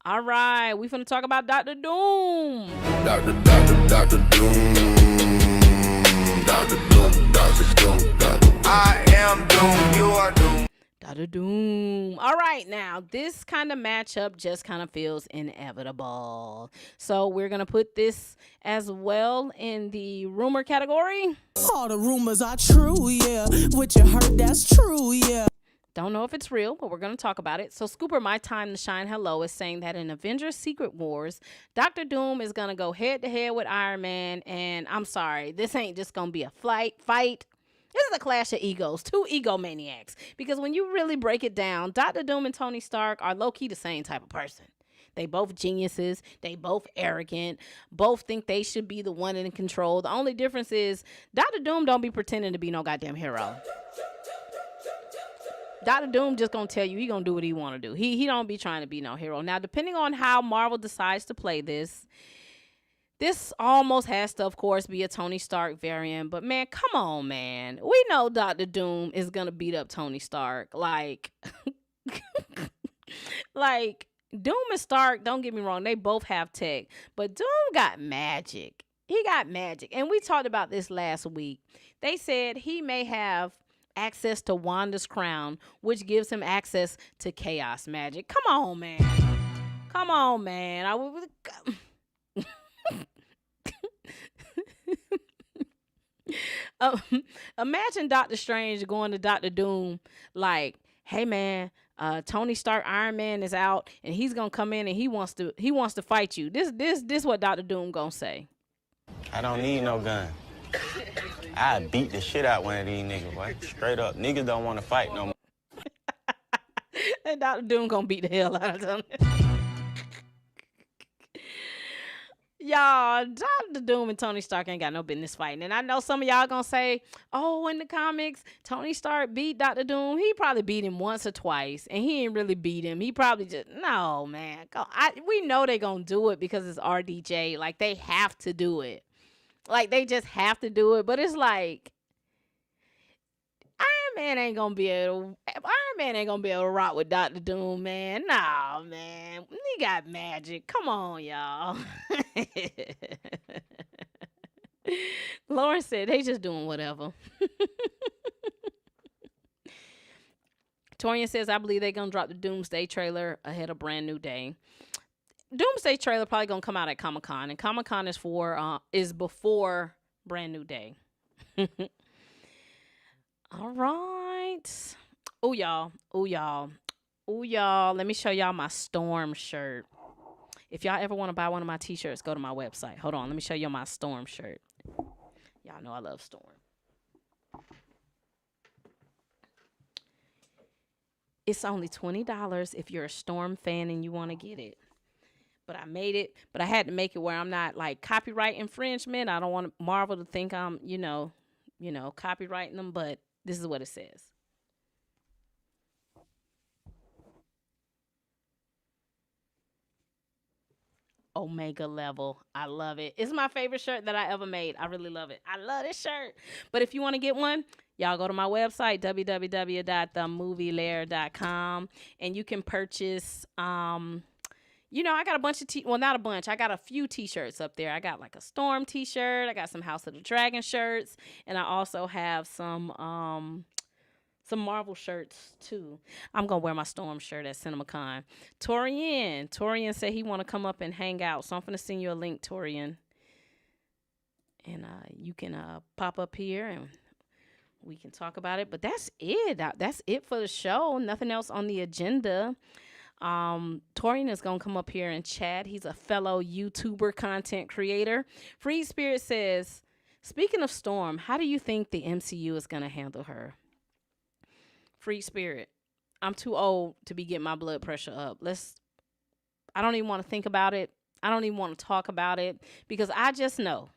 Speaker 2: All right. We finna talk about Dr. Doom.
Speaker 1: Dr. Doom. Dr. Doom. I am Doom. You are Doom.
Speaker 2: Dr. Doom. All right, now this kind of matchup just kind of feels inevitable. So we're going to put this as well in the rumor category.
Speaker 11: All the rumors are true, yeah. What you heard, that's true, yeah.
Speaker 2: Don't know if it's real, but we're going to talk about it. So Scooper, My Time to Shine Hello, is saying that in Avengers Secret Wars, Dr. Doom is going to go head-to-head with Iron Man. And I'm sorry, this ain't just going to be a fight. This is a clash of egos, two egomaniacs. Because when you really break it down, Dr. Doom and Tony Stark are low-key the same type of person. They both geniuses. They both arrogant. Both think they should be the one in control. The only difference is Dr. Doom don't be pretending to be no goddamn hero. Dr. Doom just gonna tell you he gonna do what he want to do. He don't be trying to be no hero. Now, depending on how Marvel decides to play this almost has to, of course, be a Tony Stark variant. But, man, come on, man. We know Dr. Doom is going to beat up Tony Stark. Like, Doom and Stark, don't get me wrong, they both have tech. But Doom got magic. He got magic. And we talked about this last week. They said he may have access to Wanda's crown, which gives him access to chaos magic. Come on, man. Come on, man. Imagine Doctor Strange going to Dr. Doom like, hey man, Tony Stark Iron Man is out and he's gonna come in and he wants to fight you. This what Dr. Doom gonna say.
Speaker 12: I don't need no gun. I beat the shit out one of these niggas, boy. Straight up. Niggas don't want to fight no more.
Speaker 2: And Dr. Doom gonna beat the hell out of them. Y'all, Dr. Doom and Tony Stark ain't got no business fighting. And I know some of y'all gonna say, oh, in the comics, Tony Stark beat Dr. Doom. He probably beat him once or twice, and he ain't really beat him. He probably just, no, man. We know they gonna do it because it's RDJ. Like, they have to do it. Like, they just have to do it. But it's like, Iron Man ain't gonna be able to rock with Dr. Doom, man. Nah, man. He got magic. Come on, y'all. Lauren said they just doing whatever. Torian says, I believe they're going to drop the Doomsday trailer ahead of Brand New Day. Doomsday trailer probably going to come out at Comic-Con, and Comic-Con is before Brand New Day. All right. Oh, y'all. Let me show y'all my Storm shirt. If y'all ever want to buy one of my t-shirts, go to my website. Hold on. Let me show you my Storm shirt. Y'all know I love Storm. It's only $20 if you're a Storm fan and you want to get it. But I made it. But I had to make it where I'm not like copyright infringement. I don't want Marvel to think I'm, copywriting them. But this is what it says. Omega level. I love it. It's my favorite shirt that I ever made. I really love it. I love this shirt. But if you want to get one, y'all go to my website, www.themovielair.com, and you can purchase, I got a bunch of not a bunch. I got a few t-shirts up there. I got like a Storm t-shirt. I got some House of the Dragon shirts, and I also have some Marvel shirts too. I'm gonna wear my Storm shirt at CinemaCon. Torian said he want to come up and hang out, so I'm gonna send you a link, Torian, and you can pop up here and we can talk about it. But that's it. That's it for the show. Nothing else on the agenda. Torian is gonna come up here and chat. He's a fellow YouTuber content creator. Free Spirit says, speaking of Storm, how do you think the MCU is gonna handle her? Free Spirit, I'm too old to be getting my blood pressure up. I don't even want to think about it. I don't even want to talk about it because I just know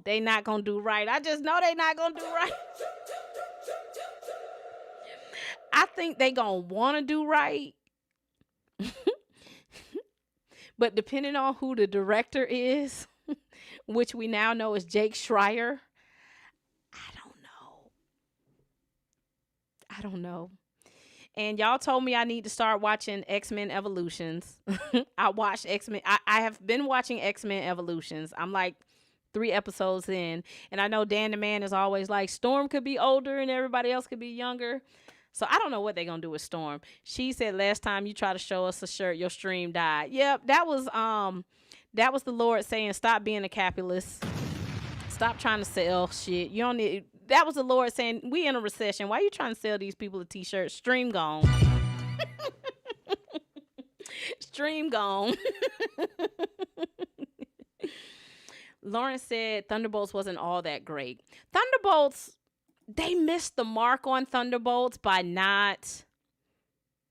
Speaker 2: they not going to do right. I just know they not going to do right. I think they going to want to do right. But depending on who the director is, which we now know is Jake Schreier, I don't know. And y'all told me I need to start watching XMen Evolutions. I watched XMen. I have been watching XMen Evolutions. I'm like 3 episodes in. And I know Dan the Man is always like, Storm could be older and everybody else could be younger. So I don't know what they're going to do with Storm. She said last time you tried to show us a shirt, your stream died. Yep, that was the Lord saying, stop being a capitalist. Stop trying to sell shit. You don't need... That was the Lord saying, we in a recession. Why are you trying to sell these people a t-shirt? Stream gone. Stream gone. Lauren said Thunderbolts wasn't all that great. Thunderbolts, they missed the mark on Thunderbolts by not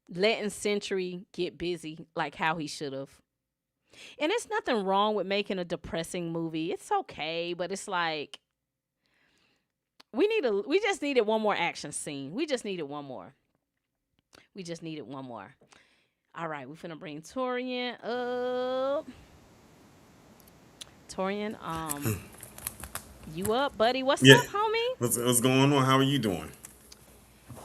Speaker 2: letting Sentry get busy like how he should have. And it's nothing wrong with making a depressing movie. It's okay, but it's like, we just needed one more action scene. We just needed one more. All right, we're finna bring Torian up. Torian, you up, buddy? What's up, homie?
Speaker 13: What's going on? How are you doing?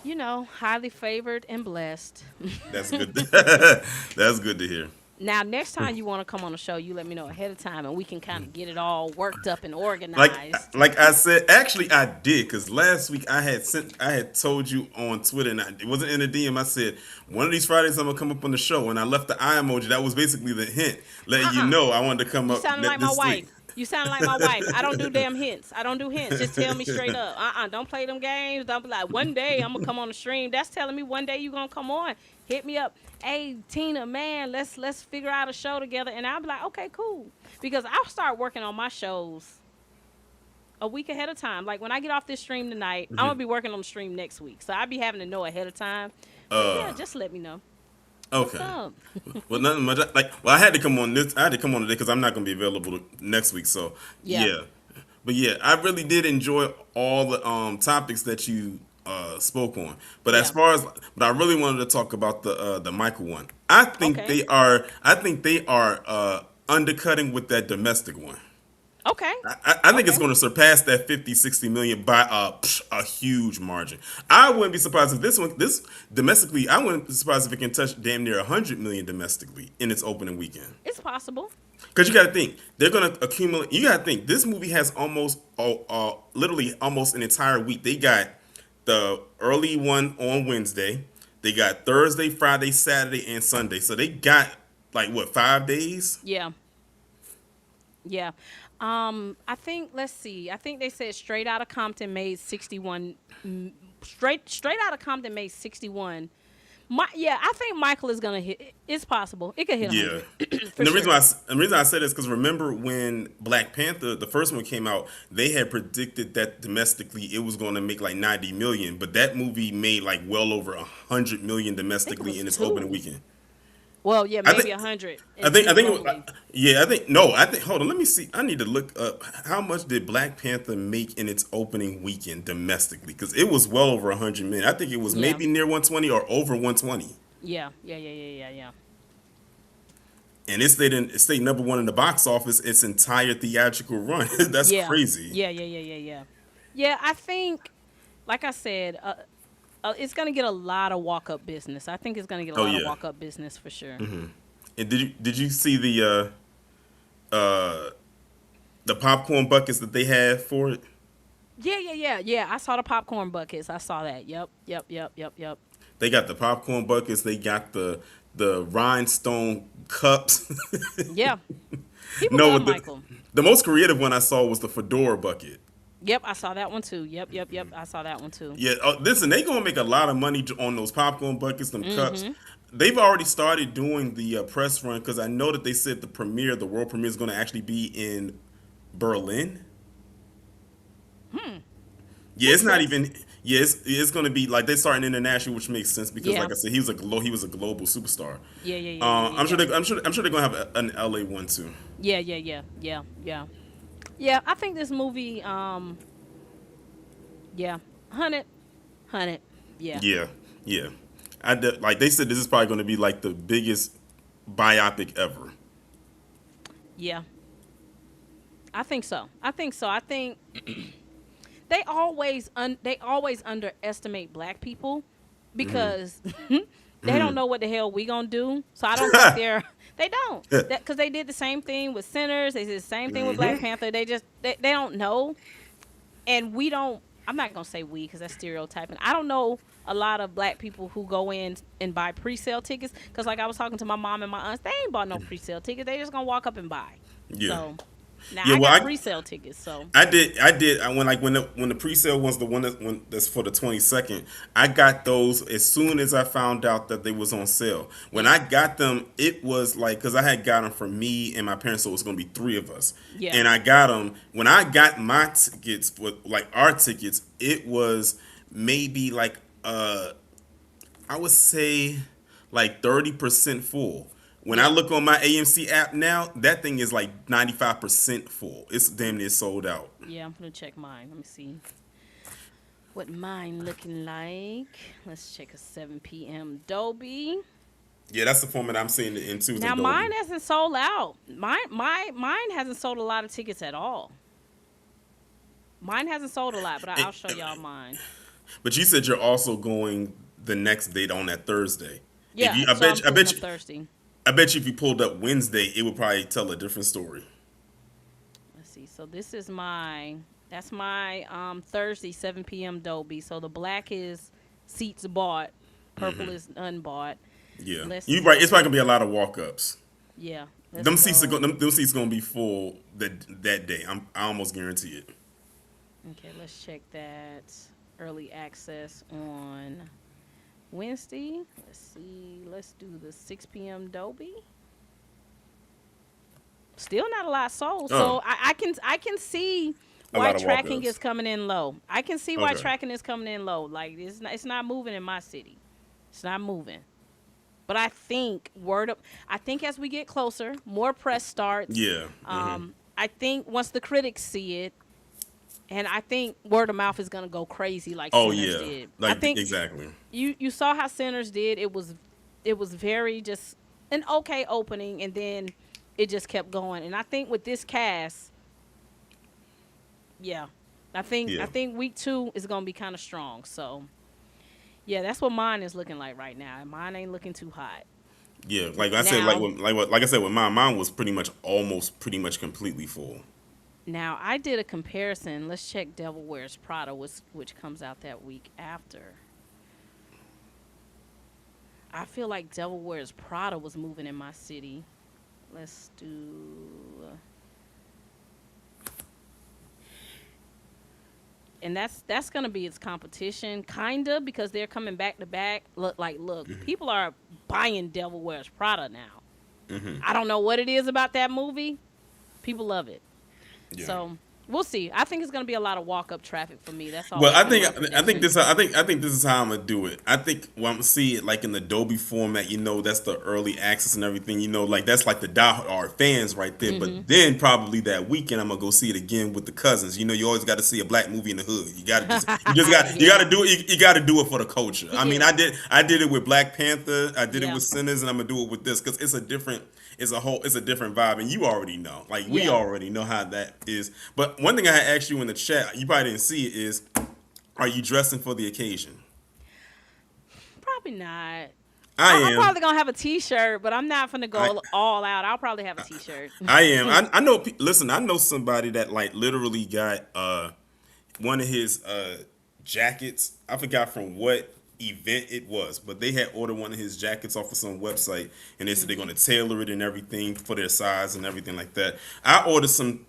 Speaker 2: Highly favored and blessed.
Speaker 13: That's good. That's good to hear.
Speaker 2: Now, next time you want to come on the show, you let me know ahead of time, and we can kind of get it all worked up and organized.
Speaker 13: Like I said, actually I did, because last week I had told you on Twitter, and it wasn't in a DM. I said one of these Fridays I'm gonna come up on the show, and I left the eye emoji. That was basically the hint, letting you know I wanted to come up.
Speaker 2: You sound like my wife. You sound like my wife. I don't do damn hints. I don't do hints. Just tell me straight up. Don't play them games. Don't be like, one day I'm gonna come on the stream. That's telling me one day you gonna come on. Hit me up. Hey, Tina, man, let's figure out a show together. And I'll be like, okay, cool. Because I'll start working on my shows a week ahead of time. Like when I get off this stream tonight, I'm gonna be working on the stream next week. So I'll be having to know ahead of time. Yeah, just let me know.
Speaker 13: Okay. Well, nothing much. I had to come on this. I had to come on today because I'm not gonna be available next week. So yeah. But yeah, I really did enjoy all the topics that you spoke on. But as far as, but I really wanted to talk about the Michael one. I think they are undercutting with that domestic one.
Speaker 2: Okay.
Speaker 13: I think it's going to surpass that 50-60 million by a huge margin. I wouldn't be surprised if this domestically, I wouldn't be surprised if it can touch damn near 100 million domestically in its opening weekend.
Speaker 2: It's possible.
Speaker 13: Because you got to think, they're going to accumulate. You got to think, this movie has almost, literally almost an entire week. They got the early one on Wednesday. They got Thursday, Friday, Saturday, and Sunday. So they got like what, 5 days?
Speaker 2: Yeah. Yeah. I think, let's see. I think they said Straight Outta Compton made 61. Straight Outta Compton made 61. I think Michael is gonna hit. It's possible. It could hit 100.
Speaker 13: Yeah. And the reason I said this because remember when Black Panther, the first one came out, they had predicted that domestically it was going to make like 90 million, but that movie made like well over 100 million domestically in its opening weekend.
Speaker 2: Well, yeah, maybe 100.
Speaker 13: I think hold on, let me see. I need to look up how much did Black Panther make in its opening weekend domestically, because it was well over 100 million. I think it was maybe near 120 or over 120.
Speaker 2: Yeah.
Speaker 13: And it stayed number one in the box office its entire theatrical run. That's crazy.
Speaker 2: Yeah. Yeah, I think, like I said, it's gonna get a lot of walk-up business. I think it's gonna get a lot of walk-up business for sure.
Speaker 13: Mm-hmm. And did you see the popcorn buckets that they had for it?
Speaker 2: Yeah. I saw the popcorn buckets. I saw that. Yep.
Speaker 13: They got the popcorn buckets. They got the rhinestone cups.
Speaker 2: Yeah. People love Michael.
Speaker 13: The most creative one I saw was the fedora bucket.
Speaker 2: Yep, I saw that one too. Yep. I saw that one too.
Speaker 13: Yeah, listen, they gonna make a lot of money on those popcorn buckets, them cups. They've already started doing the press run because I know that they said the world premiere is gonna actually be in Berlin. Yeah, it's not even. Yeah, it's gonna be like they're starting international, which makes sense because, like I said, he was a global superstar.
Speaker 2: Yeah.
Speaker 13: I'm sure they're gonna have an LA one too.
Speaker 2: Yeah, I think this movie, 100, yeah.
Speaker 13: Yeah. Like they said, this is probably going to be like the biggest biopic ever.
Speaker 2: Yeah. I think so. I think they always underestimate black people because they don't know what the hell we gonna do. So I don't think they don't, because they did the same thing with Sinners. They did the same thing with Black Panther. They don't know, and we don't. I'm not gonna say we because that's stereotyping. I don't know a lot of black people who go in and buy pre-sale tickets because, like, I was talking to my mom and my aunts. They ain't bought no pre-sale tickets. They just gonna walk up and buy.
Speaker 13: Yeah.
Speaker 2: So now I got pre-sale tickets. So
Speaker 13: I did. When the pre-sale was the one that's for the 22nd, I got those as soon as I found out that they was on sale. When I got them, it was like, because I had got them for me and my parents, so it was gonna be 3 of us. Yeah. And I got them when I got my tickets, for like our tickets. It was maybe like I would say like 30% full. When I look on my AMC app now, that thing is like 95% full. It's damn near sold out.
Speaker 2: Yeah, I'm gonna check mine. Let me see what mine looking like. Let's check a 7 p.m. Dolby.
Speaker 13: Yeah, that's the format I'm seeing it in too.
Speaker 2: Now mine hasn't sold out. Mine hasn't sold a lot of tickets at all. Mine hasn't sold a lot, but I'll show y'all mine.
Speaker 13: But you said you're also going the next date on that Thursday.
Speaker 2: Yeah,
Speaker 13: I bet you
Speaker 2: Thursday.
Speaker 13: I bet you if you pulled up Wednesday, it would probably tell a different story.
Speaker 2: Let's see. So this is that's my Thursday 7 p.m. Dolby. So the black is seats bought, purple is unbought.
Speaker 13: Yeah, you're right. It's probably gonna be a lot of walk-ups.
Speaker 2: Yeah,
Speaker 13: them seats gonna be full that day. I almost guarantee it.
Speaker 2: Okay, let's check that early access on Wednesday. Let's see. Let's do the 6 p.m. Dolby. Still not a lot sold. So I can see why tracking is coming in low. I can see why tracking is coming in low. Like it's not moving in my city. It's not moving. But I think I think as we get closer, more press starts.
Speaker 13: Yeah.
Speaker 2: I think once the critics see it, and I think word of mouth is gonna go crazy like Sinners did.
Speaker 13: Like,
Speaker 2: I think
Speaker 13: exactly.
Speaker 2: You saw how Sinners did. It was very just an okay opening, and then it just kept going. And I think with this cast, I think week 2 is gonna be kind of strong. So yeah, that's what mine is looking like right now. Mine ain't looking too hot.
Speaker 13: Yeah, like I said, like I said with mine was pretty much completely full.
Speaker 2: Now, I did a comparison. Let's check Devil Wears Prada, which comes out that week after. I feel like Devil Wears Prada was moving in my city. Let's do... And that's going to be its competition, kind of, because they're coming back to back. Look, people are buying Devil Wears Prada now. I don't know what it is about that movie. People love it. Yeah. So we'll see. I think it's going to be a lot of walk up traffic for me. That's all.
Speaker 13: Well, I think this is how I'm gonna do it. I think I'm gonna see it like in the Dolby format. That's the early access and everything. Like that's like the diehard fans right there. But then probably that weekend I'm gonna go see it again with the cousins. You always got to see a black movie in the hood. You got to do it. You got to do it for the culture. I mean, I did it with Black Panther. I did it with Sinners, and I'm gonna do it with this because it's a different. It's a different vibe, and you already know. Like we already know how that is. But one thing I had asked you in the chat, you probably didn't see it, is, are you dressing for the occasion?
Speaker 2: Probably not.
Speaker 13: I'm
Speaker 2: probably gonna have a T-shirt, but I'm not gonna go all out. I'll probably have a T-shirt.
Speaker 13: I am. I know. Listen, I know somebody that like literally got one of his jackets. I forgot from what event it was, but they had ordered one of his jackets off of some website, and they said they're going to tailor it and everything for their size and everything like that. I ordered some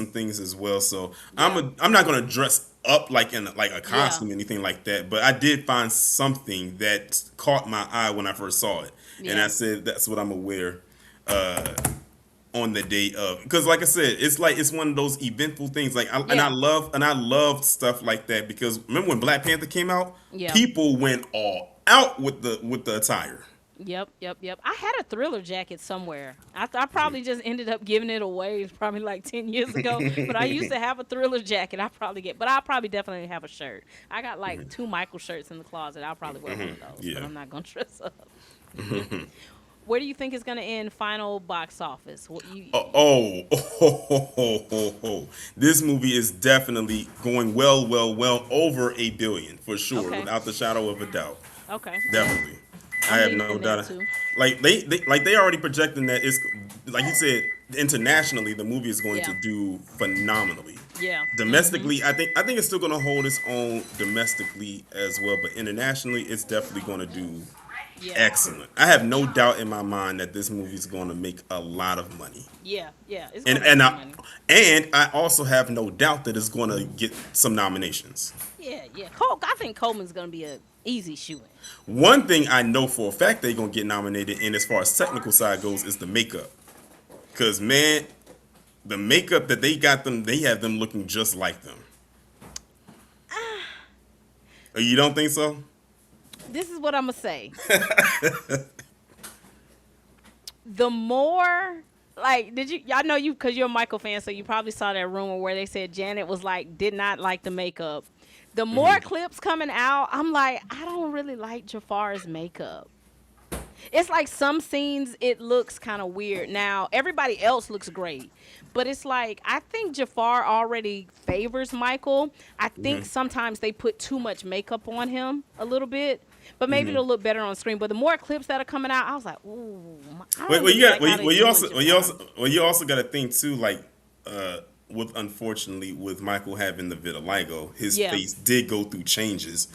Speaker 13: things as well, so I'm not going to dress up like in a costume or anything like that, but I did find something that caught my eye when I first saw it, and I said that's what I'm gonna wear on the day of, because like I said, it's one of those eventful things. And I love stuff like that, because remember when Black Panther came out, people went all out with the attire.
Speaker 2: Yep. I had a Thriller jacket somewhere. I probably just ended up giving it away. It's probably like 10 years ago. But I used to have a Thriller jacket. I'll probably definitely have a shirt. I got like 2 Michael shirts in the closet. I'll probably wear one of those. But I'm not gonna dress up. Where do you think is going to end final box office?
Speaker 13: This movie is definitely going well over $1 billion for sure, without the shadow of a doubt. Okay, definitely. I have no doubt. Like they already projecting that it's, like you said, internationally the movie is going to do phenomenally. Yeah. Domestically, I think it's still going to hold its own domestically as well, but internationally, it's definitely going to do. Excellent. I have no doubt in my mind that this movie is going to make a lot of money. Yeah. It's and I also have no doubt that it's going to get some nominations.
Speaker 2: Yeah. I think Coleman's going to be an easy shoo-in.
Speaker 13: One thing I know for a fact they're going to get nominated, and as far as technical side goes, is the makeup. Because, man, the makeup that they have them looking just like them. You don't think so?
Speaker 2: This is what I'm going to say. The more, y'all know because you're a Michael fan, so you probably saw that rumor where they said Janet was did not like the makeup. The more clips coming out, I'm like, I don't really like Jafar's makeup. It's like some scenes, it looks kind of weird. Now, everybody else looks great. But it's like, I think Jafar already favors Michael. I think sometimes they put too much makeup on him a little bit. But maybe it'll look better on screen. But the more clips that are coming out, I was like, ooh.
Speaker 13: You also got to think too, unfortunately with Michael having the vitiligo, his face did go through changes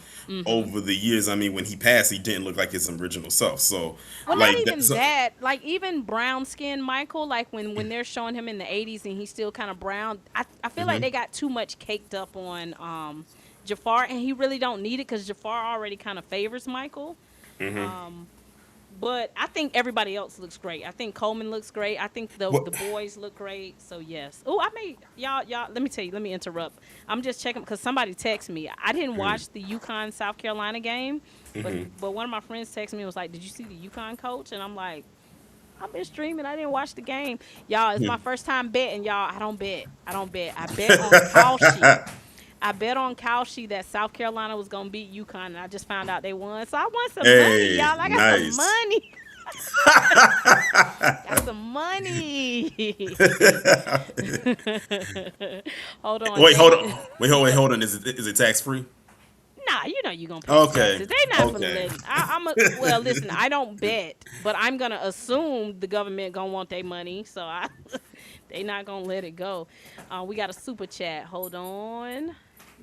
Speaker 13: over the years. I mean, when he passed, he didn't look like his original self. So,
Speaker 2: not even that. Even brown skin Michael, when they're showing him in the 80s and he's still kind of brown, I feel like they got too much caked up on Jafar, and he really don't need it because Jafar already kind of favors Michael. But I think everybody else looks great. I think Coleman looks great. I think the boys look great. So yes. Oh, y'all. Let me tell you. Let me interrupt. I'm just checking because somebody texted me. I didn't watch the UConn South Carolina game, but one of my friends texted me and was like, "Did you see the UConn coach?" And I'm like, I've been streaming. I didn't watch the game. Y'all, it's my first time betting. Y'all, I don't bet. I bet on Kalshi. I bet on Kalshi that South Carolina was going to beat UConn, and I just found out they won. So I won some money, y'all. I got some money. Got some money.
Speaker 13: Hold on. Wait, hold on. Is it tax-free?
Speaker 2: Nah, you know you're gonna pay
Speaker 13: Okay.
Speaker 2: taxes. They not gonna
Speaker 13: Okay.
Speaker 2: let. Well, listen, I don't bet, but I'm gonna assume the government gonna want their money, so they not gonna let it go. We got a super chat. Hold on.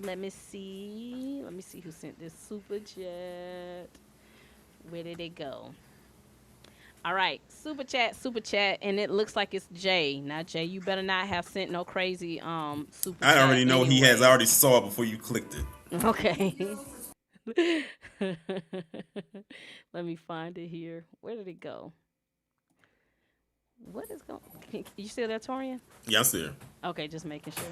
Speaker 2: Let me see who sent this super chat. Where did it go? All right, super chat, and it looks like it's Jay. Now, Jay, you better not have sent no crazy super chat.
Speaker 13: I already know he has.
Speaker 2: anyway.
Speaker 13: I already saw it before you clicked it.
Speaker 2: Okay. Let me find it here. Where did it go? What is going? You still there, Torian?
Speaker 13: Yeah, I'm still here.
Speaker 2: Okay, just making sure.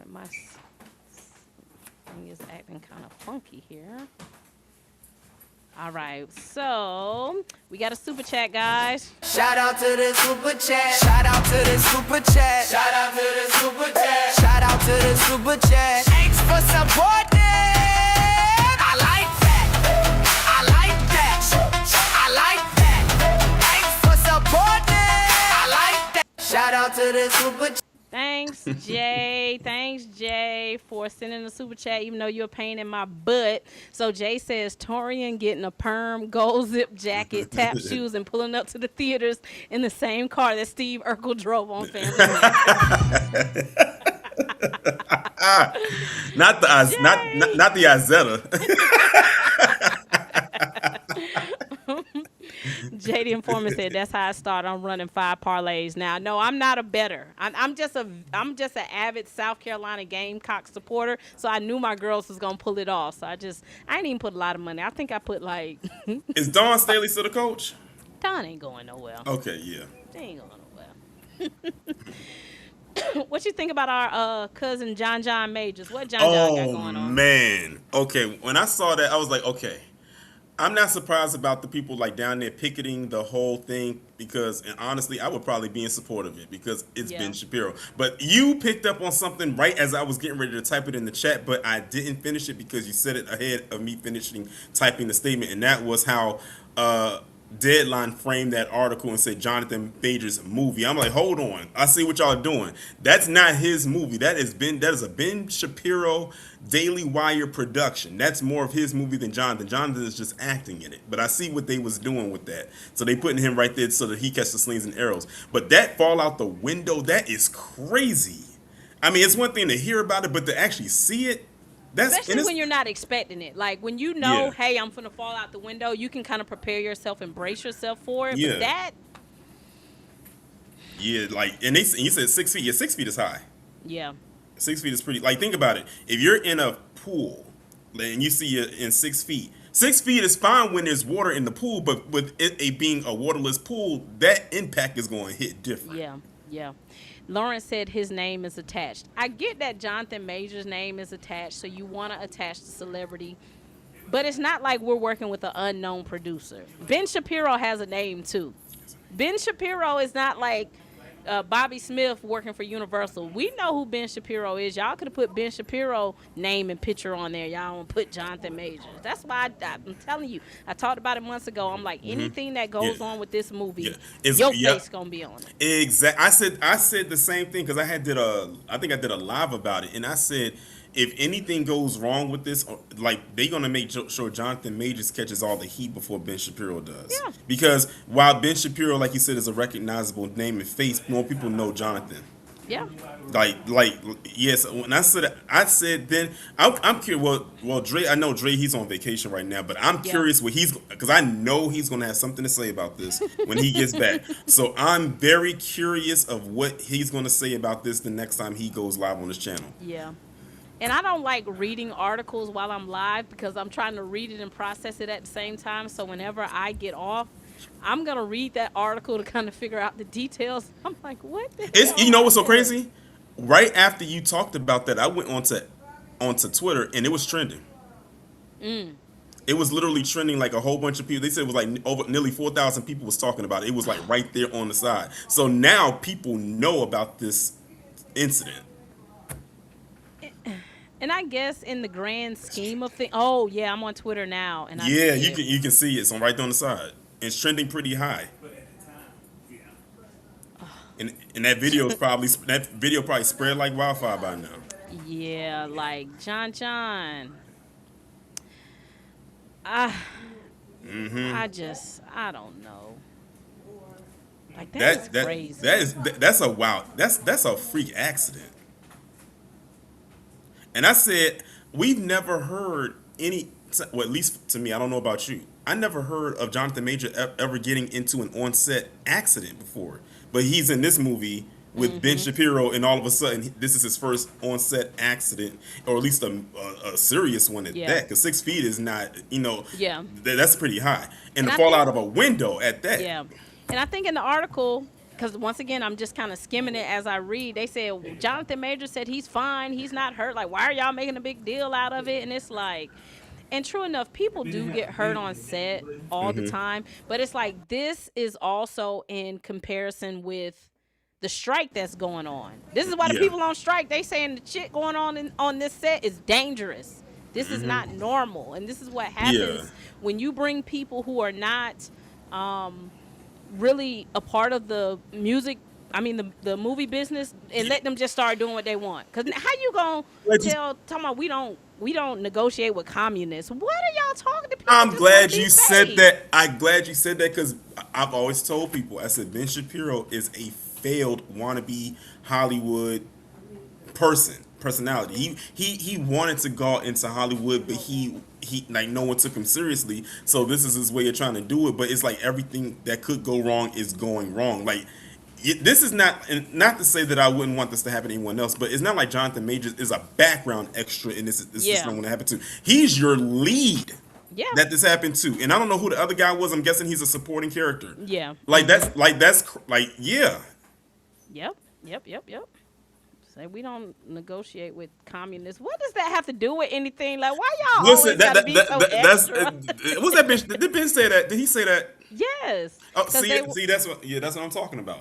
Speaker 2: My thing is acting kind of funky here. All right, so we got a super chat, guys.
Speaker 3: Shout out to the super chat. Shout out to the super chat. Shout out to the super chat. Shout out to the super chat. Thanks for supporting. I like that. I like that. I like that. Thanks for supporting. I like that. Shout out to the super chat.
Speaker 2: Thanks, Jay. Thanks, Jay, for sending the super chat, even though you're a pain in my butt. So Jay says, Torian getting a perm, gold zip jacket, tap shoes, and pulling up to the theaters in the same car that Steve Urkel drove on Family Matters.
Speaker 13: Not the Izetta.
Speaker 2: JD Informant said that's how I start. I'm running 5 parlays now. No, I'm not a bettor. I'm just an avid South Carolina Gamecock supporter. So I knew my girls was gonna pull it off. So I ain't even put a lot of money. I think I put like.
Speaker 13: Is Dawn Staley still the coach?
Speaker 2: Dawn ain't going nowhere.
Speaker 13: Okay, yeah.
Speaker 2: They ain't going nowhere. What you think about our cousin John Majors? What John got going on?
Speaker 13: Oh man. Okay, when I saw that, I was like, okay. I'm not surprised about the people like down there picketing the whole thing because, and honestly, I would probably be in support of it because it's Ben Shapiro. But you picked up on something right as I was getting ready to type it in the chat, but I didn't finish it because you said it ahead of me finishing typing the statement, and that was how Deadline framed that article and said Jonathan Majors movie. I'm like, hold on, I see what y'all doing. That's not his movie. That is a Ben Shapiro Daily Wire production. That's more of his movie than Jonathan. Jonathan is just acting in it. But I see what they was doing with that. So they putting him right there so that he catches the slings and arrows. But that fall out the window, that is crazy. I mean, it's one thing to hear about it, but to actually see it,
Speaker 2: especially when you're not expecting it. Like when you know, hey, I'm finna fall out the window, you can kind of prepare yourself and brace yourself for it.
Speaker 13: Yeah.
Speaker 2: But that.
Speaker 13: Yeah, like, and you said 6 feet. Yeah, 6 feet is high.
Speaker 2: Yeah.
Speaker 13: 6 feet is pretty. Like, think about it. If you're in a pool and you see it in 6 feet, 6 feet is fine when there's water in the pool, but with it being a waterless pool, that impact is going to hit different.
Speaker 2: Yeah. Lawrence said his name is attached. I get that Jonathan Majors' name is attached, so you want to attach the celebrity. But it's not like we're working with an unknown producer. Ben Shapiro has a name, too. Ben Shapiro is not like Bobby Smith working for Universal. We know who Ben Shapiro is. Y'all could have put Ben Shapiro name and picture on there. Y'all don't put Jonathan Majors. That's why I'm telling you. I talked about it months ago. I'm like, anything that goes on with this movie, your face gonna be on it.
Speaker 13: Exactly. I said the same thing because I did a live about it, and I said if anything goes wrong with this, like they're gonna make sure Jonathan Majors catches all the heat before Ben Shapiro does.
Speaker 2: Yeah.
Speaker 13: Because while Ben Shapiro, like you said, is a recognizable name and face, more people know Jonathan.
Speaker 2: Yeah.
Speaker 13: Like yes. When I said then I'm curious. Well, Dre. I know Dre. He's on vacation right now, but I'm curious what because I know he's gonna have something to say about this when he gets back. So I'm very curious of what he's gonna say about this the next time he goes live on his channel.
Speaker 2: Yeah. And I don't like reading articles while I'm live because I'm trying to read it and process it at the same time. So whenever I get off, I'm going to read that article to kind of figure out the details. I'm like, what the hell?
Speaker 13: You know what's so crazy? Right after you talked about that, I went onto Twitter and it was trending. It was literally trending like a whole bunch of people. They said it was like over nearly 4,000 people was talking about it. It was like right there on the side. So now people know about this incident.
Speaker 2: And I guess in the grand scheme of things, oh yeah, I'm on Twitter now, and
Speaker 13: you can see it. It's on right there on the side. It's trending pretty high. And that video probably spread like wildfire by now.
Speaker 2: Yeah, like John. I I don't know. Like that is crazy.
Speaker 13: That's a wow. That's a freak accident. And I said we've never heard any. Well, at least to me, I don't know about you. I never heard of Jonathan Major ever getting into an on-set accident before. But he's in this movie with Ben Shapiro, and all of a sudden, this is his first on-set accident, or at least a serious one at that. Because 6 feet is not, that's pretty high, and to fall out of a window at that.
Speaker 2: Yeah, and I think in the article, because once again, I'm just kind of skimming it as I read. They said Jonathan Major said he's fine, he's not hurt. Like, why are y'all making a big deal out of it? And it's like. And true enough, people do get hurt on set all the time. But it's like this is also in comparison with the strike that's going on. This is why the people on strike, they saying the shit going on this set is dangerous. This is not normal. And this is what happens when you bring people who are not really a part of the music, the movie business, and let them just start doing what they want. Because how you going to talking about we don't negotiate with communists? What are y'all talking to people?
Speaker 13: I'm glad you said that. I'm glad you said that because I've always told people, I said Ben Shapiro is a failed wannabe Hollywood personality. He wanted to go into Hollywood, but he like no one took him seriously. So this is his way of trying to do it. But it's like everything that could go wrong is going wrong. Like. This is not to say that I wouldn't want this to happen to anyone else, but it's not like Jonathan Majors is a background extra and this is not going to happen to. He's your lead that this happened to. And I don't know who the other guy was. I'm guessing he's a supporting character.
Speaker 2: Yeah.
Speaker 13: Yeah.
Speaker 2: Yep. Say we don't negotiate with communists. What does that have to do with anything? Like, why y'all always gotta be so extra?
Speaker 13: What's that bitch? Did Ben say that? Did he say that?
Speaker 2: Yes.
Speaker 13: Oh, see, that's what I'm talking about.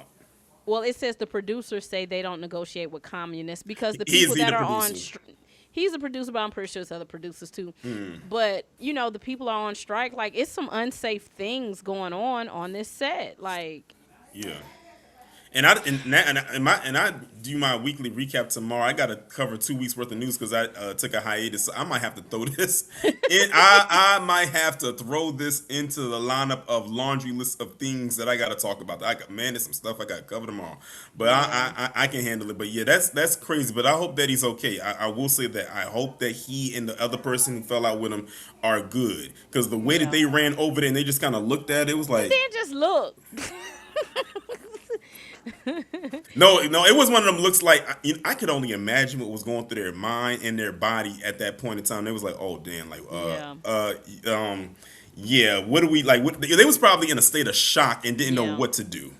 Speaker 2: Well, it says the producers say they don't negotiate with communists because the people that are on. He's a producer, but I'm pretty sure it's other producers too. But the people are on strike. Like, it's some unsafe things going on this set. Like, And I do my weekly recap tomorrow. I got to cover 2 weeks worth of news because I took a hiatus. So I might have to throw this in. I might have to throw this into the lineup of laundry list of things that I got to talk about. There's some stuff I got to cover tomorrow, but I can handle it. But yeah, that's crazy. But I hope that he's okay. I will say that I hope that he and the other person who fell out with him are good because the way that they ran over there and they just kind of looked at it, was like, they just look.
Speaker 13: No, it was one of them looks like I could only imagine what was going through their mind and their body at that point in time. It was like, oh damn, like what do we like? They was probably in a state of shock and didn't know what to do.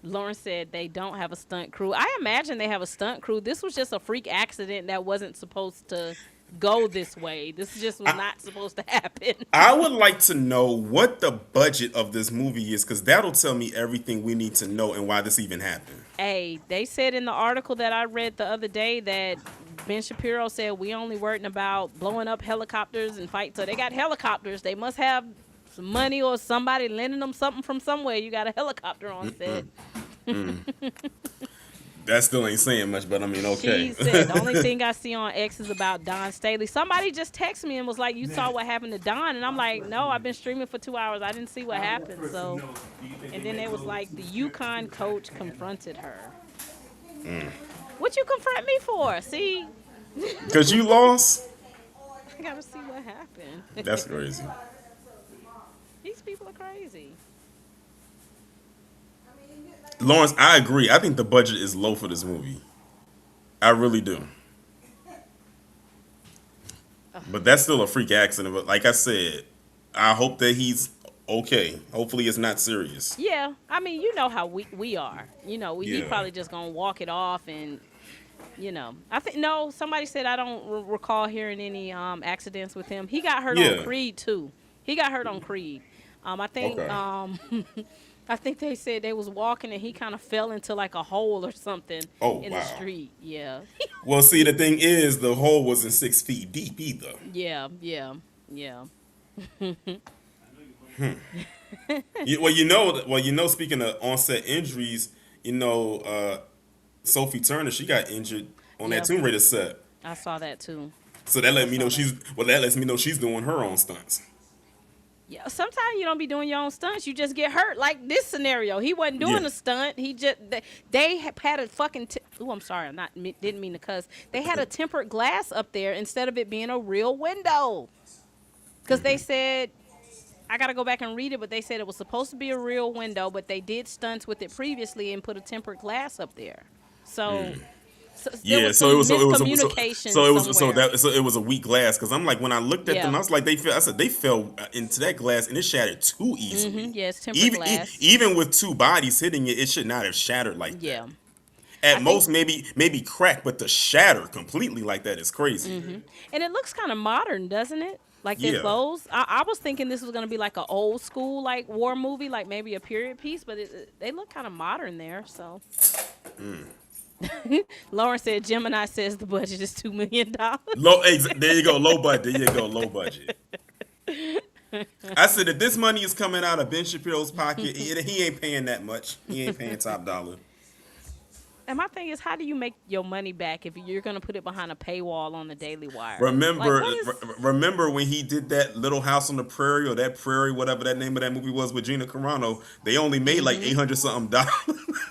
Speaker 2: Lauren said they don't have a stunt crew. I imagine they have a stunt crew. This was just a freak accident that wasn't supposed to go this way. This just was not supposed to happen.
Speaker 13: I would like to know what the budget of this movie is because that'll tell me everything we need to know and why this even happened.
Speaker 2: Hey, they said in the article that I read the other day that Ben Shapiro said we only worrying about blowing up helicopters and fight. So they got helicopters. They must have some money or somebody lending them something from somewhere. You got a helicopter on set.
Speaker 13: That still ain't saying much, but I mean, okay.
Speaker 2: She said the only thing I see on X is about Don Staley. Somebody just texted me and was like, you saw what happened to Don? And I'm like, no, I've been streaming for 2 hours. I didn't see what happened. So, and then it was like the UConn coach confronted her. What you confront me for? See?
Speaker 13: Because you lost?
Speaker 2: I got to see what happened.
Speaker 13: That's crazy.
Speaker 2: These people are crazy.
Speaker 13: Lawrence, I agree. I think the budget is low for this movie. I really do. But that's still a freak accident. But like I said, I hope that he's okay. Hopefully it's not serious.
Speaker 2: Yeah. I mean, you know how we are. He probably just going to walk it off and, I think, somebody said I don't recall hearing any accidents with him. He got hurt on Creed, too. He got hurt on Creed. I think... Okay. I think they said they was walking and he kind of fell into like a hole or something in the street. Yeah.
Speaker 13: Well, see, the thing is, the hole wasn't 6 feet deep either.
Speaker 2: Yeah.
Speaker 13: Speaking of onset injuries, Sophie Turner, she got injured on that Tomb Raider set.
Speaker 2: I saw that too.
Speaker 13: So that lets me know she's doing her own stunts.
Speaker 2: Yeah, sometimes you don't be doing your own stunts. You just get hurt. Like this scenario, he wasn't doing a stunt. He just they had a fucking. I'm sorry, didn't mean to cuss. They had a tempered glass up there instead of it being a real window. Because they said, I gotta go back and read it, but they said it was supposed to be a real window, but they did stunts with it previously and put a tempered glass up there. So. So it
Speaker 13: was a weak glass because I'm like when I looked at them I was like they fell into that glass and it shattered too easily.
Speaker 2: Yeah, it's tempered glass.
Speaker 13: Even with two bodies hitting it, it should not have shattered like that. At most maybe crack, but to shatter completely like that is crazy.
Speaker 2: And it looks kind of modern, doesn't it? Like their clothes. I was thinking this was gonna be like an old school like war movie, like maybe a period piece, but they look kind of modern there. So. Lauren said Gemini says the budget is $2 million.
Speaker 13: There you go, low budget. There you go, low budget. I said if this money is coming out of Ben Shapiro's pocket, he ain't paying that much. He ain't paying top dollar.
Speaker 2: And my thing is, how do you make your money back if you're gonna put it behind a paywall on the Daily Wire?
Speaker 13: Remember when he did that Little House on the Prairie or that Prairie, whatever that name of that movie was with Gina Carano? They only made like $800 something.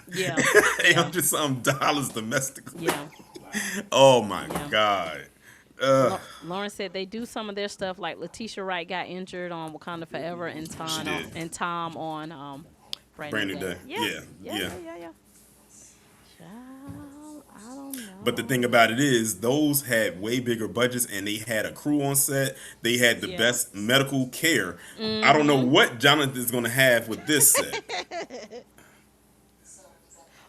Speaker 2: Yeah,
Speaker 13: $800 something domestically.
Speaker 2: Yeah.
Speaker 13: Oh my God.
Speaker 2: Lauren said they do some of their stuff like Letitia Wright got injured on Wakanda Forever and Tom on Brand New Day. Yeah. I don't know.
Speaker 13: But the thing about it is, those had way bigger budgets, and they had a crew on set. They had the best medical care. I don't know what Jonathan is going to have with this set.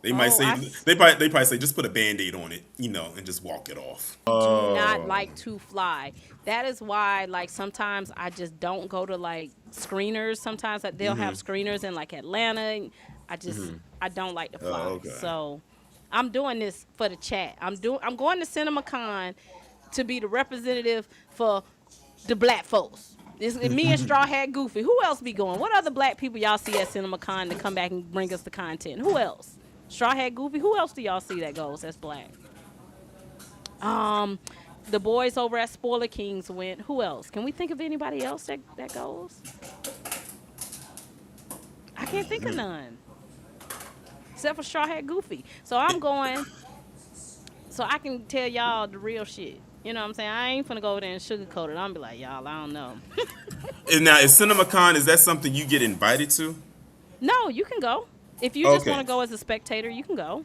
Speaker 13: They might they probably say just put a Band-Aid on it, and just walk it off.
Speaker 2: Do not like to fly. That is why, like, sometimes I just don't go to like screeners. Sometimes they'll have screeners in like Atlanta. I don't like to fly.
Speaker 13: Okay.
Speaker 2: So I'm doing this for the chat. I'm going to CinemaCon to be the representative for the black folks. It's me and Straw Hat Goofy. Who else be going? What other black people y'all see at CinemaCon to come back and bring us the content? Who else? Straw Hat Goofy. Who else do y'all see that goes? That's black. The boys over at Spoiler Kings went. Who else? Can we think of anybody else that goes? I can't think of none. Except for Straw Hat Goofy. So I'm going so I can tell y'all the real shit. You know what I'm saying? I ain't finna go over there and sugarcoat it. I'm be like, y'all, I don't know.
Speaker 13: Now, is CinemaCon, is that something you get invited to?
Speaker 2: No, you can go. If you just want to go as a spectator, you can go.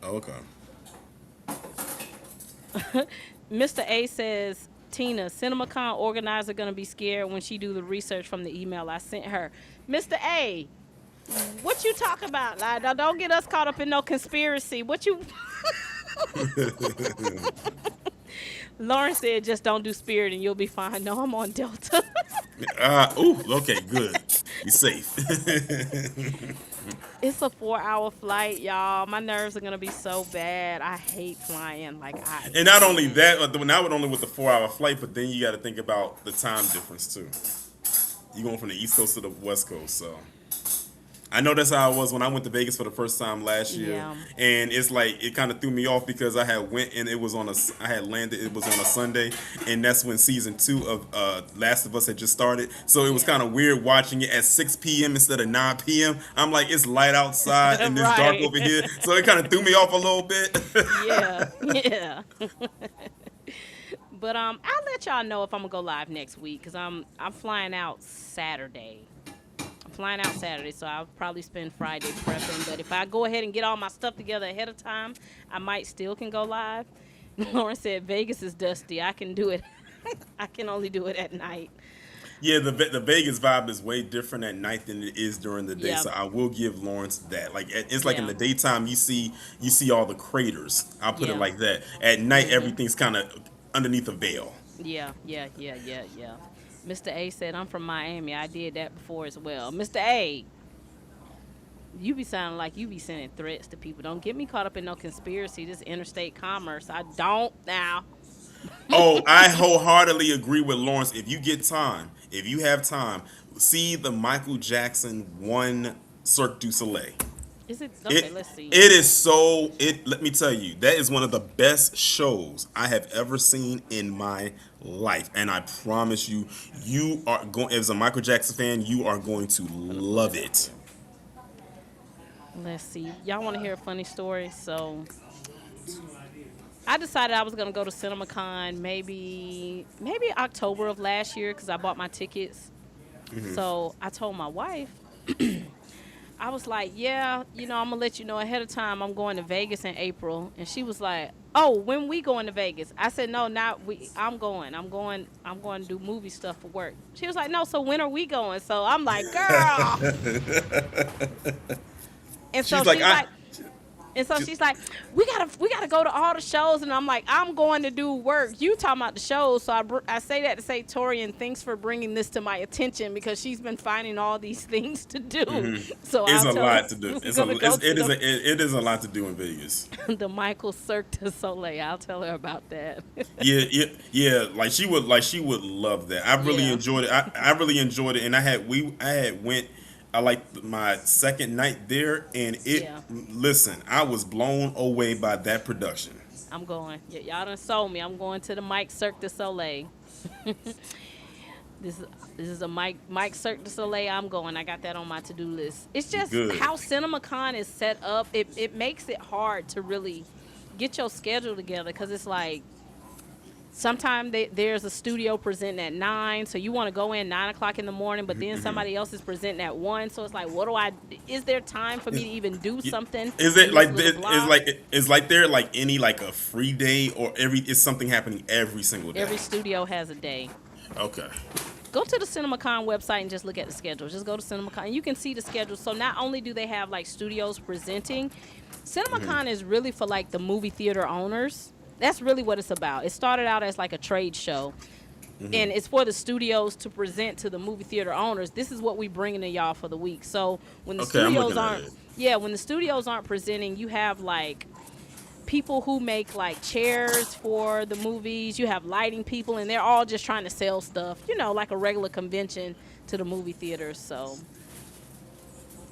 Speaker 13: Okay.
Speaker 2: Mr. A says, Tina, CinemaCon organizer going to be scared when she do the research from the email I sent her. Mr. A, what you talking about? Like, don't get us caught up in no conspiracy. What you... Lauren said, just don't do Spirit and you'll be fine. No, I'm on Delta.
Speaker 13: Okay, good. Be safe.
Speaker 2: It's a 4-hour flight, y'all. My nerves are going to be so bad. I hate flying.
Speaker 13: And not only that, not only with the 4-hour flight, but then you got to think about the time difference, too. You're going from the East Coast to the West Coast, so... I know that's how I was when I went to Vegas for the first time last year, and it's like it kind of threw me off because I had went and it was on I had landed. It was on a Sunday, and that's when season 2 of Last of Us had just started. So it was kind of weird watching it at 6 p.m. instead of 9 p.m. I'm like, it's light outside and it's dark over here, so it kind of threw me off a little bit.
Speaker 2: Yeah. But I'll let y'all know if I'm gonna go live next week because I'm flying out Saturday. So I'll probably spend Friday prepping. But if I go ahead and get all my stuff together ahead of time, I might still can go live. Lauren said Vegas is dusty. I can do it. I can only do it at night.
Speaker 13: Yeah, the Vegas vibe is way different at night than it is during the day. So I will give Lawrence that. Like it's like in the daytime you see all the craters. I'll put it like that. At night everything's kind of underneath a veil.
Speaker 2: Yeah. Mr. A said, I'm from Miami. I did that before as well. Mr. A, you be sounding like you be sending threats to people. Don't get me caught up in no conspiracy. This interstate commerce. I don't now.
Speaker 13: I wholeheartedly agree with Lawrence. If you have time, see the Michael Jackson 1 Cirque du Soleil.
Speaker 2: Is it okay? Let's see.
Speaker 13: It is so. Let me tell you, that is one of the best shows I have ever seen in my life, and I promise you, you are going as a Michael Jackson fan, you are going to love it.
Speaker 2: Let's see. Y'all want to hear a funny story? So, I decided I was gonna go to CinemaCon maybe October of last year because I bought my tickets. So I told my wife. I was like, yeah, I'm gonna let you know ahead of time. I'm going to Vegas in April, and she was like, oh, when we going to Vegas? I said, no, not we. I'm going to do movie stuff for work. She was like, no, so when are we going? So I'm like, girl. And so she's like, she's like, we gotta go to all the shows, and I'm like, I'm going to do work. You talking about the shows? So I say that to say, Torian, thanks for bringing this to my attention because she's been finding all these things to do. So
Speaker 13: it's a lot to do. It is a lot to do in Vegas.
Speaker 2: The Michael Cirque du Soleil. I'll tell her about that.
Speaker 13: yeah. Like she would love that. I really enjoyed it. I really enjoyed it, and I had went. I liked my second night there, and listen, I was blown away by that production.
Speaker 2: I'm going. Y'all done sold me. I'm going to the Mike Cirque du Soleil. This is a Mike Cirque du Soleil. I'm going. I got that on my to-do list. It's just how CinemaCon is set up. It makes it hard to really get your schedule together because it's like sometimes there's a studio presenting at 9, so you want to go in 9 o'clock in the morning, but then somebody else is presenting at 1. So it's like, is there time for me to even do something?
Speaker 13: Is it like there like any like a free day or is something happening every single day?
Speaker 2: Every studio has a day.
Speaker 13: Okay.
Speaker 2: Go to the CinemaCon website and just look at the schedule. Just go to CinemaCon and you can see the schedule. So not only do they have like studios presenting, CinemaCon is really for like the movie theater owners. That's really what it's about. It started out as like a trade show, and it's for the studios to present to the movie theater owners. This is what we bringing to y'all for the week. So when the studios aren't presenting, you have like people who make like chairs for the movies. You have lighting people, and they're all just trying to sell stuff, like a regular convention to the movie theaters. So.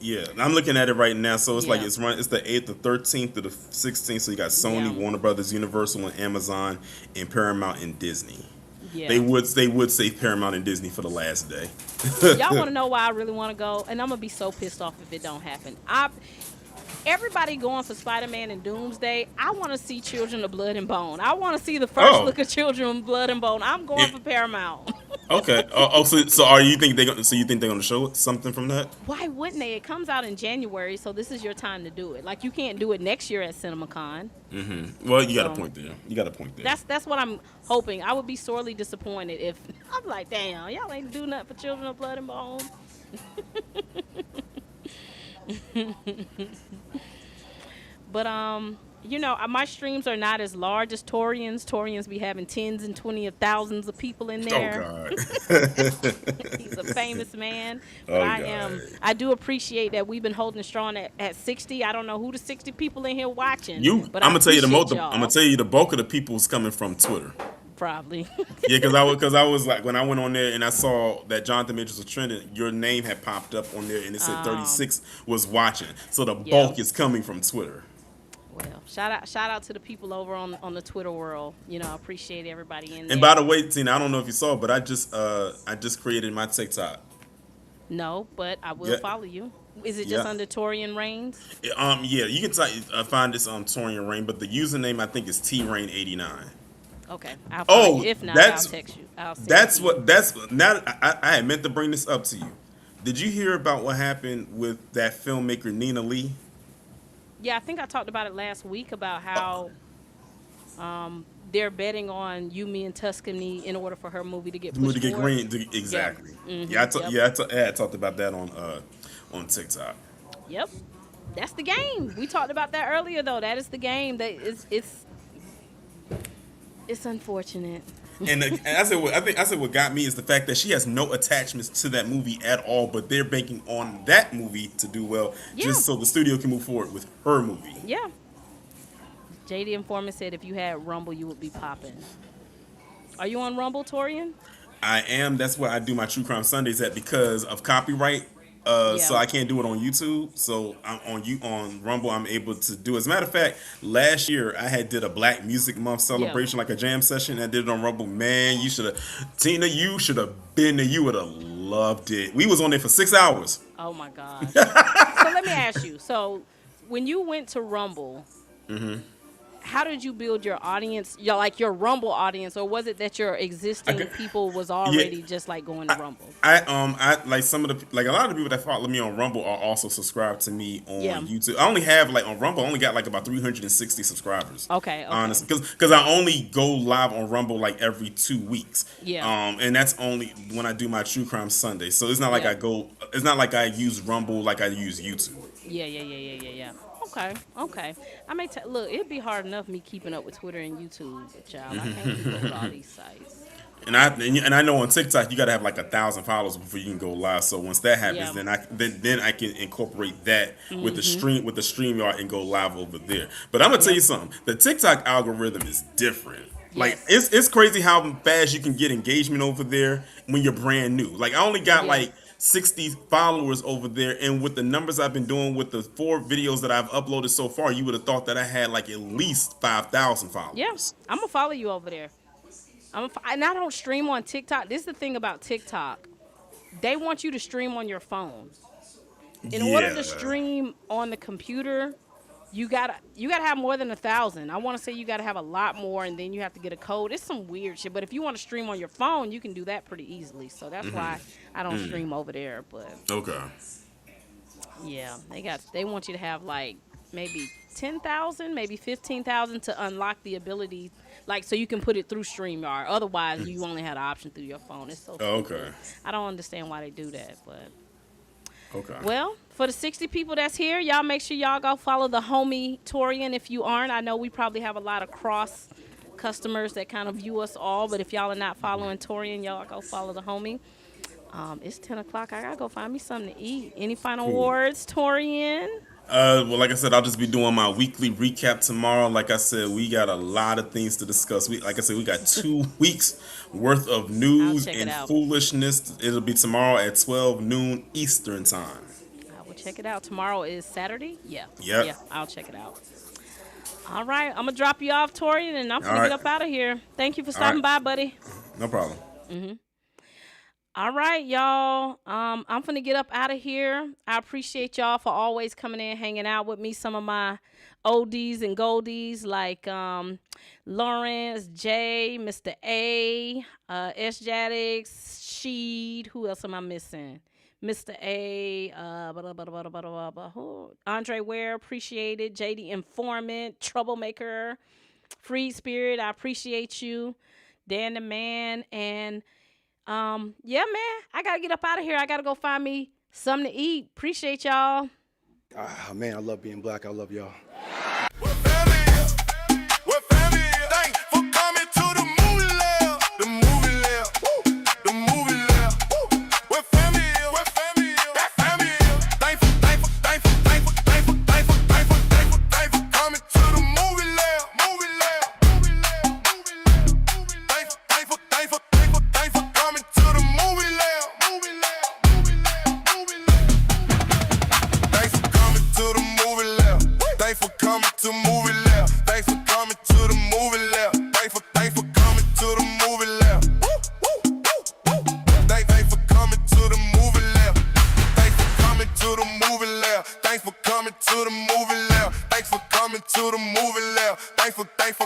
Speaker 13: Yeah, I'm looking at it right now. So it's like it's the 8th, the 13th, to the 16th. So you got Sony, Warner Brothers, Universal, and Amazon, and Paramount and Disney. Yeah. They would say Paramount and Disney for the last day.
Speaker 2: Y'all want to know why I really want to go? And I'm gonna be so pissed off if it don't happen. Everybody going for Spider-Man and Doomsday. I want to see Children of Blood and Bone. I want to see the first look of Children of Blood and Bone. I'm going for Paramount.
Speaker 13: Okay. You think they're gonna show something from that?
Speaker 2: Why wouldn't they? It comes out in January, so this is your time to do it. Like you can't do it next year at CinemaCon.
Speaker 13: Well, you got a point there.
Speaker 2: That's what I'm hoping. I would be sorely disappointed if I'm like, damn, y'all ain't do nothing for Children of Blood and Bone. But my streams are not as large as Torian's. Torian's be having tens and 20 of thousands of people in there.
Speaker 13: Oh God.
Speaker 2: He's a famous man. But I do appreciate that we've been holding it strong at 60. I don't know who the 60 people in here watching.
Speaker 13: But I'm gonna tell you the bulk of the people is coming from Twitter.
Speaker 2: Probably.
Speaker 13: Yeah, because I was like, when I went on there and I saw that Jonathan Majors was trending, your name had popped up on there and it said 36 was watching. So the bulk is coming from Twitter.
Speaker 2: Well, shout out to the people over on the Twitter world. I appreciate everybody in there.
Speaker 13: And by the way, Tina, I don't know if you saw, but I just created my TikTok.
Speaker 2: No, but I will follow you. Is it just under Torian Reigns?
Speaker 13: Yeah, you can find this on Torian Reigns, but the username I think is TRain89.
Speaker 2: Okay. I'll follow you. If not, I'll text you.
Speaker 13: I had meant to bring this up to you. Did you hear about what happened with that filmmaker Nina Lee?
Speaker 2: Yeah, I think I talked about it last week about how they're betting on Yumi and Tuscany in order for her movie to get pushed forward.
Speaker 13: Exactly.
Speaker 2: Yeah.
Speaker 13: I talked about that on TikTok.
Speaker 2: Yep. That's the game. We talked about that earlier, though. That is the game. It's unfortunate.
Speaker 13: And I said what got me is the fact that she has no attachments to that movie at all, but they're banking on that movie to do well, just so the studio can move forward with her movie.
Speaker 2: Yeah. JD Informant said if you had Rumble, you would be popping. Are you on Rumble, Torian?
Speaker 13: I am. That's where I do my True Crime Sundays at because of copyright. So I can't do it on YouTube. So I'm on Rumble. I'm able to do it. As a matter of fact, last year I did a Black Music Month celebration, like a jam session. I did it on Rumble. Man, you should have, Tina. You should have been there. You would have loved it. We was on there for 6 hours.
Speaker 2: Oh my gosh. So let me ask you. So when you went to Rumble, how did you build your audience, your Rumble audience, or was it that your existing people was already just like going to Rumble?
Speaker 13: I like some of the a lot of the people that follow me on Rumble are also subscribed to me on YouTube. I only have on Rumble, I only got about 360 subscribers. Okay. Honestly, because I only go live on Rumble every 2 weeks. Yeah. And that's only when I do my True Crime Sunday. So it's not like it's not like I use Rumble like I use YouTube.
Speaker 2: Yeah. Okay. I may look. It'd be hard enough me keeping up with Twitter and YouTube, but y'all, I can't keep up with all these sites.
Speaker 13: And I know on TikTok you gotta have 1,000 followers before you can go live. So once that happens, then I can incorporate that with the StreamYard and go live over there. But I'm gonna tell you something. The TikTok algorithm is different. It's crazy how fast you can get engagement over there when you're brand new. I only got 60 followers over there, and with the numbers I've been doing with the 4 videos that I've uploaded so far, you would have thought that I had at least 5,000 followers.
Speaker 2: Yeah, I'm gonna follow you over there. And I don't stream on TikTok. This is the thing about TikTok. They want you to stream on your phone. In order to stream on the computer, you gotta have more than 1,000. I want to say you gotta have a lot more, and then you have to get a code. It's some weird shit. But if you want to stream on your phone, you can do that pretty easily. So that's why I don't stream over there. But yeah, they want you to have maybe 10,000, maybe 15,000 to unlock the ability, so you can put it through StreamYard. Otherwise, you only had an option through your phone. It's so stupid. I don't understand why they do that, but. Okay. Well, for the 60 people that's here, y'all make sure y'all go follow the homie Torian if you aren't. I know we probably have a lot of cross customers that kind of view us all, but if y'all are not following Torian, y'all go follow the homie. It's 10 o'clock. I gotta go find me something to eat. Any final words, Torian?
Speaker 13: Well, like I said, I'll just be doing my weekly recap tomorrow. Like I said, we got a lot of things to discuss. We got 2 weeks worth of news and foolishness. It'll be tomorrow at 12 noon Eastern time.
Speaker 2: I will check it out. Tomorrow is Saturday? Yeah.
Speaker 13: Yep.
Speaker 2: Yeah, I'll check it out. All right, I'm gonna drop you off, Torian, and I'm gonna get up out of here. Thank you for stopping by, buddy.
Speaker 13: No problem.
Speaker 2: All right, y'all. I'm finna get up out of here. I appreciate y'all for always coming in, hanging out with me. Some of my oldies and goldies like Lawrence, Jay, Mr. A, S. Jadix, Sheed. Who else am I missing? Mr. A, Andre Ware, appreciate it. JD Informant, Troublemaker, Free Spirit, I appreciate you. Dan the Man, and yeah, man, I gotta get up out of here. I gotta go find me something to eat. Appreciate y'all.
Speaker 10: Man, I love being black. I love y'all.
Speaker 1: Thanks for coming to the movie Lair. Thanks for